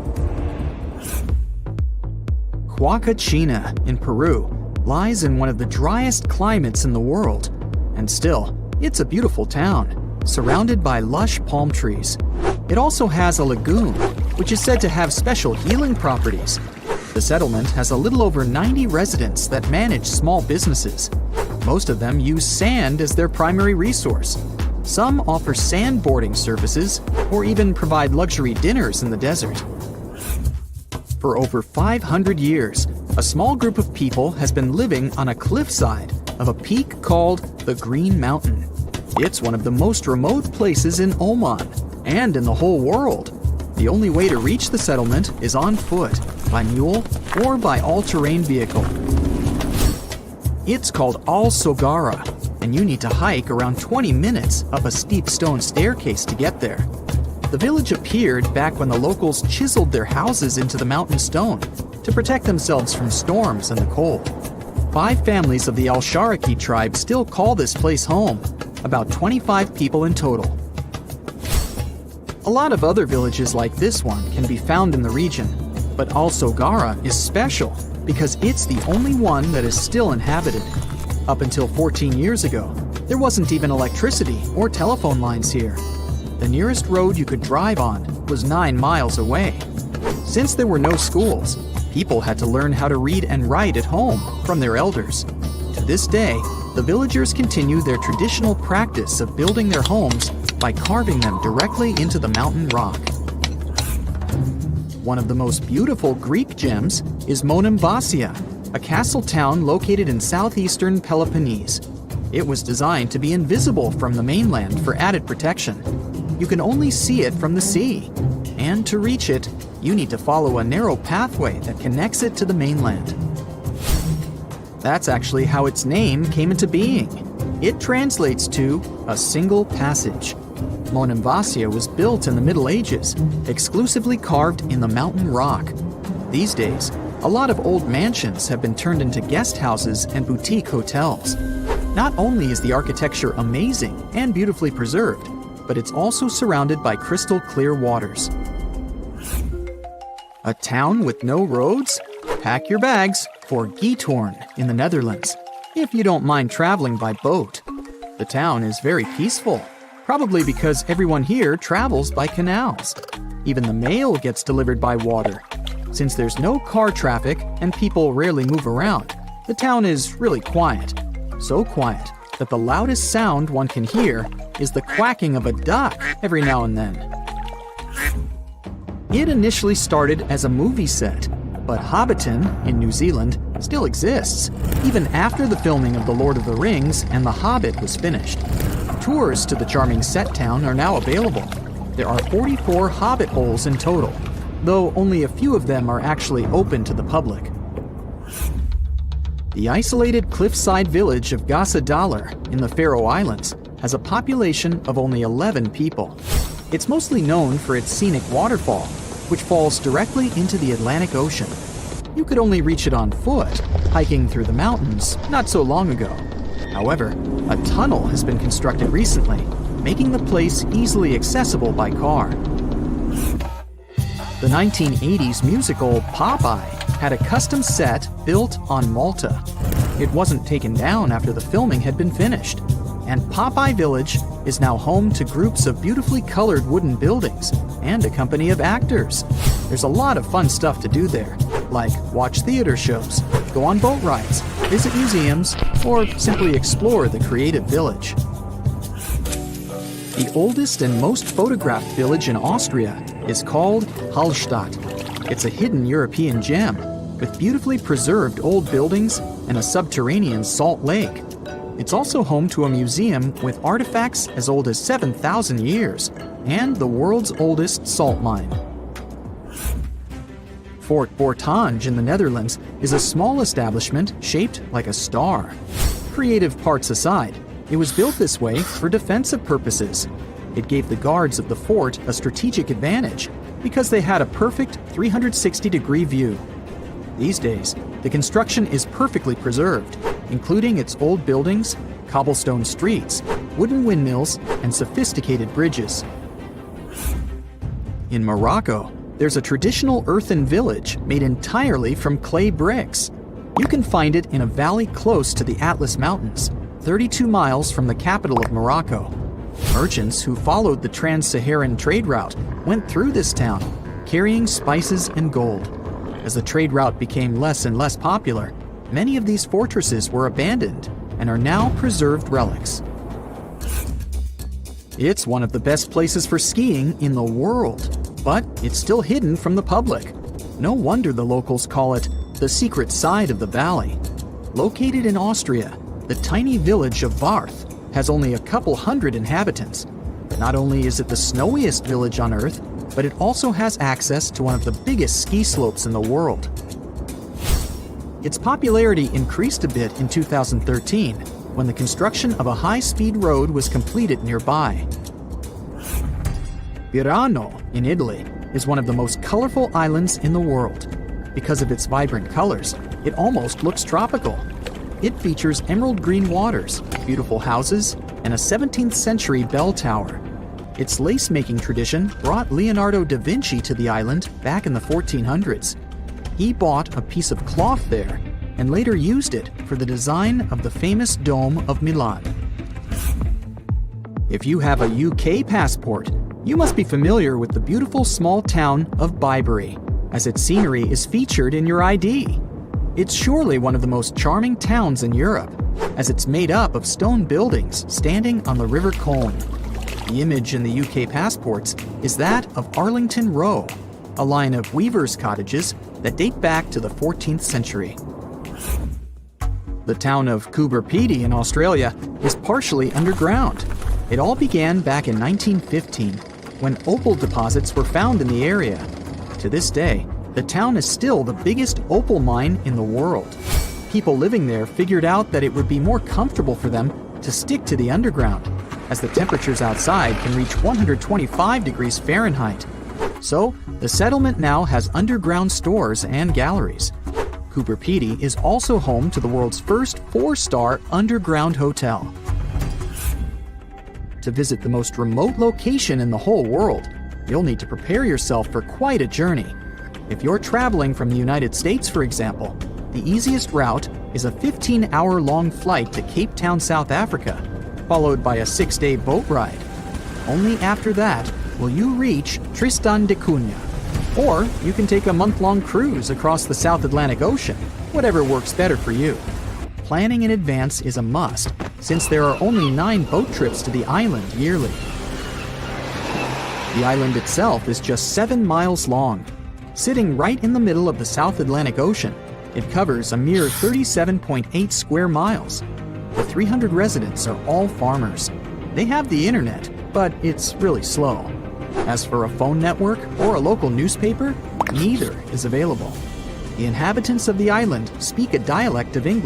Huacachina in Peru lies in one of the driest climates in the world, and still, it's a beautiful town, surrounded by lush palm trees. It also has a lagoon, which is said to have special healing properties. The settlement has a little over 90 residents that manage small businesses. Most of them use sand as their primary resource. Some offer sandboarding services or even provide luxury dinners in the desert. For over 500 years, a small group of people has been living on a cliffside of a peak called the Green Mountain. It's one of the most remote places in Oman and in the whole world. The only way to reach the settlement is on foot, by mule, or by all-terrain vehicle. It's called Al Sogara, and you need to hike around 20 minutes up a steep stone staircase to get there. The village appeared back when the locals chiseled their houses into the mountain stone to protect themselves from storms and the cold. 5 families of the Al-Sharaki tribe still call this place home, about 25 people in total. A lot of other villages like this one can be found in the region, but Al Sogara is special because it's the only one that is still inhabited. Up until 14 years ago, there wasn't even electricity or telephone lines here. The nearest road you could drive on was 9 miles away. Since there were no schools, people had to learn how to read and write at home from their elders. To this day, the villagers continue their traditional practice of building their homes by carving them directly into the mountain rock. One of the most beautiful Greek gems is Monemvasia, a castle town located in southeastern Peloponnese. It was designed to be invisible from the mainland for added protection. You can only see it from the sea, and to reach it, you need to follow a narrow pathway that connects it to the mainland. That's actually how its name came into being. It translates to a single passage. Monemvasia was built in the Middle Ages, exclusively carved in the mountain rock. These days, a lot of old mansions have been turned into guest houses and boutique hotels. Not only is the architecture amazing and beautifully preserved, but it's also surrounded by crystal clear waters. A town with no roads? Pack your bags for Giethoorn in the Netherlands, if you don't mind traveling by boat. The town is very peaceful, probably because everyone here travels by canals. Even the mail gets delivered by water. Since there's no car traffic and people rarely move around, the town is really quiet. So quiet that the loudest sound one can hear is the quacking of a duck every now and then. It initially started as a movie set, but Hobbiton in New Zealand still exists, even after the filming of The Lord of the Rings and The Hobbit was finished. Tours to the charming set town are now available. There are 44 Hobbit holes in total, though only a few of them are actually open to the public. The isolated cliffside village of Gasadalar in the Faroe Islands has a population of only 11 people. It's mostly known for its scenic waterfall, which falls directly into the Atlantic Ocean. You could only reach it on foot, hiking through the mountains not so long ago. However, a tunnel has been constructed recently, making the place easily accessible by car. The 1980s musical Popeye had a custom set built on Malta. It wasn't taken down after the filming had been finished, and Popeye Village is now home to groups of beautifully colored wooden buildings and a company of actors. There's a lot of fun stuff to do there, like watch theater shows, go on boat rides, visit museums, or simply explore the creative village. The oldest and most photographed village in Austria is called Hallstatt. It's a hidden European gem with beautifully preserved old buildings and a subterranean salt lake. It's also home to a museum with artifacts as old as 7,000 years and the world's oldest salt mine. Fort Bortange in the Netherlands is a small establishment shaped like a star. Creative parts aside, it was built this way for defensive purposes. It gave the guards of the fort a strategic advantage because they had a perfect 360-degree view. These days, the construction is perfectly preserved, including its old buildings, cobblestone streets, wooden windmills, and sophisticated bridges. In Morocco, there's a traditional earthen village made entirely from clay bricks. You can find it in a valley close to the Atlas Mountains, 32 miles from the capital of Morocco. Merchants who followed the trans-Saharan trade route went through this town, carrying spices and gold. As the trade route became less and less popular, many of these fortresses were abandoned and are now preserved relics. It's one of the best places for skiing in the world, but it's still hidden from the public. No wonder the locals call it the secret side of the valley. Located in Austria, the tiny village of Warth has only a couple hundred inhabitants. Not only is it the snowiest village on Earth, but it also has access to one of the biggest ski slopes in the world. Its popularity increased a bit in 2013 when the construction of a high-speed road was completed nearby. Virano in Italy is one of the most colorful islands in the world. Because of its vibrant colors, it almost looks tropical. It features emerald green waters, beautiful houses, and a 17th century bell tower. Its lace-making tradition brought Leonardo da Vinci to the island back in the 1400s. He bought a piece of cloth there and later used it for the design of the famous Dome of Milan. If you have a UK passport, you must be familiar with the beautiful small town of Bibury, as its scenery is featured in your ID. It's surely one of the most charming towns in Europe, as it's made up of stone buildings standing on the River Colne. The image in the UK passports is that of Arlington Row, a line of weavers' cottages that date back to the 14th century. The town of Coober Pedy in Australia is partially underground. It all began back in 1915, when opal deposits were found in the area. To this day, the town is still the biggest opal mine in the world. People living there figured out that it would be more comfortable for them to stick to the underground, as the temperatures outside can reach 125 degrees Fahrenheit. So, the settlement now has underground stores and galleries. Coober Pedy is also home to the world's first 4-star underground hotel. To visit the most remote location in the whole world, you'll need to prepare yourself for quite a journey. If you're traveling from the United States, for example, the easiest route is a 15-hour-long flight to Cape Town, South Africa, followed by a 6-day boat ride. Only after that will you reach Tristan da Cunha. Or you can take a month-long cruise across the South Atlantic Ocean, whatever works better for you. Planning in advance is a must, since there are only 9 boat trips to the island yearly. The island itself is just 7 miles long. Sitting right in the middle of the South Atlantic Ocean, it covers a mere 37.8 square miles. The 300 residents are all farmers. They have the internet, but it's really slow. As for a phone network or a local newspaper, neither is available. The inhabitants of the island speak a dialect of English.